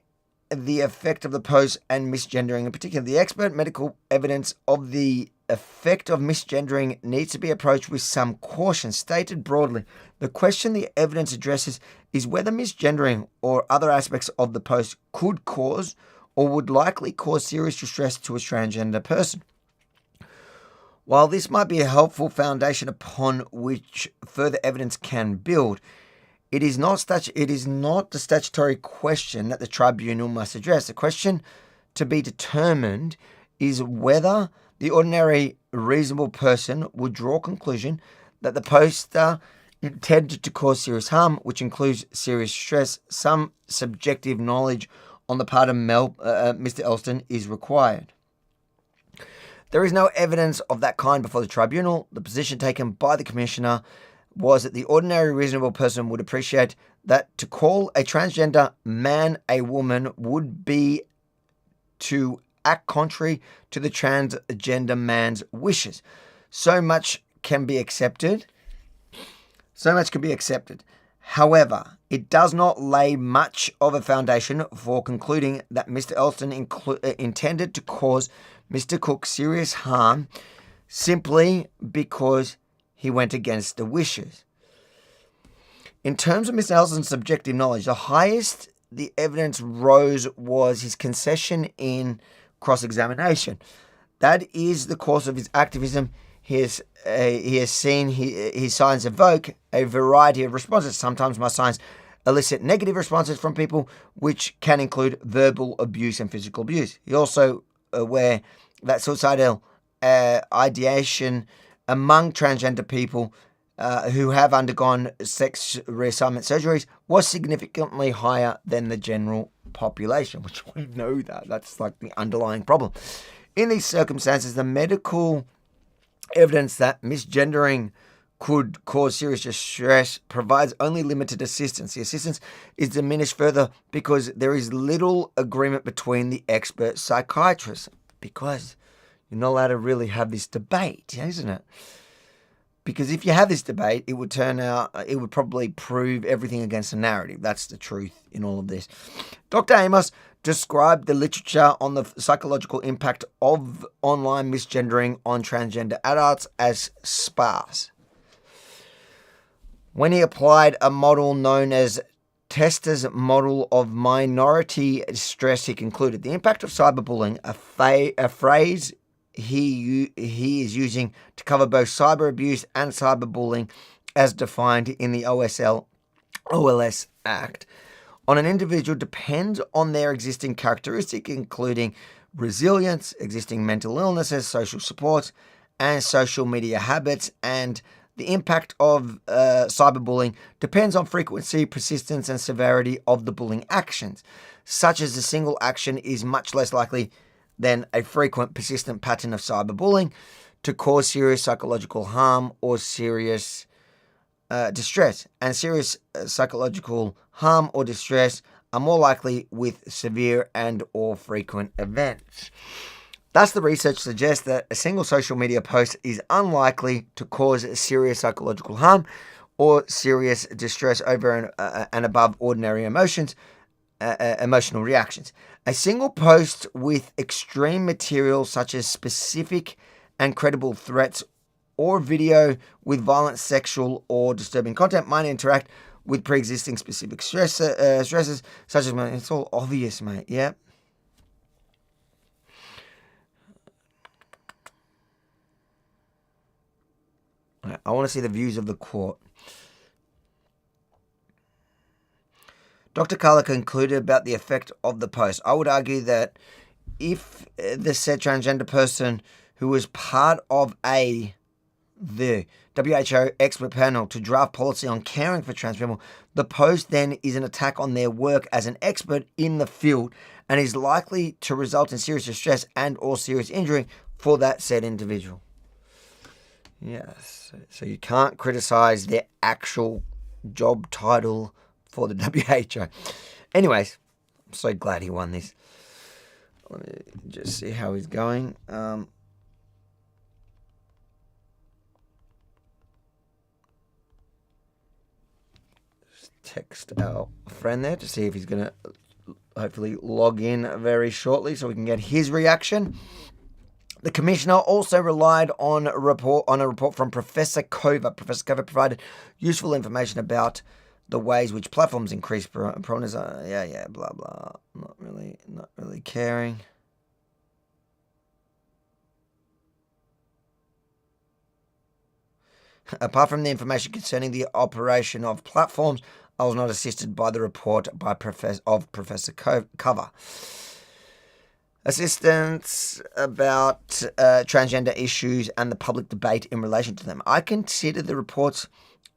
the effect of the post and misgendering. In particular, the expert medical evidence of the effect of misgendering needs to be approached with some caution. Stated broadly, the question the evidence addresses is whether misgendering or other aspects of the post could cause or would likely cause serious distress to a transgender person. While this might be a helpful foundation upon which further evidence can build, it is not the statutory question that the tribunal must address. The question to be determined is whether the ordinary reasonable person would draw a conclusion that the poster intended to cause serious harm, which includes serious stress. Some subjective knowledge on the part of Mr. Elston is required. There is no evidence of that kind before the tribunal. The position taken by the Commissioner was that the ordinary reasonable person would appreciate that to call a transgender man a woman would be to act contrary to the transgender man's wishes. So much can be accepted. However, it does not lay much of a foundation for concluding that Mr. Elston intended to cause Mr. Cook serious harm simply because he went against the wishes. In terms of Mr. Elston's subjective knowledge, the highest the evidence rose was his concession in cross-examination. That is the course of his activism. He has seen his signs evoke a variety of responses. Sometimes my signs elicit negative responses from people, which can include verbal abuse and physical abuse. He also aware that suicidal ideation among transgender people who have undergone sex reassignment surgeries was significantly higher than the general population, which we know that's like the underlying problem. In these circumstances, the medical evidence that misgendering could cause serious distress provides only limited assistance. The assistance is diminished further because there is little agreement between the expert psychiatrists, because you're not allowed to really have this debate, isn't it? Because if you have this debate, it would probably prove everything against the narrative. That's the truth in all of this. Dr. Amos described the literature on the psychological impact of online misgendering on transgender adults as sparse. When he applied a model known as Tester's model of minority stress, he concluded the impact of cyberbullying, a phrase he is using to cover both cyber abuse and cyberbullying as defined in the OLS Act, on an individual depends on their existing characteristic, including resilience, existing mental illnesses, social supports, and social media habits, and the impact of cyberbullying depends on frequency, persistence, and severity of the bullying actions, such as a single action is much less likely than a frequent, persistent pattern of cyberbullying to cause serious psychological harm or serious distress. And serious psychological harm or distress are more likely with severe and or frequent events. Thus, the research suggests that a single social media post is unlikely to cause serious psychological harm or serious distress over and above ordinary emotional reactions. A single post with extreme material such as specific and credible threats or video with violent, sexual or disturbing content might interact with pre-existing specific stresses such as, it's all obvious, mate, yeah? I want to see the views of the court. Dr. Carla concluded about the effect of the post. I would argue that if the said transgender person who was part of the WHO expert panel to draft policy on caring for trans people, the post then is an attack on their work as an expert in the field and is likely to result in serious distress and or serious injury for that said individual. Yes, so you can't criticize their actual job title for the WHO. Anyways, I'm so glad he won this. Let me just see how he's going. Just text our friend there to see if he's going to hopefully log in very shortly so we can get his reaction. The Commissioner also relied on a report from Professor Cover. Professor Cover provided useful information about the ways which platforms increase prominence. Blah blah. Not really caring. Apart from the information concerning the operation of platforms, I was not assisted by the report by Professor Cover. Assistance about transgender issues and the public debate in relation to them. I consider the reports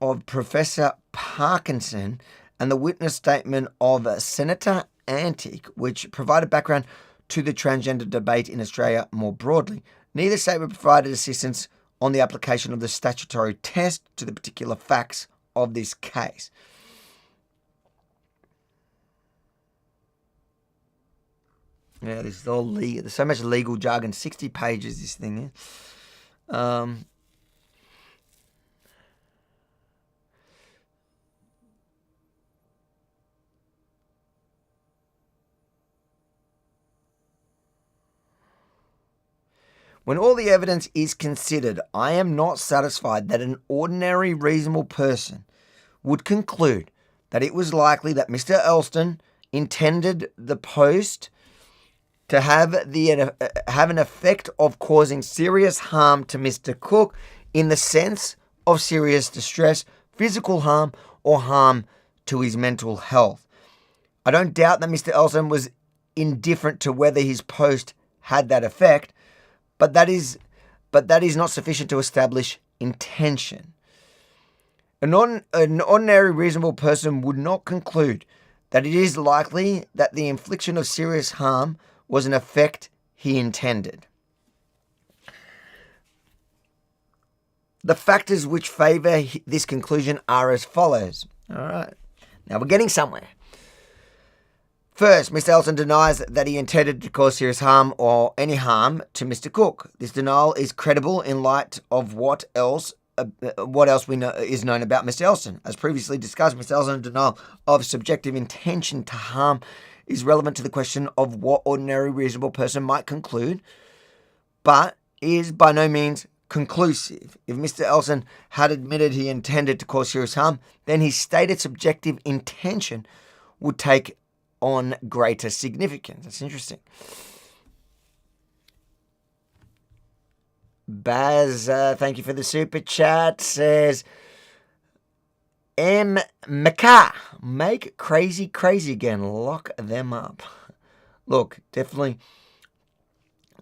of Professor Parkinson and the witness statement of Senator Antic, which provided background to the transgender debate in Australia more broadly. Neither statement provided assistance on the application of the statutory test to the particular facts of this case. Yeah, this is all legal. There's so much legal jargon. 60 pages, this thing is. When all the evidence is considered, I am not satisfied that an ordinary reasonable person would conclude that it was likely that Mr. Elston intended the post to have an effect of causing serious harm to Mr. Cook in the sense of serious distress, physical harm, or harm to his mental health. I don't doubt that Mr. Elston was indifferent to whether his post had that effect, but that is not sufficient to establish intention. An ordinary reasonable person would not conclude that it is likely that the infliction of serious harm was an effect he intended. The factors which favour this conclusion are as follows. All right. Now we're getting somewhere. First, Mr. Elston denies that he intended to cause serious harm or any harm to Mr. Cook. This denial is credible in light of what else we know is known about Mr. Elston. As previously discussed, Mr. Elston's denial of subjective intention to harm is relevant to the question of what ordinary reasonable person might conclude, but is by no means conclusive. If Mr. Elston had admitted he intended to cause serious harm, then his stated subjective intention would take on greater significance. That's interesting. Baz, thank you for the super chat, says M. McCar, make crazy again, lock them up. Look, definitely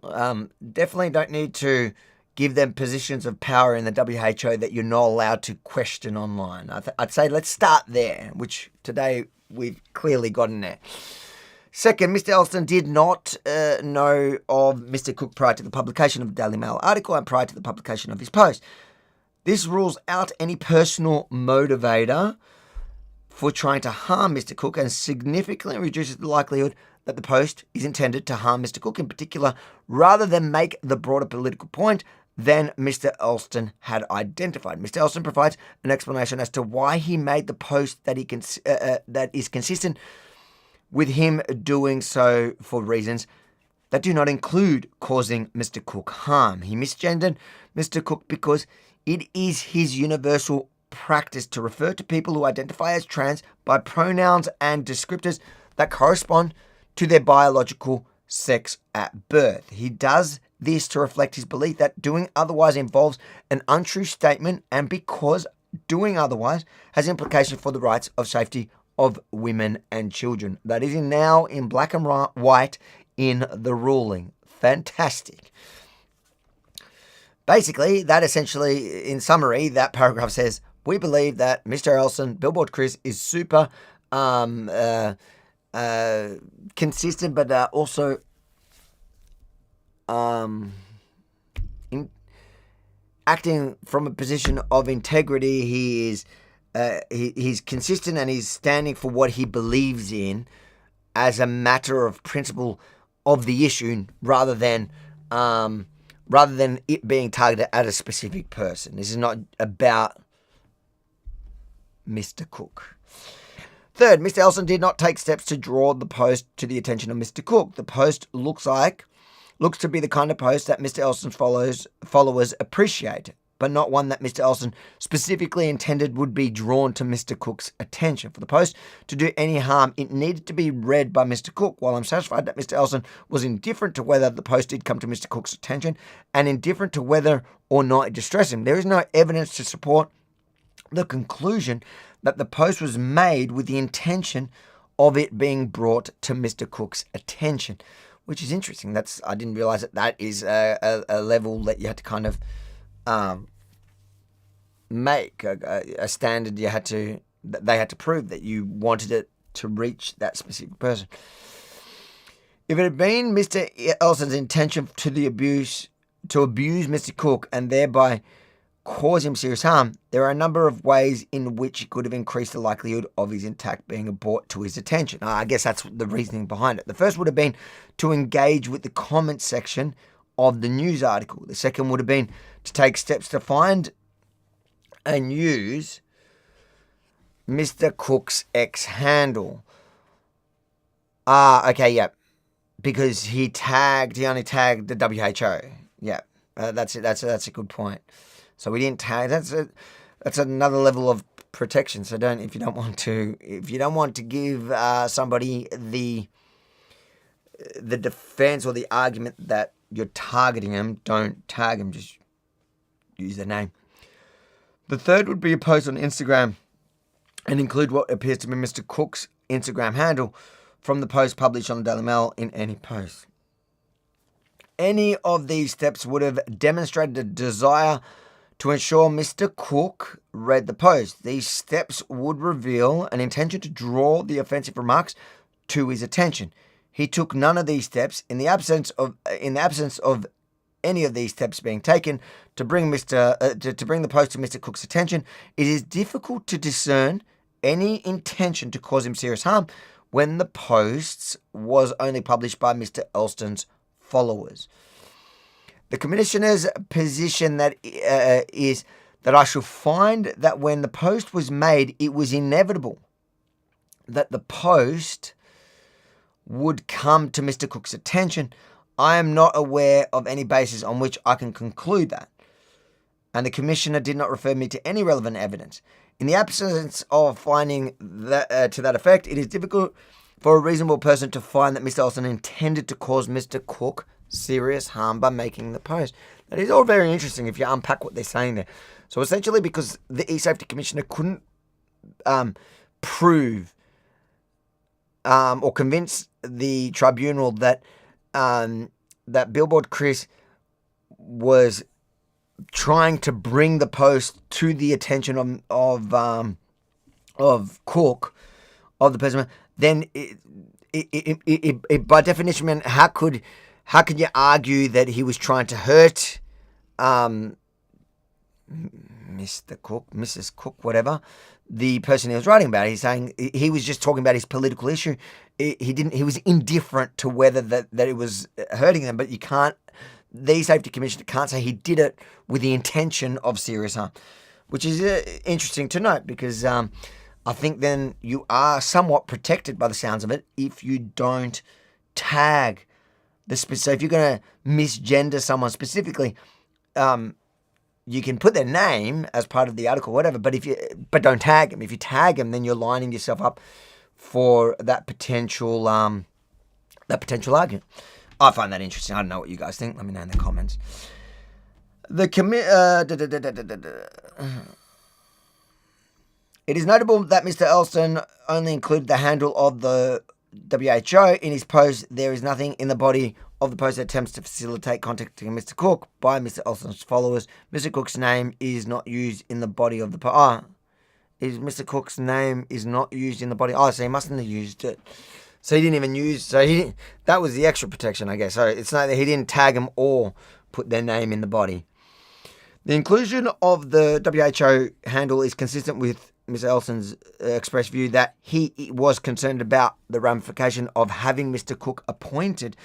don't need to give them positions of power in the WHO that you're not allowed to question online. I'd say let's start there, which today we've clearly gotten there. Second, Mr. Elston did not know of Mr. Cook prior to the publication of the Daily Mail article and prior to the publication of his post. This rules out any personal motivator for trying to harm Mr. Cook and significantly reduces the likelihood that the post is intended to harm Mr. Cook in particular, rather than make the broader political point than Mr. Elston had identified. Mr. Elston provides an explanation as to why he made the post that is consistent with him doing so for reasons that do not include causing Mr. Cook harm. He misgendered Mr. Cook because it is his universal practice to refer to people who identify as trans by pronouns and descriptors that correspond to their biological sex at birth. He does this to reflect his belief that doing otherwise involves an untrue statement, and because doing otherwise has implications for the rights of safety of women and children. That is now in black and white in the ruling. Fantastic. Basically, that essentially, in summary, that paragraph says, we believe that Mr. Elson, Billboard Chris, is super consistent, but also acting from a position of integrity. He is he's consistent, and he's standing for what he believes in as a matter of principle of the issue, rather than it being targeted at a specific person. This is not about Mr. Cook. Third, Mr. Elson did not take steps to draw the post to the attention of Mr. Cook. The post looks to be the kind of post that Mr. Elson's followers appreciate, but not one that Mr. Elson specifically intended would be drawn to Mr. Cook's attention. For the post to do any harm, it needed to be read by Mr. Cook. While I'm satisfied that Mr. Elson was indifferent to whether the post did come to Mr. Cook's attention and indifferent to whether or not it distressed him, there is no evidence to support the conclusion that the post was made with the intention of it being brought to Mr. Cook's attention, which is interesting. I didn't realize that is a level that you had to kind of make a standard. They had to prove that you wanted it to reach that specific person. If it had been Mr. Elson's intention to abuse Mr. Cook and thereby cause him serious harm, there are a number of ways in which it could have increased the likelihood of his attack being brought to his attention. I guess that's the reasoning behind it. The first would have been to engage with the comment section of the news article. The second would have been to take steps to find and use Mr. Cook's X handle. Okay, yeah. Because he only tagged the WHO. Yeah, that's it. That's a good point. So we didn't tag. That's another level of protection. So if you don't want to give somebody the defense or the argument that you're targeting them, don't tag them. Just use their name. The third would be a post on Instagram and include what appears to be Mr. Cook's Instagram handle from the post published on the Daily Mail in any post. Any of these steps would have demonstrated a desire to ensure Mr. Cook read the post. These steps would reveal an intention to draw the offensive remarks to his attention. He took none of these steps. In the absence of any of these steps being taken to bring the post to Mr. Cook's attention, it is difficult to discern any intention to cause him serious harm when the post was only published by Mr. Elston's followers. The Commissioner's position is that I shall find that when the post was made, it was inevitable that the post would come to Mr. Cook's attention. I am not aware of any basis on which I can conclude that. And the Commissioner did not refer me to any relevant evidence. In the absence of finding that, to that effect, it is difficult for a reasonable person to find that Mr. Elson intended to cause Mr. Cook serious harm by making the post. That is all very interesting if you unpack what they're saying there. So essentially, because the eSafety Commissioner couldn't prove or convince the tribunal that that Billboard Chris was trying to bring the post to the attention of Cook, of the person, then it by definition, how could you argue that he was trying to hurt Mr. Cook, Mrs. Cook, whatever, the person he was writing about? He's saying he was just talking about his political issue. He was indifferent to whether that it was hurting them, but you can't, the eSafety Commissioner can't say he did it with the intention of serious harm, which is interesting to note, because I think then you are somewhat protected by the sounds of it if you don't tag the so if you're going to misgender someone specifically, you can put their name as part of the article, whatever, but don't tag them. If you tag them, then you're lining yourself up for that potential argument. I find that interesting. I don't know what you guys think. Let me know in the comments. It is notable that Mr. Elston only included the handle of the WHO in his post. There is nothing in the body of the post that attempts to facilitate contacting Mr. Cook by Mr. Elston's followers. Mr. Cook's name is not used in the body of the post. Mr. Cook's name is not used in the body. Oh, so he mustn't have used it. So he didn't even use. That was the extra protection, I guess. So it's not that he didn't tag them or put their name in the body. The inclusion of the WHO handle is consistent with Mr. Elston's expressed view that he was concerned about the ramification of having Mr. Cook appointed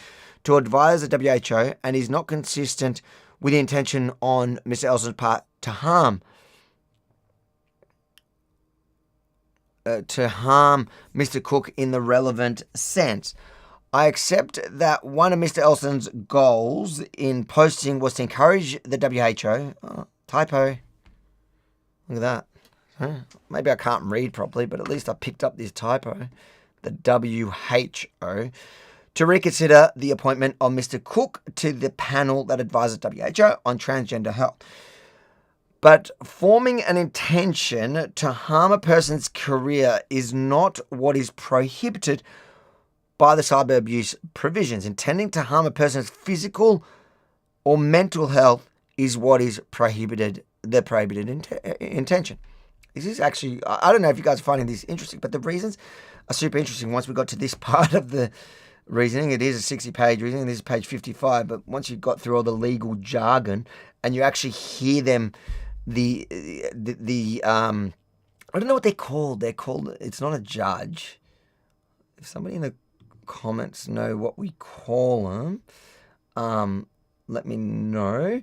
to advise the WHO, and is not consistent with the intention on Mr. Elston's part to harm Mr. Cook in the relevant sense. I accept that one of Mr. Elston's goals in posting was to encourage the WHO. Oh, typo. Look at that. Maybe I can't read properly, but at least I picked up this typo. The WHO. To reconsider the appointment of Mr. Cook to the panel that advises WHO on transgender health. But forming an intention to harm a person's career is not what is prohibited by the cyber abuse provisions. Intending to harm a person's physical or mental health is what is prohibited, the prohibited intention. This is actually, I don't know if you guys are finding this interesting, but the reasons are super interesting. Once we got to this part of the reasoning, it is a 60-page reasoning. This is page 55, but once you've got through all the legal jargon and you actually hear them, I don't know what they're called. It's not a judge. If somebody in the comments know what we call them, let me know.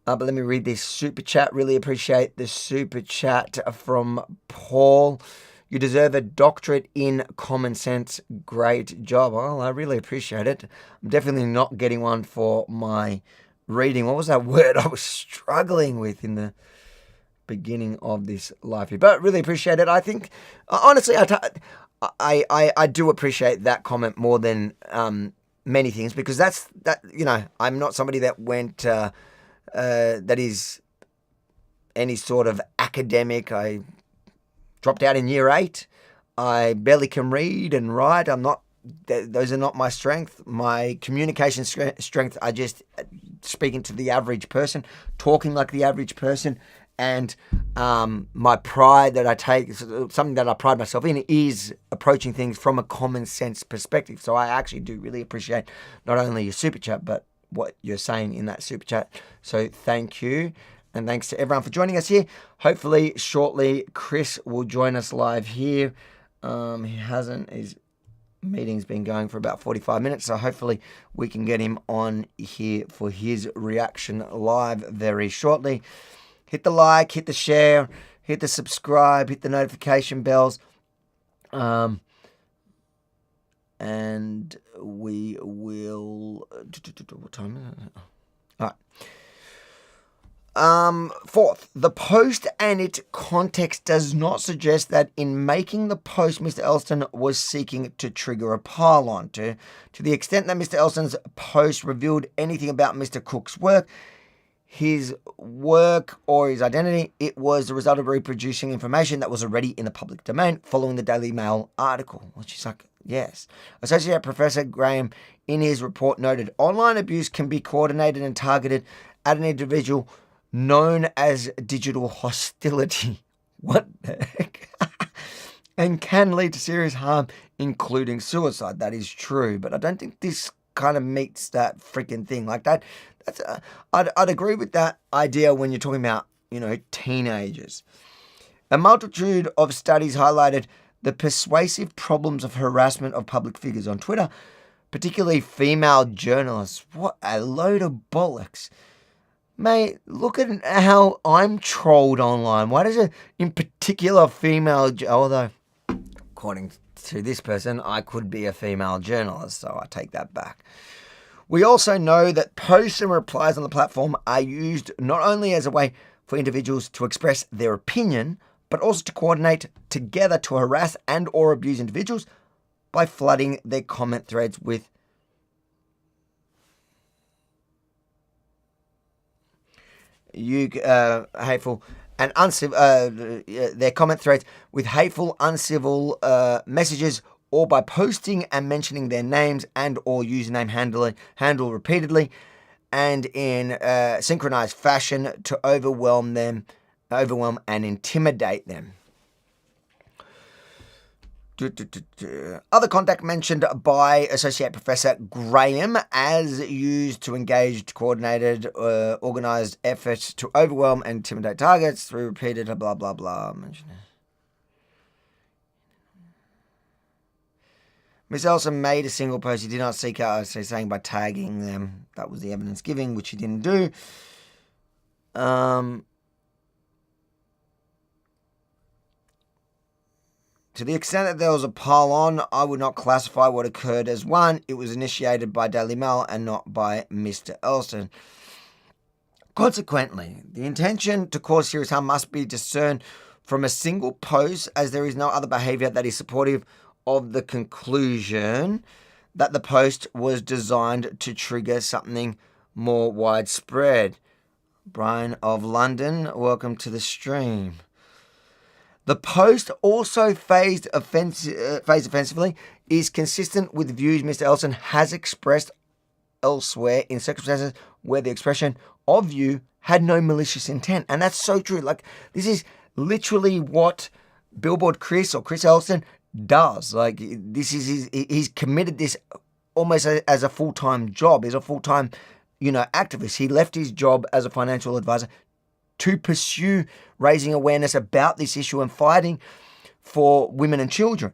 But let me read this super chat. Really appreciate the super chat from Paul. You deserve a doctorate in common sense. Great job. Well, I really appreciate it. I'm definitely not getting one for my reading. What was that word I was struggling with in the beginning of this live here? But really appreciate it. I think, honestly, I do appreciate that comment more than many things, because that. I'm not somebody that went that is any sort of academic. I dropped out in year 8. I barely can read and write. Those are not my strength. My communication strength are just speaking to the average person, talking like the average person, and my pride that I take, something that I pride myself in, is approaching things from a common sense perspective. So I actually do really appreciate not only your super chat, but what you're saying in that super chat. So thank you. And thanks to everyone for joining us here. Hopefully, shortly, Chris will join us live here. He hasn't. His meeting's been going for about 45 minutes. So hopefully we can get him on here for his reaction live very shortly. Hit the like, hit the share, hit the subscribe, hit the notification bells. And we will... What time is it? All right. Fourth, the post and its context does not suggest that in making the post, Mr. Elston was seeking to trigger a pile-on. To the extent that Mr. Elston's post revealed anything about Mr. Cook's work, or his identity, it was the result of reproducing information that was already in the public domain following the Daily Mail article, which is like, yes. Associate Professor Graham, in his report, noted online abuse can be coordinated and targeted at an individual known as digital hostility. What the heck? And can lead to serious harm, including suicide. That is true, but I don't think this kind of meets that freaking thing. Like that, I'd agree with that idea when you're talking about, teenagers. A multitude of studies highlighted the persuasive problems of harassment of public figures on Twitter, particularly female journalists. What a load of bollocks. Mate, look at how I'm trolled online. Why does in particular female... Although, according to this person, I could be a female journalist, so I take that back. We also know that posts and replies on the platform are used not only as a way for individuals to express their opinion, but also to coordinate together to harass and or abuse individuals by flooding their comment threads with hateful and uncivil, their comment threads with hateful, uncivil messages, or by posting and mentioning their names and or username handle repeatedly and in synchronized fashion to overwhelm and intimidate them. Other contact mentioned by Associate Professor Graham as used to engage coordinated, organised efforts to overwhelm and intimidate targets through repeated blah, blah, blah. Miss Elson made a single post. He did not seek out, saying by tagging them. That was the evidence giving, which he didn't do. To the extent that there was a pile on, I would not classify what occurred as one. It was initiated by Daily Mail and not by Mr. Elston. Consequently, the intention to cause serious harm must be discerned from a single post, as there is no other behaviour that is supportive of the conclusion that the post was designed to trigger something more widespread. Brian of London, welcome to the stream. The post, also phased offensively, is consistent with views Mr. Elson has expressed elsewhere in circumstances where the expression of view had no malicious intent. And that's so true. Like, this is literally what Billboard Chris or Chris Elson does. Like, this is he's committed this almost as a full-time job. He's a full-time, activist. He left his job as a financial advisor to pursue raising awareness about this issue and fighting for women and children.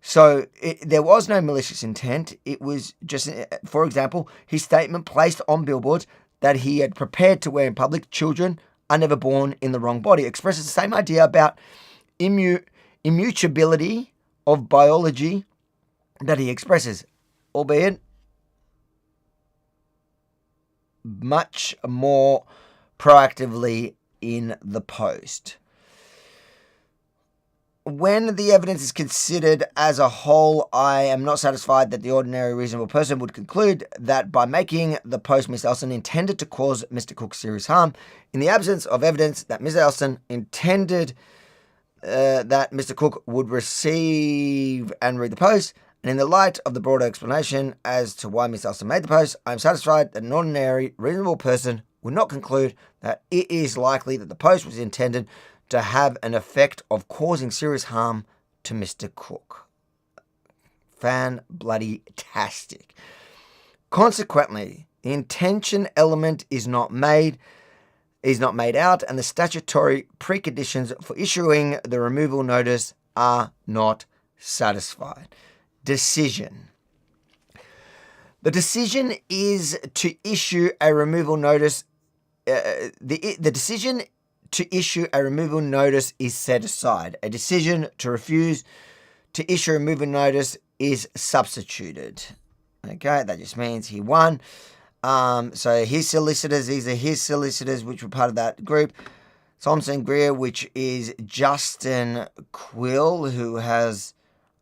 So there was no malicious intent. It was just, for example, his statement placed on billboards that he had prepared to wear in public, children are never born in the wrong body, expresses the same idea about immutability of biology that he expresses, albeit much more proactively in the post. When the evidence is considered as a whole, I am not satisfied that the ordinary reasonable person would conclude that by making the post, Mr. Elson intended to cause Mr. Cook serious harm. In the absence of evidence that Mr. Elson intended that Mr. Cook would receive and read the post, and in the light of the broader explanation as to why Mr. Elson made the post, I am satisfied that an ordinary reasonable person would not conclude that it is likely that the post was intended to have an effect of causing serious harm to Mr. Cook. Fan-bloody-tastic. Consequently, the intention element is not made out, and the statutory preconditions for issuing the removal notice are not satisfied. Decision. The decision is to issue a removal notice. The decision to issue a removal notice is set aside. A decision to refuse to issue a removal notice is substituted. Okay, that just means he won. So his solicitors, these are his solicitors, which were part of that group. Thompson Greer, which is Justin Quill, who has...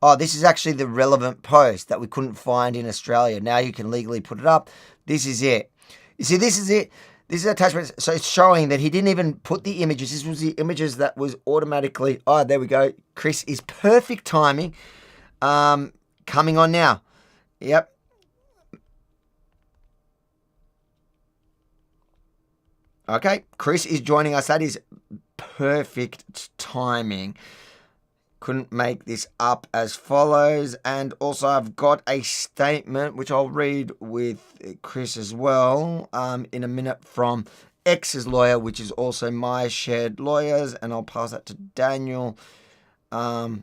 Oh, this is actually the relevant post that we couldn't find in Australia. Now you can legally put it up. This is it. You see, this is it. This is attachment. So it's showing that he didn't even put the images. This was the images that was automatically... Oh, there we go. Chris is perfect timing. Coming on now. Yep. Okay, Chris is joining us. That is perfect timing. Couldn't make this up as follows. And also I've got a statement, which I'll read with Chris as well, in a minute from X's lawyer, which is also my shared lawyers. And I'll pass that to Daniel. So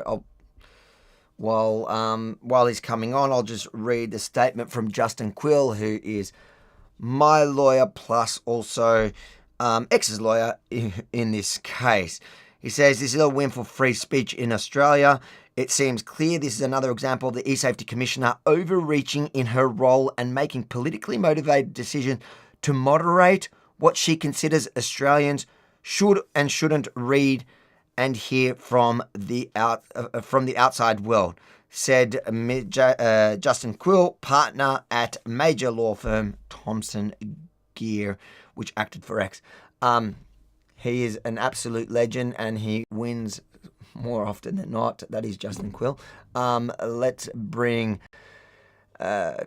I'll... While he's coming on, I'll just read the statement from Justin Quill, who is my lawyer plus also X's lawyer in this case. He says, this is a win for free speech in Australia. It seems clear this is another example of the eSafety Commissioner overreaching in her role and making politically motivated decisions to moderate what she considers Australians should and shouldn't read and hear from the outside world. said Justin Quill, partner at major law firm Thompson Gear, which acted for X. He is an absolute legend, and he wins more often than not. That is Justin Quill. Let's bring our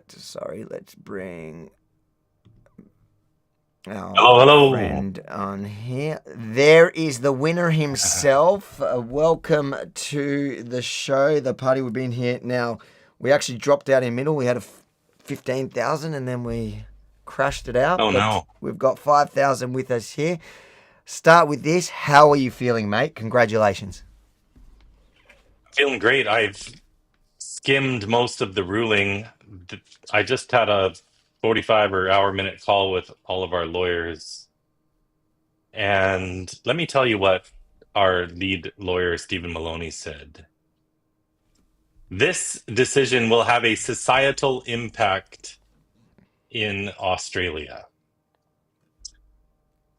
hello. friend on here. There is the winner himself. Welcome to the show, the party. We've been here now. We actually dropped out in the middle. We had 15,000 and then we crashed it out. Oh, no. We've got 5,000 with us here. Start with this. How are you feeling, mate? Congratulations. Feeling great. I've skimmed most of the ruling. I just had a 45 or hour-minute call with all of our lawyers. And let me tell you what our lead lawyer, Stephen Maloney, said. This decision will have a societal impact in Australia.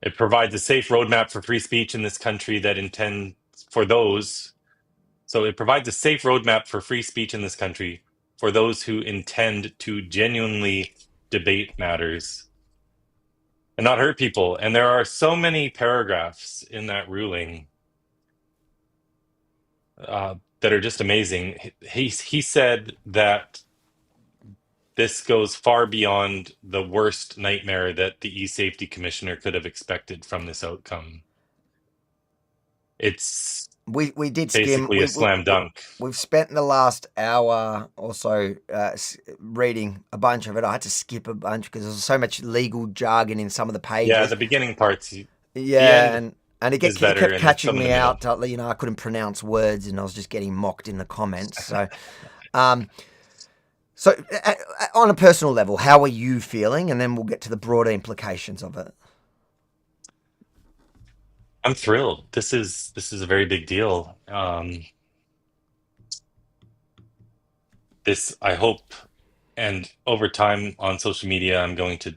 It provides a safe roadmap for free speech in this country that intends for those. So it provides a safe roadmap for free speech in this country for those who intend to genuinely debate matters and not hurt people. And there are so many paragraphs in that ruling that are just amazing. He said that this goes far beyond the worst nightmare that the eSafety Commissioner could have expected from this outcome. It's we did basically skim. a slam dunk. We've spent the last hour or so reading a bunch of it. I had to skip a bunch because there's so much legal jargon in some of the pages. Yeah, the beginning parts. Yeah, and it kept catching me out. You know, I couldn't pronounce words, and I was just getting mocked in the comments. So, so on a personal level, how are you feeling? And then we'll get to the broader implications of it. I'm thrilled. This is a very big deal. This, I hope, and over time on social media, I'm going to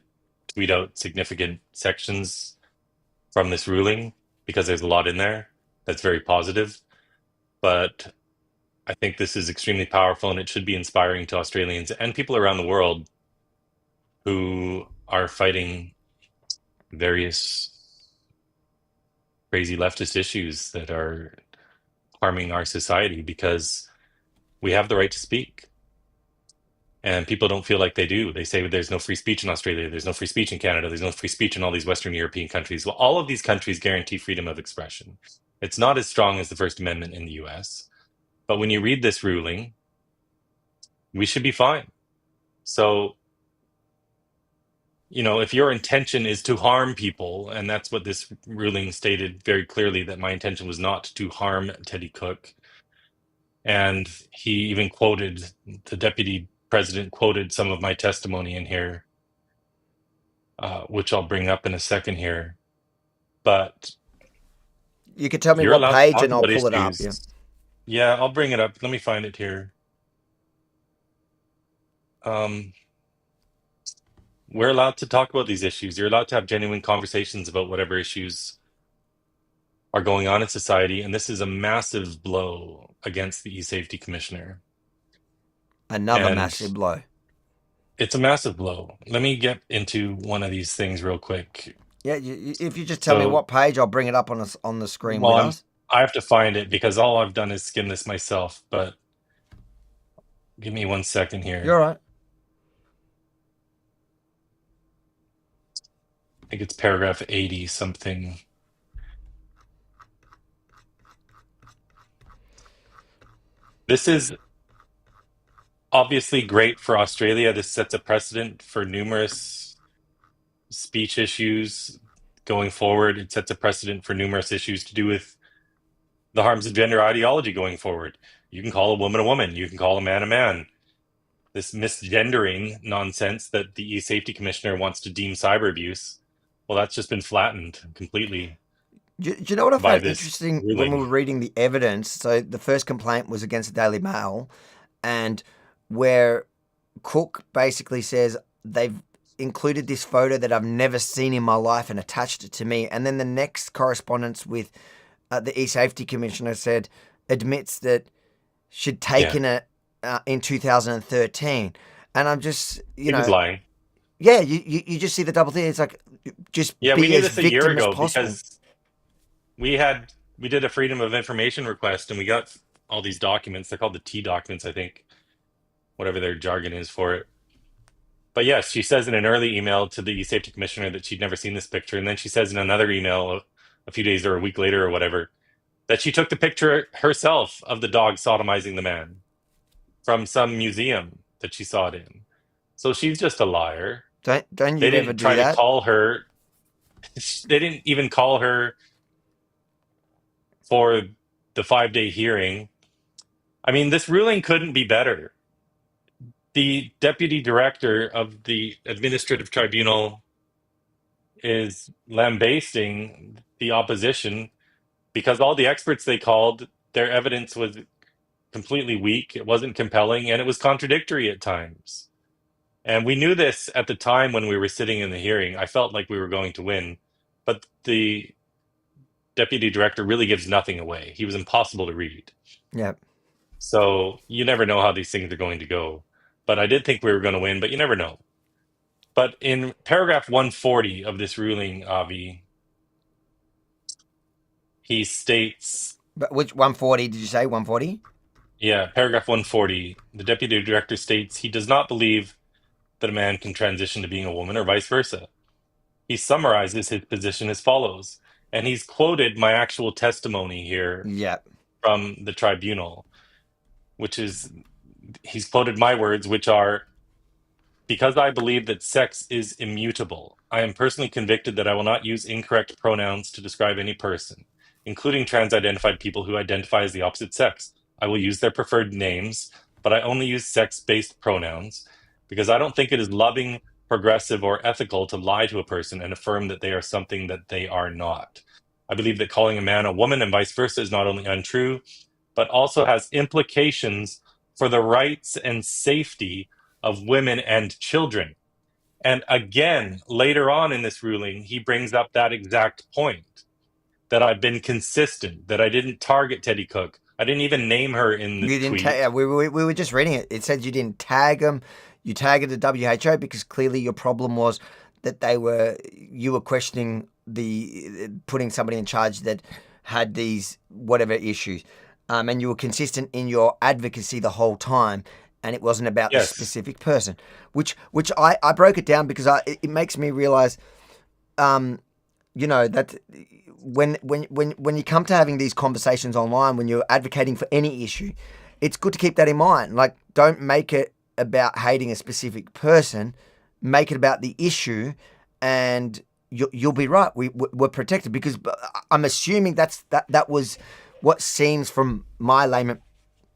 tweet out significant sections from this ruling because there's a lot in there that's very positive. But I think this is extremely powerful, and it should be inspiring to Australians and people around the world who are fighting various crazy leftist issues that are harming our society, because we have the right to speak. And people don't feel like they do. They say there's no free speech in Australia, there's no free speech in Canada, there's no free speech in all these Western European countries. Well, all of these countries guarantee freedom of expression. It's not as strong as the First Amendment in the US. But when you read this ruling, we should be fine. So, you know, if your intention is to harm people, and that's what this ruling stated very clearly, that my intention was not to harm Teddy Cook. And he even quoted, the deputy president quoted some of my testimony in here, which I'll bring up in a second here. But you could tell me what page and I'll pull it up. Yeah, I'll bring it up. Let me find it here. We're allowed to talk about these issues. You're allowed to have genuine conversations about whatever issues are going on in society. And this is a massive blow against the eSafety Commissioner. Another massive blow. It's a massive blow. Let me get into one of these things real quick. Yeah, if you just tell me what page, I'll bring it up on the screen with us. I have to find it because all I've done is skim this myself, but give me 1 second here. You're all right. I think it's paragraph 80 something. This is obviously great for Australia. This sets a precedent for numerous speech issues going forward. It sets a precedent for numerous issues to do with the harms of gender ideology going forward. You can call a woman. You can call a man. This misgendering nonsense that the eSafety Commissioner wants to deem cyber abuse, well, that's just been flattened completely. Do you know what I found interesting when we were reading the evidence? So the first complaint was against the Daily Mail, and where Cook basically says they've included this photo that I've never seen in my life and attached it to me. And then the next correspondence with the eSafety Commissioner admits that she'd taken a in 2013, and I'm just, He was lying. yeah, you just see the double thing. It's like, just Yeah, be we knew as this a year victim as ago possible. because we did a freedom of information request and we got all these documents. They're called the T documents, I think, whatever their jargon is for it. But yes, she says in an early email to the eSafety commissioner that she'd never seen this picture, and then she says in another email a few days or a week later or whatever that she took the picture herself of the dog sodomizing the man from some museum that she saw it in. So she's just a liar. Don't They you ever didn't do try to that? call her. They didn't even call her for the 5-day hearing. I mean, this ruling couldn't be better. The deputy director of the administrative tribunal is lambasting the opposition because all the experts they called, their evidence was completely weak. It wasn't compelling, and it was contradictory at times. And we knew this at the time when we were sitting in the hearing. I felt like we were going to win, but the deputy director really gives nothing away. He was impossible to read. Yeah. So you never know how these things are going to go. But I did think we were going to win, but you never know. But in paragraph 140 of this ruling, Avi, he states... But which 140 did you say? 140? Yeah, paragraph 140. The deputy director states he does not believe that a man can transition to being a woman or vice versa. He summarizes his position as follows, and he's quoted my actual testimony here from the tribunal, which is, he's quoted my words, which are, because I believe that sex is immutable, I am personally convicted that I will not use incorrect pronouns to describe any person, including trans-identified people who identify as the opposite sex. I will use their preferred names, but I only use sex-based pronouns because I don't think it is loving, progressive, or ethical to lie to a person and affirm that they are something that they are not. I believe that calling a man a woman and vice versa is not only untrue, but also has implications for the rights and safety of women and children. And again, later on in this ruling, he brings up that exact point, that I've been consistent, that I didn't target Teddy Cook. I didn't even name her in the tweet. We were just reading it. It said you didn't tag them. You tagged the WHO because clearly your problem was that you were questioning putting somebody in charge that had these whatever issues. And you were consistent in your advocacy the whole time, and it wasn't about the specific person, which I broke it down because it makes me realize, that when you come to having these conversations online, when you're advocating for any issue, it's good to keep that in mind. Like, don't make it about hating a specific person, make it about the issue, and you'll be right. We're protected because I'm assuming that was what seems from my layman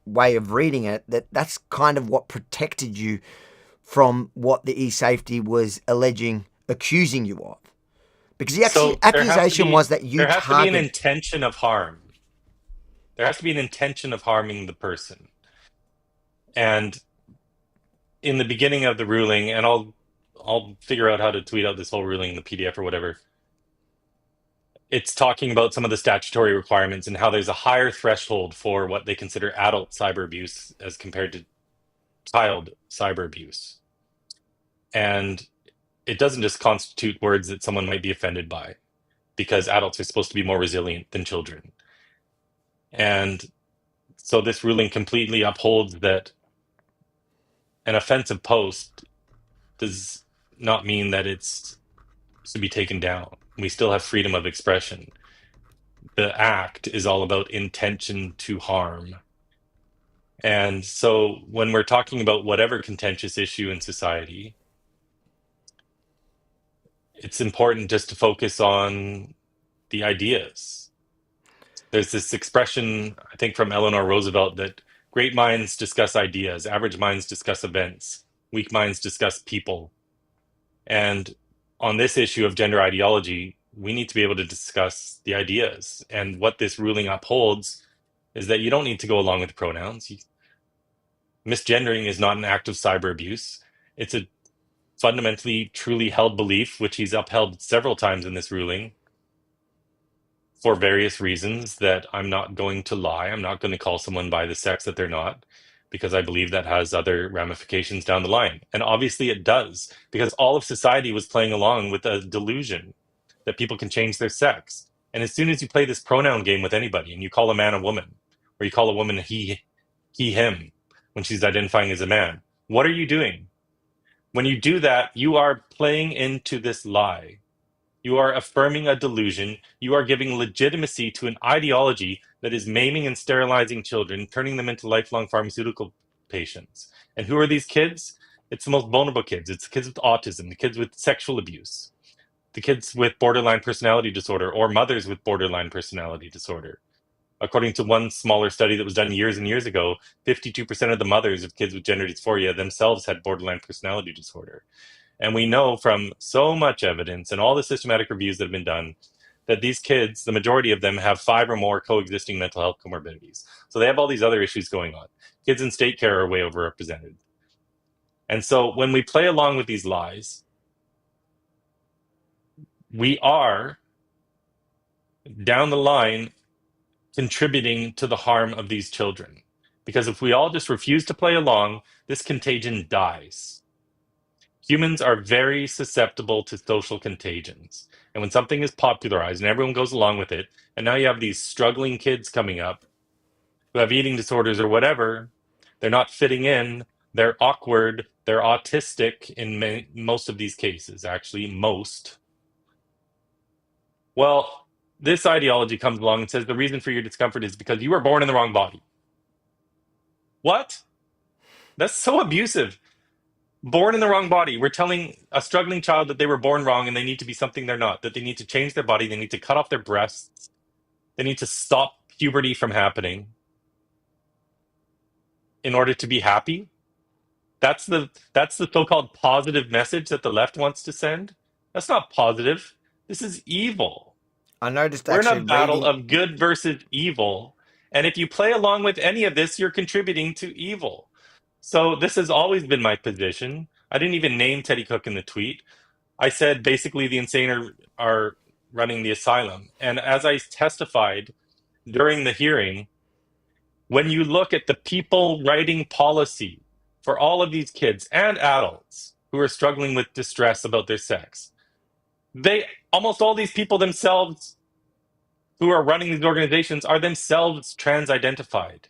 way of reading it, that's kind of what protected you from what the eSafety was accusing you of. Because the accusation was that you targeted... There has to be an intention of harm. There has to be an intention of harming the person. And in the beginning of the ruling, and I'll figure out how to tweet out this whole ruling in the PDF or whatever, it's talking about some of the statutory requirements and how there's a higher threshold for what they consider adult cyber abuse as compared to child cyber abuse. And it doesn't just constitute words that someone might be offended by, because adults are supposed to be more resilient than children. And so this ruling completely upholds that an offensive post does not mean that it's to be taken down. We still have freedom of expression. The act is all about intention to harm. And so when we're talking about whatever contentious issue in society, it's important just to focus on the ideas. There's this expression, I think, from Eleanor Roosevelt that great minds discuss ideas, average minds discuss events, weak minds discuss people. And on this issue of gender ideology, we need to be able to discuss the ideas. And what this ruling upholds is that you don't need to go along with the pronouns. Misgendering is not an act of cyber abuse. It's a fundamentally, truly held belief, which he's upheld several times in this ruling for various reasons, that I'm not going to lie. I'm not going to call someone by the sex that they're not. because I believe that has other ramifications down the line. And obviously it does, because all of society was playing along with a delusion that people can change their sex. And as soon as you play this pronoun game with anybody and you call a man a woman, or you call a woman he, him, when she's identifying as a man, what are you doing? When you do that, you are playing into this lie. You are affirming a delusion. You are giving legitimacy to an ideology that is maiming and sterilizing children, turning them into lifelong pharmaceutical patients. And who are these kids? It's the most vulnerable kids. It's the kids with autism, the kids with sexual abuse, the kids with borderline personality disorder, or mothers with borderline personality disorder. According to one smaller study that was done years and years ago, 52% of the mothers of kids with gender dysphoria themselves had borderline personality disorder. And we know from so much evidence and all the systematic reviews that have been done that these kids, the majority of them, have 5 or more coexisting mental health comorbidities. So they have all these other issues going on. Kids in state care are way overrepresented. And so when we play along with these lies, we are, down the line, contributing to the harm of these children. Because if we all just refuse to play along, this contagion dies. Humans are very susceptible to social contagions. And when something is popularized and everyone goes along with it, and now you have these struggling kids coming up who have eating disorders or whatever, they're not fitting in, they're awkward, they're autistic in most of these cases, actually, most. Well, this ideology comes along and says the reason for your discomfort is because you were born in the wrong body. What? That's so abusive. Born in the wrong body. We're telling a struggling child that they were born wrong and they need to be something they're not, that they need to change their body, they need to cut off their breasts, they need to stop puberty from happening in order to be happy. That's the so-called positive message that the left wants to send. That's not positive. This is evil. I noticed We're in actually a battle reading... of good versus evil. And if you play along with any of this, you're contributing to evil. So this has always been my position. I didn't even name Teddy Cook in the tweet. I said basically the insane are running the asylum. And as I testified during the hearing, when you look at the people writing policy for all of these kids and adults who are struggling with distress about their sex, almost all these people themselves who are running these organizations are themselves trans-identified.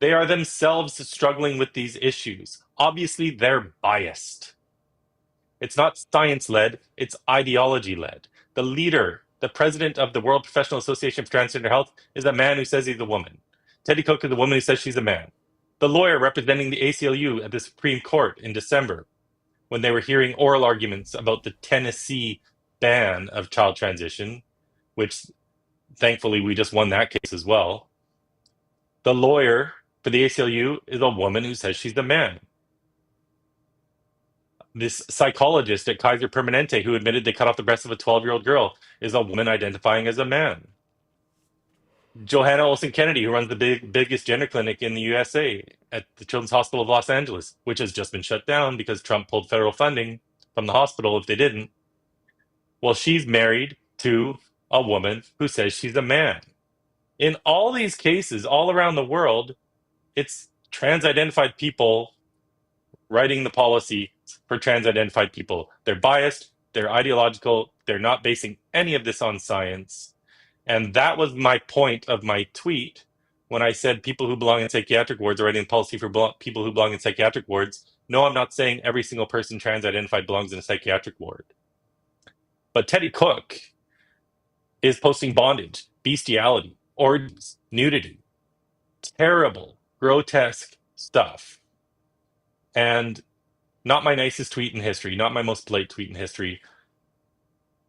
They are themselves struggling with these issues. Obviously, they're biased. It's not science-led, it's ideology-led. The leader, the president of the World Professional Association for Transgender Health, is a man who says he's a woman. Teddy Cook is a woman who says she's a man. The lawyer representing the ACLU at the Supreme Court in December, when they were hearing oral arguments about the Tennessee ban of child transition, which thankfully we just won that case as well. The lawyer for the ACLU is a woman who says she's a man. This psychologist at Kaiser Permanente who admitted they cut off the breast of a 12-year-old girl is a woman identifying as a man. Johanna Olsen Kennedy, who runs the biggest gender clinic in the USA at the Children's Hospital of Los Angeles, which has just been shut down because Trump pulled federal funding from the hospital if they didn't. Well, she's married to a woman who says she's a man. In all these cases, all around the world, it's trans-identified people writing the policy for trans-identified people. They're biased, they're ideological, they're not basing any of this on science. And that was my point of my tweet when I said people who belong in psychiatric wards are writing policy for people who belong in psychiatric wards. No, I'm not saying every single person trans-identified belongs in a psychiatric ward. But Teddy Cook is posting bondage, bestiality, orgies, nudity, terrible, grotesque stuff. And not my nicest tweet in history, not my most polite tweet in history.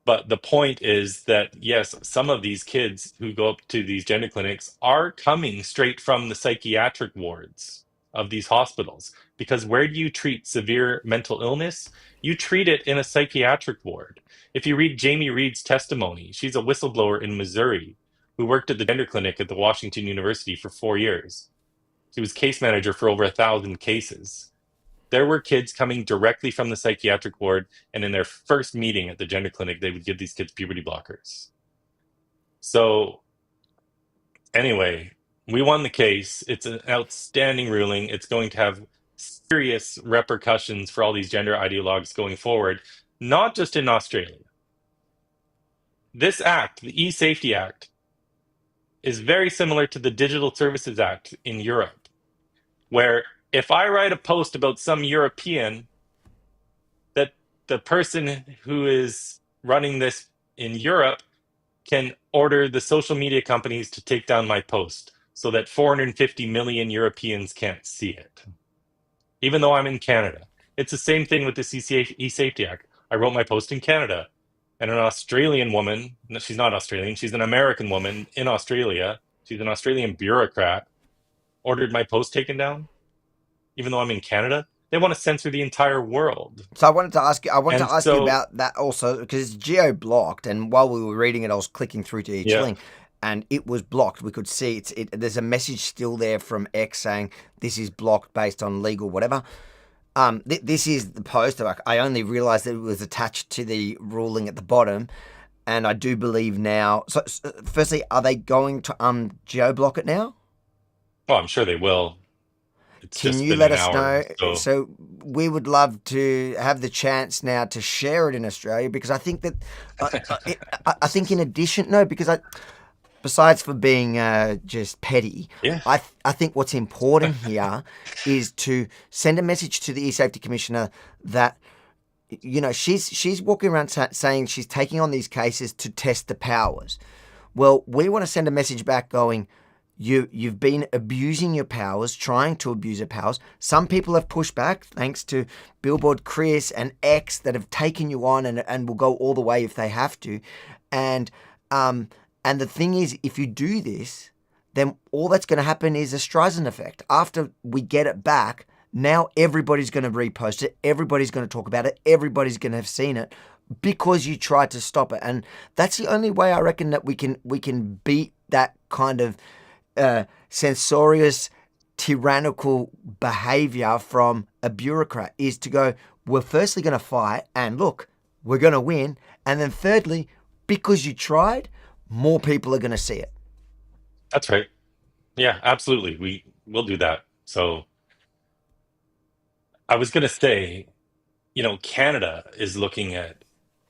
But the point is that, yes, some of these kids who go up to these gender clinics are coming straight from the psychiatric wards of these hospitals. Because where do you treat severe mental illness? You treat it in a psychiatric ward. If you read Jamie Reed's testimony, she's a whistleblower in Missouri who worked at the gender clinic at the Washington University for 4 years. She was case manager for over 1,000 cases. There were kids coming directly from the psychiatric ward, and in their first meeting at the gender clinic, they would give these kids puberty blockers. So, anyway, We won the case. It's an outstanding ruling. It's going to have serious repercussions for all these gender ideologues going forward, not just in Australia. This act, the eSafety Act, is very similar to the Digital Services Act in Europe, where if I write a post about some European, that the person who is running this in Europe can order the social media companies to take down my post so that 450 million Europeans can't see it, even though I'm in Canada. It's the same thing with this eSafety Act. I wrote my post in Canada, and an Australian woman, no, she's not Australian, she's an American woman in Australia, she's an Australian bureaucrat, ordered my post taken down, even though I'm in Canada. They want to censor the entire world. So I wanted to ask you about that also, because it's geo-blocked, and while we were reading it, I was clicking through to each link, and it was blocked. We could see there's a message still there from X saying this is blocked based on legal whatever. This is the post. I only realised that it was attached to the ruling at the bottom, and I do believe now. So firstly, are they going to geo-block it now? Well, I'm sure they will. Can you let us know? So we would love to have the chance now to share it in Australia, because I think that I think in addition, besides for being just petty, I think what's important here is to send a message to the eSafety Commissioner that, you know, she's walking around saying she's taking on these cases to test the powers. Well, we want to send a message back going, You've been abusing your powers, trying to abuse your powers. Some people have pushed back, thanks to Billboard Chris and X, that have taken you on and will go all the way if they have to. And the thing is, if you do this, then all that's going to happen is a Streisand effect. After we get it back, now everybody's going to repost it. Everybody's going to talk about it. Everybody's going to have seen it because you tried to stop it. And that's the only way I reckon that we can beat that kind of censorious, tyrannical behavior from a bureaucrat, is to go, we're firstly going to fight, and look, we're going to win. And then thirdly, because you tried, more people are going to see it. That's right. Yeah, absolutely. We'll do that. So I was going to say, you know, Canada is looking at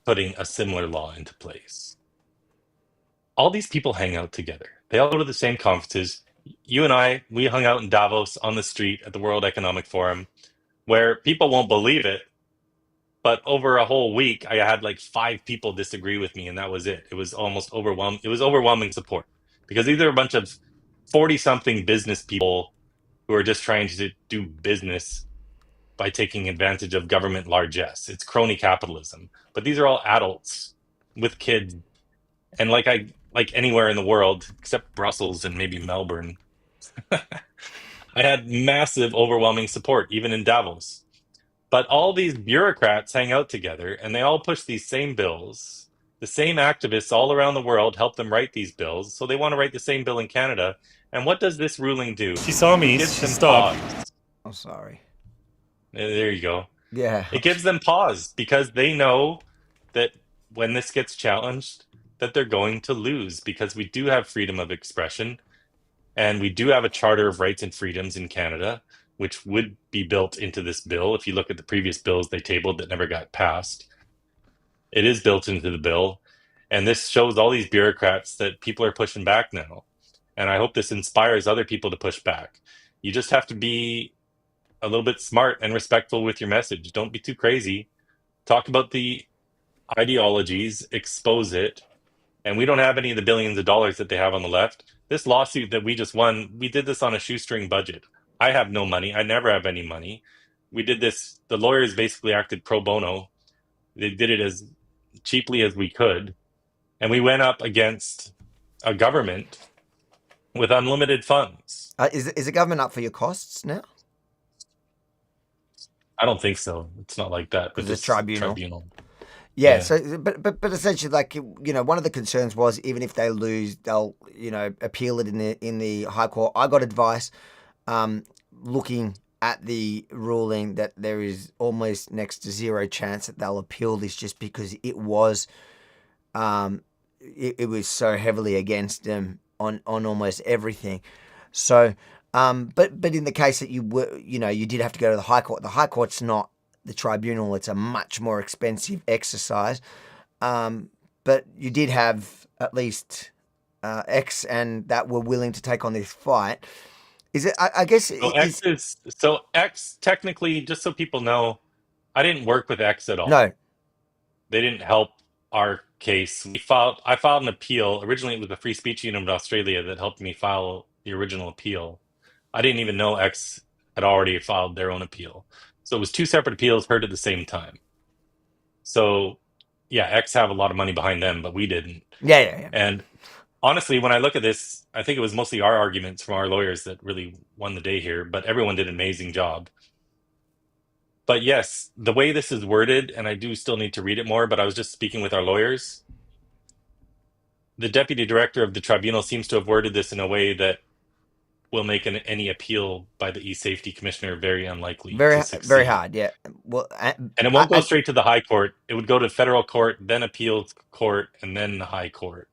putting a similar law into place. All these people hang out together. They all go to the same conferences. You and I, we hung out in Davos on the street at the World Economic Forum, where people won't believe it, but over a whole week, I had like 5 people disagree with me, and that was it. It was almost overwhelming. It was overwhelming support, because these are a bunch of 40-something business people who are just trying to do business by taking advantage of government largesse. It's crony capitalism. But these are all adults with kids, and like anywhere in the world, except Brussels and maybe Melbourne, I had massive, overwhelming support, even in Davos. But all these bureaucrats hang out together, and they all push these same bills. The same activists all around the world help them write these bills, so they want to write the same bill in Canada. And what does this ruling do? She saw me. She stopped. I'm sorry. There you go. Yeah. It gives them pause, because they know that when this gets challenged, that they're going to lose, because we do have freedom of expression, and we do have a Charter of Rights and Freedoms in Canada, which would be built into this bill. If you look at the previous bills they tabled that never got passed, it is built into the bill. And this shows all these bureaucrats that people are pushing back now. And I hope this inspires other people to push back. You just have to be a little bit smart and respectful with your message. Don't be too crazy. Talk about the ideologies, expose it. And we don't have any of the billions of dollars that they have on the left. This lawsuit that we just won, we did this on a shoestring budget. I have no money. I never have any money. We did this, the lawyers basically acted pro bono. They did it as cheaply as we could. And we went up against a government with unlimited funds. Is the government up for your costs now? I don't think so. It's not like that. It's a tribunal. Yeah. So, but essentially, like, you know, one of the concerns was, even if they lose, they'll, you know, appeal it in the High Court. I got advice, looking at the ruling, that there is almost next to zero chance that they'll appeal this, just because it was so heavily against them on almost everything. So, but in the case that you were, you did have to go to the High Court. The High Court's not the tribunal. It's a much more expensive exercise. But you did have at least X and that were willing to take on this fight. Is it? I guess. So X technically, just so people know, I didn't work with X at all. No. They didn't help our case. I filed an appeal. Originally, it was the Free Speech Union of Australia that helped me file the original appeal. I didn't even know X had already filed their own appeal. So it was two separate appeals heard at the same time. So, yeah, X have a lot of money behind them, but we didn't. Yeah. And honestly, when I look at this, I think it was mostly our arguments from our lawyers that really won the day here, but everyone did an amazing job. But yes, the way this is worded, and I do still need to read it more, but I was just speaking with our lawyers. The deputy director of the tribunal seems to have worded this in a way that will make any appeal by the eSafety commissioner very unlikely to succeed. Very hard, yeah. Well, and it won't go straight to the High Court. It would go to federal court, then appeals court, and then the High Court.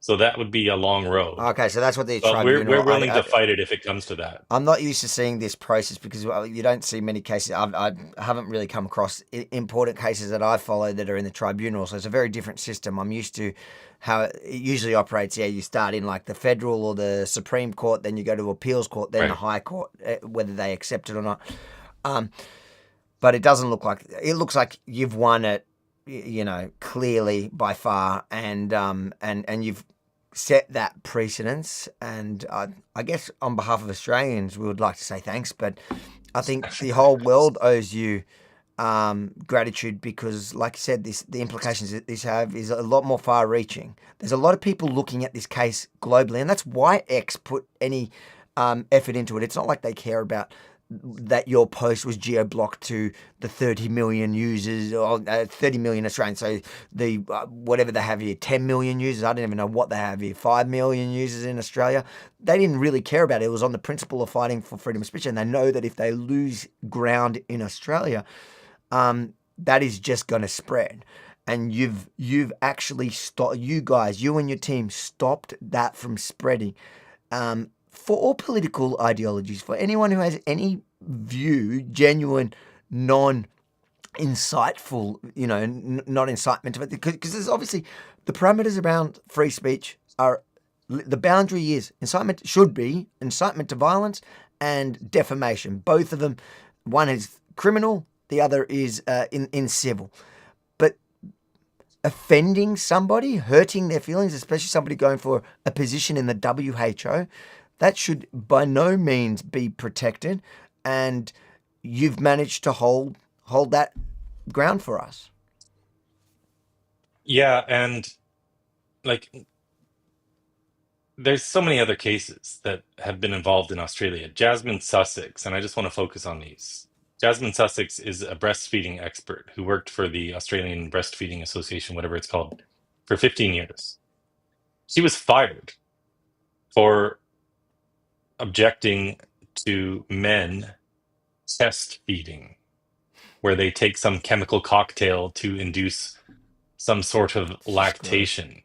So that would be a long road. Okay, so that's what the But tribunal... we're willing to fight it if it comes to that. I'm not used to seeing this process because you don't see many cases. I haven't really come across important cases that I follow that are in the tribunal. So it's a very different system. I'm used to how it usually operates. Yeah, you start in like the federal or the Supreme Court, then you go to appeals court, then the High Court, whether they accept it or not. But it doesn't look like... It looks like you've won it, clearly by far, and you've set that precedence. And I guess on behalf of Australians, we would like to say thanks, but I think the whole world owes you gratitude because, like you said, the implications that this have is a lot more far-reaching. There's a lot of people looking at this case globally, and that's why X put any effort into it. It's not like they care about that your post was geo-blocked to the 30 million users or 30 million Australians. So the whatever they have here, 10 million users. I don't even know what they have here. 5 million users in Australia. They didn't really care about it. It was on the principle of fighting for freedom of speech, and they know that if they lose ground in Australia, that is just going to spread. And you've actually stopped. You and your team stopped that from spreading. For all political ideologies, for anyone who has any view, genuine, non-insightful, not incitement to it, because there's obviously the parameters around free speech are, the boundary is should be incitement to violence and defamation. Both of them, one is criminal, the other is in civil. But offending somebody, hurting their feelings, especially somebody going for a position in the WHO, that should by no means be protected, and you've managed to hold that ground for us. Yeah, and there's so many other cases that have been involved in Australia. Jasmine Sussex, and I just want to focus on these. Jasmine Sussex is a breastfeeding expert who worked for the Australian Breastfeeding Association, whatever it's called, for 15 years. She was fired for objecting to men chest feeding, where they take some chemical cocktail to induce some sort of lactation.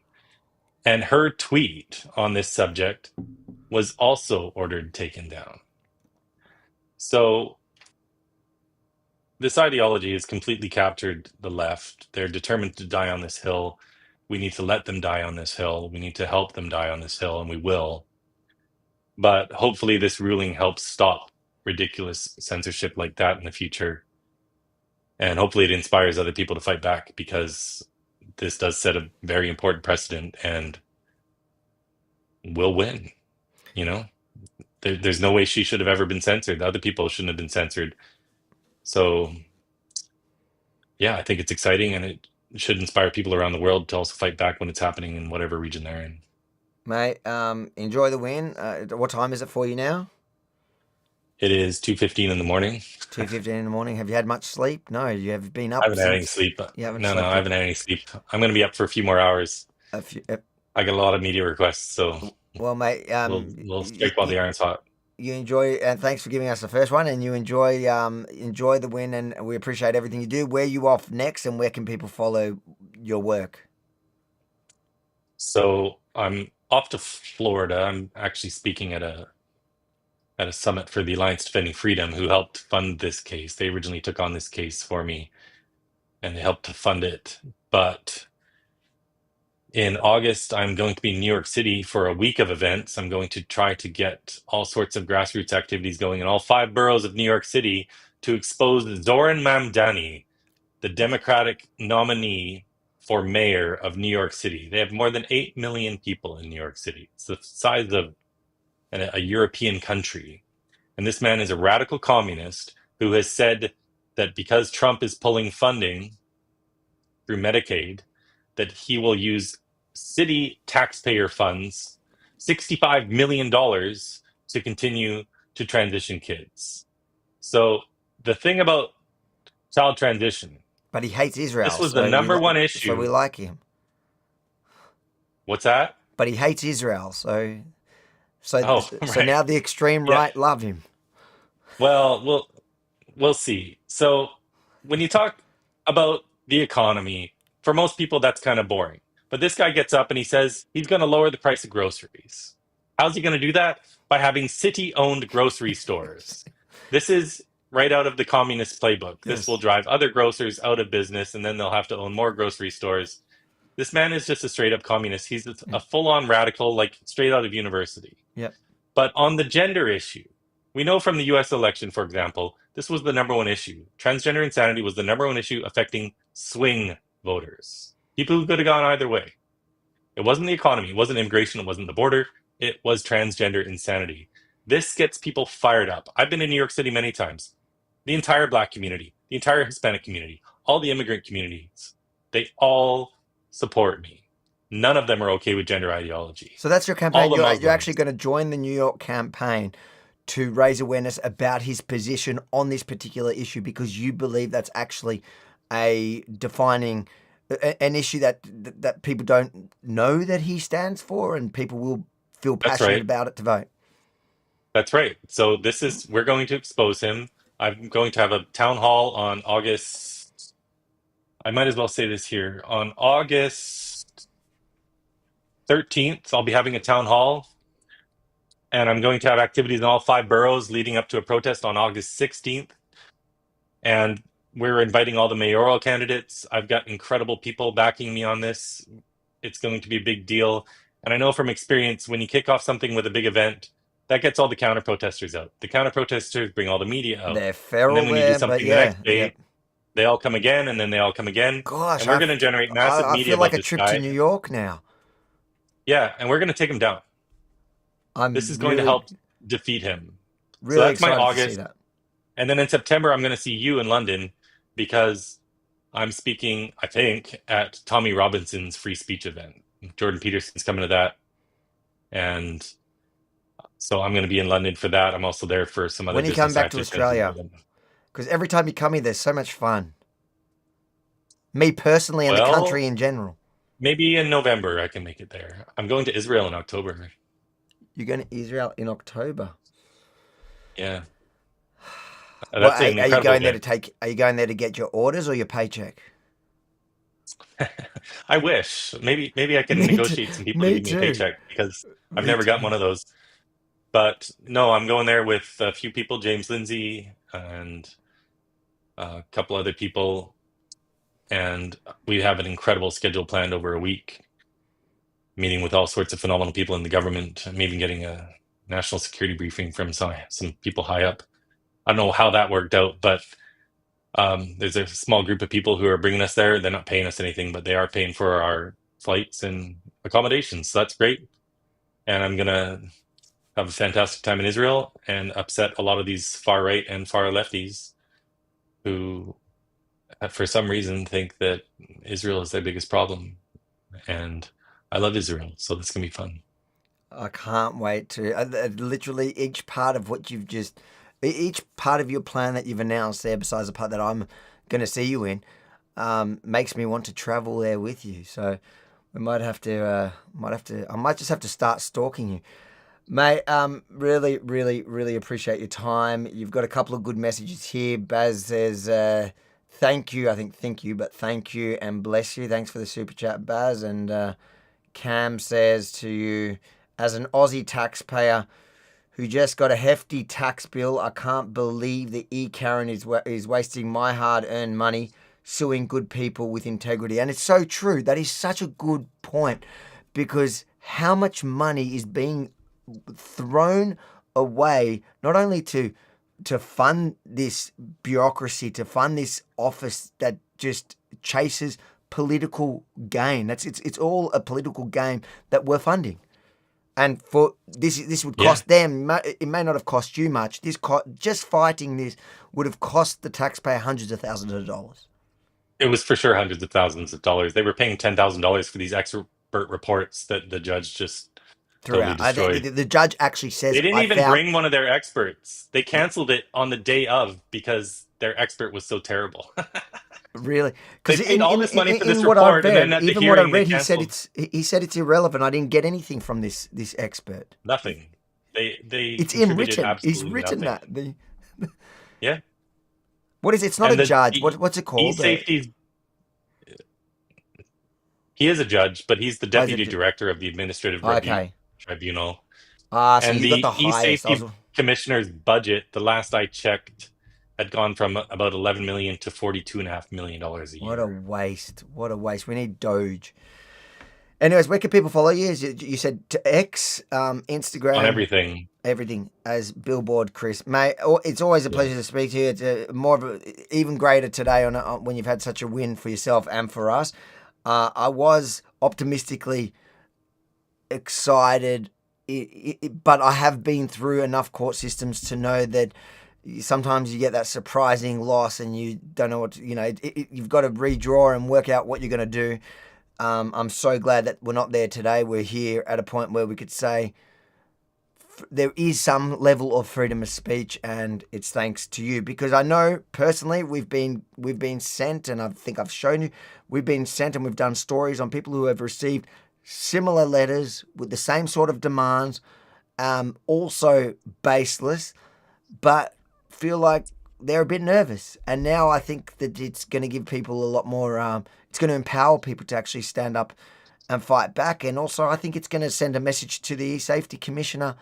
And her tweet on this subject was also ordered taken down. So this ideology has completely captured the left. They're determined to die on this hill. We need to let them die on this hill. We need to help them die on this hill, and we will. But hopefully this ruling helps stop ridiculous censorship like that in the future. And hopefully it inspires other people to fight back, because this does set a very important precedent and will win. There's no way she should have ever been censored. The other people shouldn't have been censored. So, yeah, I think it's exciting, and it should inspire people around the world to also fight back when it's happening in whatever region they're in. Mate, enjoy the win. What time is it for you now? It is 2:15 in the morning. 2:15 in the morning. Have you had much sleep? No, you have been up. I haven't had any sleep. No, I haven't had any sleep. I'm going to be up for a few more hours. I got a lot of media requests, so well, mate, we'll strike while the iron's hot. You enjoy, and thanks for giving us the first one. And you enjoy the win, and we appreciate everything you do. Where are you off next, and where can people follow your work? So I'm off to Florida. I'm actually speaking at a at a summit for the Alliance Defending Freedom who helped fund this case. They originally took on this case for me and they helped to fund it. But in August, I'm going to be in New York City for a week of events. I'm going to try to get all sorts of grassroots activities going in all 5 boroughs of New York City to expose Zoran Mamdani, the Democratic nominee for mayor of New York City. They have more than 8 million people in New York City. It's the size of a European country. And this man is a radical communist who has said that because Trump is pulling funding through Medicaid, that he will use city taxpayer funds, $65 million, to continue to transition kids. So the thing about child transition. But he hates Israel. This was the number one issue. So we like him. What's that? But he hates Israel. So right. now the extreme right love him. Well, we'll see. So when you talk about the economy, for most people, that's kind of boring. But this guy gets up and he says he's going to lower the price of groceries. How's he going to do that? By having city-owned grocery stores. This is right out of the communist playbook. This will drive other grocers out of business, and then they'll have to own more grocery stores. This man is just a straight-up communist. He's a full-on radical, like straight out of university. Yep. But on the gender issue, we know from the U.S. election, for example, this was the number one issue. Transgender insanity was the number one issue affecting swing voters. People who could have gone either way. It wasn't the economy. It wasn't immigration. It wasn't the border. It was transgender insanity. This gets people fired up. I've been in New York City many times. The entire Black community, the entire Hispanic community, all the immigrant communities, they all support me. None of them are okay with gender ideology. So that's your campaign. You're actually going to join the New York campaign to raise awareness about his position on this particular issue because you believe that's actually a defining an issue that people don't know that he stands for, and people will feel passionate about it to vote. That's right. So we're going to expose him. I'm going to have a town hall on August. I might as well say this here. On August 13th, I'll be having a town hall, and I'm going to have activities in all 5 boroughs leading up to a protest on August 16th. And we're inviting all the mayoral candidates. I've got incredible people backing me on this. It's going to be a big deal. And I know from experience, when you kick off something with a big event, that gets all the counter-protesters out. The counter-protesters bring all the media out. They're feral and then when you do something the next day, they all come again, and then they all come again. Gosh, and we're going to generate massive media. I feel like a trip to New York now. Yeah, and we're going to take him down. This is going to help defeat him. Really so that's my excited August. to see that. And then in September, I'm going to see you in London because I'm speaking, I think, at Tommy Robinson's free speech event. Jordan Peterson's coming to that. And so I'm going to be in London for that. I'm also there for some other When you come back to activities. Australia? Because every time you come here, there's so much fun. Me personally and the country in general. Maybe in November I can make it there. I'm going to Israel in October. You're going to Israel in October? Yeah. Well, are you going there Are you going there to get your orders or your paycheck? I wish. Maybe I can negotiate some people to give me a paycheck because I've never gotten one of those. But no, I'm going there with a few people, James Lindsay and a couple other people, and we have an incredible schedule planned over a week, meeting with all sorts of phenomenal people in the government. I'm even getting a national security briefing from some people high up. I don't know how that worked out, but there's a small group of people who are bringing us there. They're not paying us anything, but they are paying for our flights and accommodations. So that's great. And I'm going to have a fantastic time in Israel and upset a lot of these far right and far lefties who, for some reason, think that Israel is their biggest problem. And I love Israel, so this can be fun. I can't wait to. Literally, each part of what you've just... Each part of your plan that you've announced there, besides the part that I'm going to see you in, makes me want to travel there with you. So we might have to. I might just have to start stalking you, mate. Really, really, really appreciate your time. You've got a couple of good messages here. Baz says, "Thank you." I think thank you, but thank you and bless you. Thanks for the super chat, Baz. And Cam says to you, as an Aussie taxpayer who just got a hefty tax bill. I can't believe the Karen is wasting my hard-earned money suing good people with integrity. And it's so true. That is such a good point, because how much money is being thrown away, not only to fund this bureaucracy, to fund this office that just chases political gain. It's all a political game that we're funding. And for this would cost them. It may not have cost you much. Just fighting this would have cost the taxpayer hundreds of thousands of dollars. It was for sure hundreds of thousands of dollars. They were paying $10,000 for these expert reports that the judge just totally destroyed. The judge actually says they didn't even bring one of their experts. They canceled it on the day of because their expert was so terrible. Really? Because they paid all this money for this what I report, read, and then at the even hearing, what I read, they he said it's irrelevant. I didn't get anything from this expert. Nothing. They it's him written. He's written nothing. that. Yeah. What is it? It's not a judge. What's it called? eSafety. He is a judge, but he's the deputy director of the Administrative Review Tribunal. So and you the got the highest. eSafety commissioner's budget, the last I checked, had gone from about $11 million to $42.5 million a year. What a waste! What a waste! We need Doge. Anyways, where can people follow you? You said to X, Instagram, on everything. Everything as Billboard Chris. Mate, it's always a pleasure to speak to you. It's more of even greater today when you've had such a win for yourself and for us. I was optimistically excited, but I have been through enough court systems to know that sometimes you get that surprising loss and you don't know what you've got to redraw and work out what you're going to do. I'm so glad that we're not there today. We're here at a point where we could say there is some level of freedom of speech, and it's thanks to you, because I know personally we've been sent, and I think I've shown you, we've been sent and we've done stories on people who have received similar letters with the same sort of demands, also baseless, but feel like they're a bit nervous. And now I think that it's going to give people a lot more, it's going to empower people to actually stand up and fight back. And also I think it's going to send a message to the eSafety Commissioner.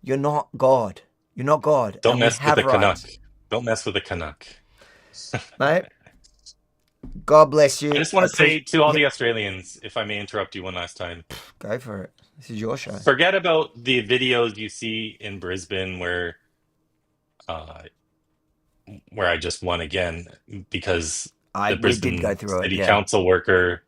You're not God. You're not God. Don't mess with the Canuck. Don't mess with the Canuck. Mate, God bless you. I just want to say to all the Australians, if I may interrupt you one last time. Go for it. This is your show. Forget about the videos you see in Brisbane where I just won again because the Brisbane City Council worker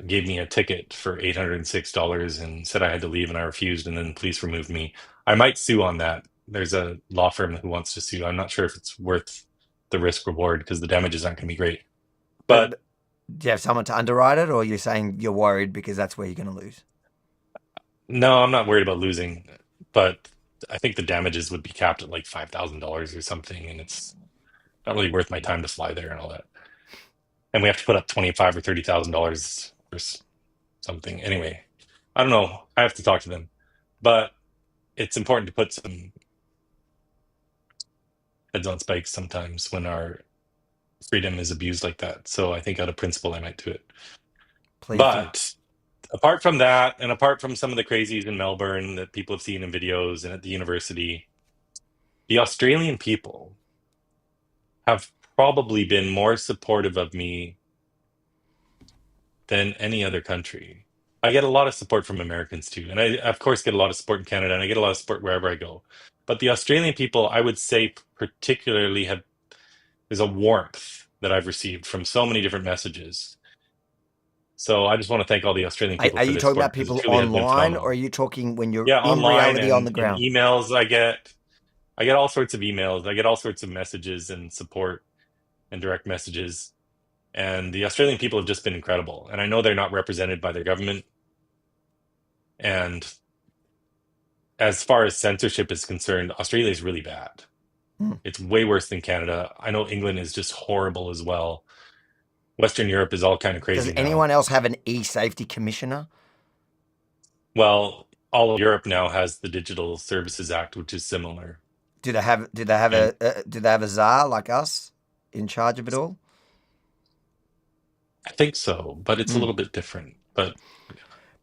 gave me a ticket for $806 and said I had to leave, and I refused, and then the police removed me. I might sue on that. There's a law firm who wants to sue. I'm not sure if it's worth the risk reward because the damages aren't going to be great. But do you have someone to underwrite it, or you're saying you're worried because that's where you're going to lose? No, I'm not worried about losing, but I think the damages would be capped at like $5,000 or something, and it's not really worth my time to fly there and all that. And we have to put up $25,000 or $30,000 for something. Anyway, I don't know. I have to talk to them, but it's important to put some heads on spikes sometimes when our freedom is abused like that. So I think out of principle, I might do it. But apart from that, and apart from some of the crazies in Melbourne that people have seen in videos and at the university, the Australian people have probably been more supportive of me than any other country. I get a lot of support from Americans too. And I, of course, get a lot of support in Canada, and I get a lot of support wherever I go. But the Australian people, I would say particularly there's a warmth that I've received from so many different messages. So I just want to thank all the Australian people. Are you talking about people online, or are you talking when you're in reality on the ground? Emails I get all sorts of emails. I get all sorts of messages and support and direct messages. And the Australian people have just been incredible. And I know they're not represented by their government. And as far as censorship is concerned, Australia is really bad. It's way worse than Canada. I know England is just horrible as well. Western Europe is all kind of crazy. Does anyone else have an eSafety commissioner? Well, all of Europe now has the Digital Services Act, which is similar. Do they have a czar like us in charge of it all? I think so, but it's a little bit different. But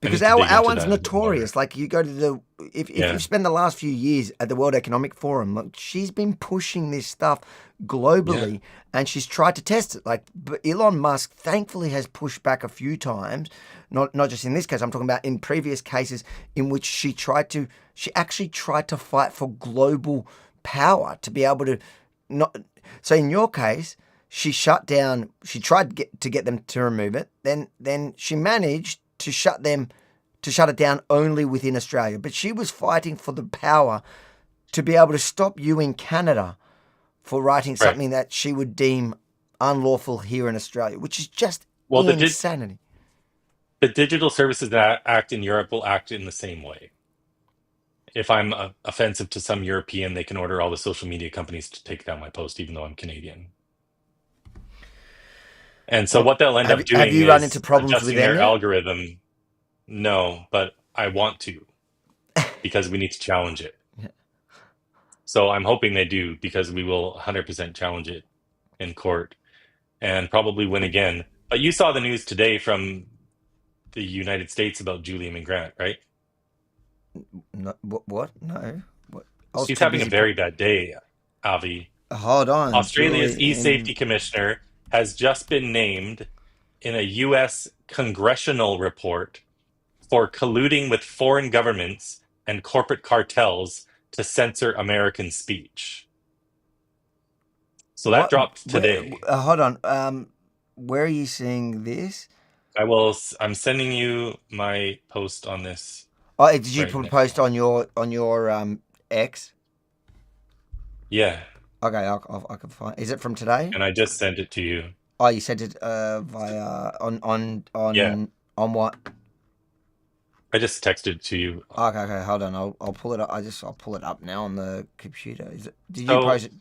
Because I need to our, dig our into one's that a bit more. notorious. Like you go to the if Yeah. you spend the last few years at the World Economic Forum, like she's been pushing this stuff globally, and she's tried to test it. Like but Elon Musk, thankfully, has pushed back a few times. Not just in this case. I'm talking about in previous cases in which she actually tried to fight for global power to be able to not. So in your case, she shut down. She tried to get them to remove it. Then she managed to shut it down only within Australia. But she was fighting for the power to be able to stop you in Canada for writing something that she would deem unlawful here in Australia, which is just insanity. The Digital Services Act in Europe will act in the same way. If I'm offensive to some European, they can order all the social media companies to take down my post, even though I'm Canadian. And so what they'll end up doing have you run is into problems with adjusting them their yet? algorithm. No, but I want to because we need to challenge it. So I'm hoping they do because we will 100% challenge it in court and probably win again. But you saw the news today from the United States about Julia Grant, right? No, what? No. What? I was She's too having a busy very bad day, Avi. Hold on. Australia's Julie, eSafety commissioner has just been named in a U.S. congressional report for colluding with foreign governments and corporate cartels to censor American speech. So that What? dropped today. Hold on. Where are you seeing this? I'm sending you my post on this. Oh, did you right put a now. post on your X? Yeah, Okay, I can find. Is it from today? and I just sent it to you. Oh, you sent it via on Yeah. on what? I just texted it to you. Okay. Hold on. I'll pull it up. I'll pull it up now on the computer. Did you So- post it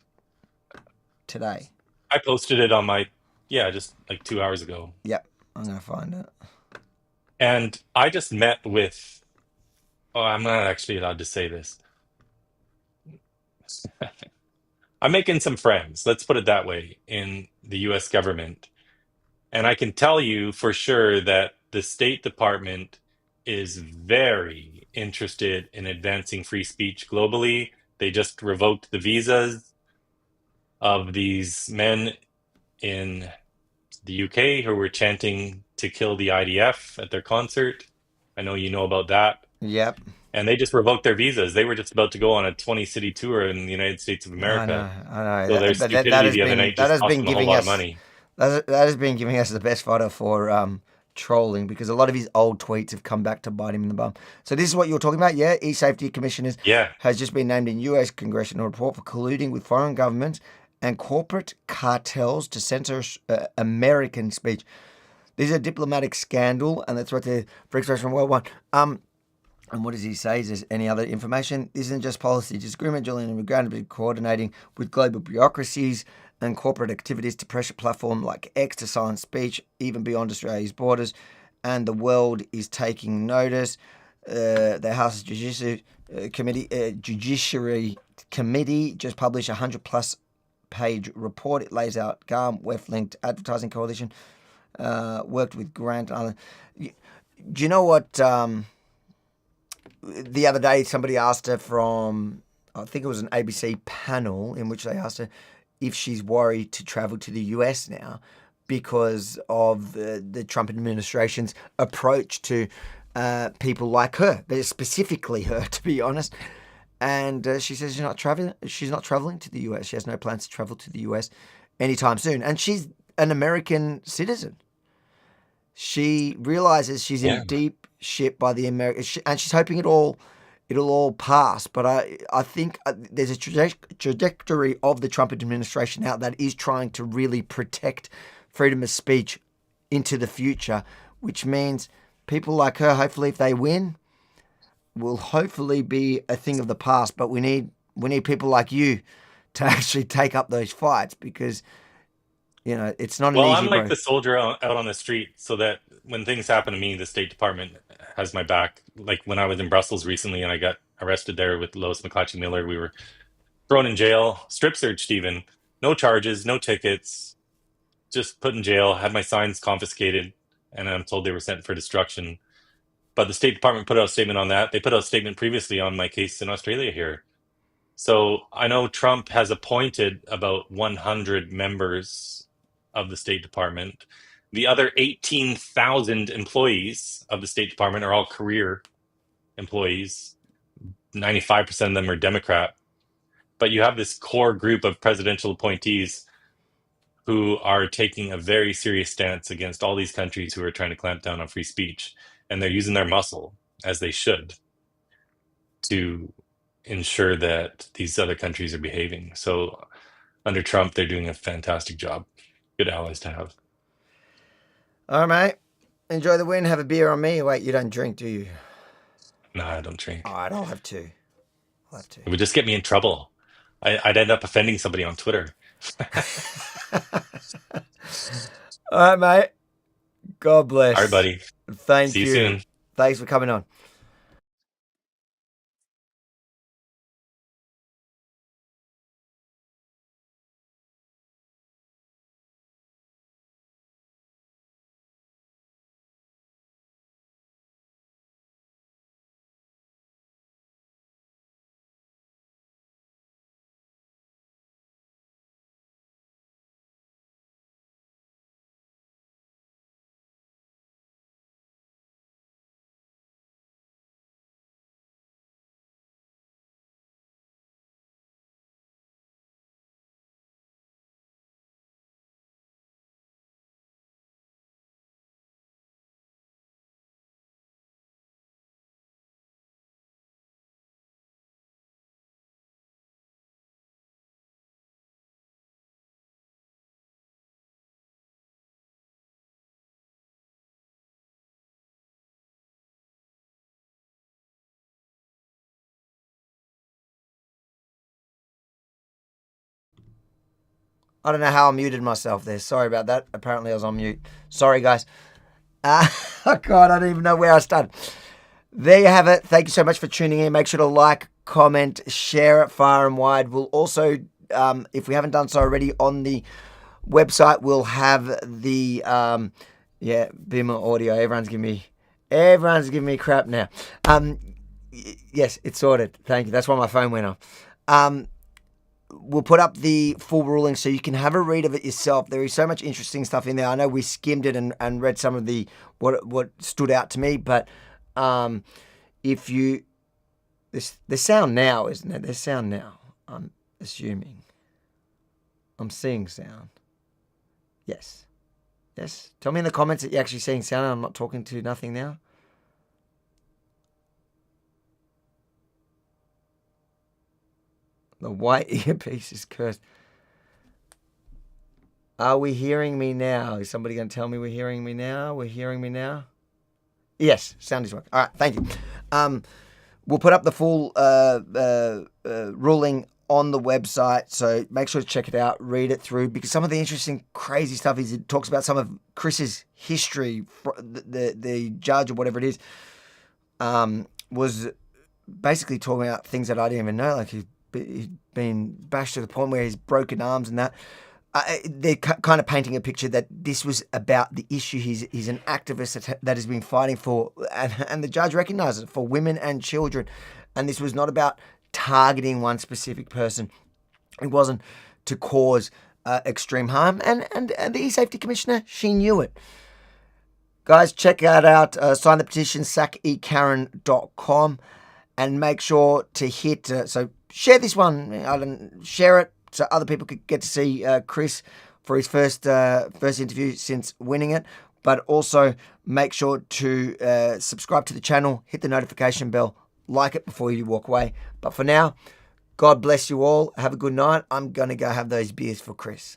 today? I posted it on my, just like 2 hours ago. Yep. I'm gonna find it. And I just met with, I'm not actually allowed to say this. I'm making some friends, let's put it that way, in the US government. And I can tell you for sure that the State Department is very interested in advancing free speech globally. They just revoked the visas of these men in the UK who were chanting to kill the IDF at their concert. I know you know about that. Yep. And they just revoked their visas. They were just about to go on a 20-city tour in the United States of America. I know. So their stupidity the other night just cost them a whole lot of money. That has been giving us the best fodder for trolling because a lot of his old tweets have come back to bite him in the bum. So this is what you're talking about, yeah? eSafety commissioners has just been named in US congressional report for colluding with foreign governments and corporate cartels to censor American speech. This is a diplomatic scandal, and that's what the free expression worldwide. And what does he say? Is there any other information? This isn't just policy disagreement. Julian Grant has been coordinating with global bureaucracies and corporate activities to pressure platform like X to silence speech, even beyond Australia's borders. And the world is taking notice. The House Judiciary Committee just published a 100+ page report. It lays out GARM, Weft-linked advertising coalition, worked with Grant and other. Do you know what? The other day, somebody asked her from, I think it was an ABC panel, in which they asked her if she's worried to travel to the US now because of the Trump administration's approach to people like her, specifically her, to be honest. And she says she's not traveling to the US. She has no plans to travel to the US anytime soon. And she's an American citizen. She realizes she's in deep shit by the American, and she's hoping it'll all pass. But I think there's a trajectory of the Trump administration out that is trying to really protect freedom of speech into the future, which means people like her, hopefully, if they win, will hopefully be a thing of the past. But we need people like you to actually take up those fights because. It's not an easy Well, I'm like road. the soldier out on the street so that when things happen to me, the State Department has my back. Like when I was in Brussels recently and I got arrested there with Lois McClatchy Miller, we were thrown in jail, strip searched even, no charges, no tickets, just put in jail, had my signs confiscated, and I'm told they were sent for destruction. But the State Department put out a statement on that. They put out a statement previously on my case in Australia here. So I know Trump has appointed about 100 members of the State Department. The other 18,000 employees of the State Department are all career employees. 95% of them are Democrat. But you have this core group of presidential appointees who are taking a very serious stance against all these countries who are trying to clamp down on free speech. And they're using their muscle, as they should, to ensure that these other countries are behaving. So under Trump, they're doing a fantastic job. Good allies to have. All right, mate. Enjoy the win. Have a beer on me. Wait, you don't drink, do you? No, I don't drink. All right, I'll have two. It would just get me in trouble. I'd end up offending somebody on Twitter. All right, mate. God bless. All right, buddy. Thank See you. you soon. Thanks for coming on. I don't know how I muted myself there. Sorry about that. Apparently I was on mute. Sorry, guys. Oh, God, I don't even know where I started. There you have it. Thank you so much for tuning in. Make sure to like, comment, share it far and wide. We'll also, if we haven't done so already, on the website, we'll have the, Bimmer audio. Everyone's giving me crap now. Yes, it's sorted. Thank you. That's why my phone went off. We'll put up the full ruling so you can have a read of it yourself. There is so much interesting stuff in there. I know we skimmed it and read some of the what stood out to me, but if you there's sound now, isn't it? There's sound now. I'm assuming. I'm seeing sound. Yes. Yes. Tell me in the comments that you're actually seeing sound and I'm not talking to nothing now. The white earpiece is cursed. Are we hearing me now? Is somebody going to tell me we're hearing me now? We're hearing me now? Yes, sound is working. All right, thank you. We'll put up the full ruling on the website, so make sure to check it out, read it through, because some of the interesting, crazy stuff is it talks about some of Chris's history. The judge or whatever it is was basically talking about things that I didn't even know, like he's been bashed to the point where he's broken arms and that. They're kind of painting a picture that this was about the issue. He's an activist that has been fighting for, and the judge recognises it, for women and children. And this was not about targeting one specific person. It wasn't to cause extreme harm. And the eSafety Commissioner, she knew it. Guys, check that out. Sign the petition, sackekaren.com, and make sure to hit... so share this one. Share it so other people could get to see Chris for his first interview since winning it. But also make sure to subscribe to the channel, hit the notification bell, like it before you walk away. But for now, God bless you all. Have a good night. I'm going to go have those beers for Chris.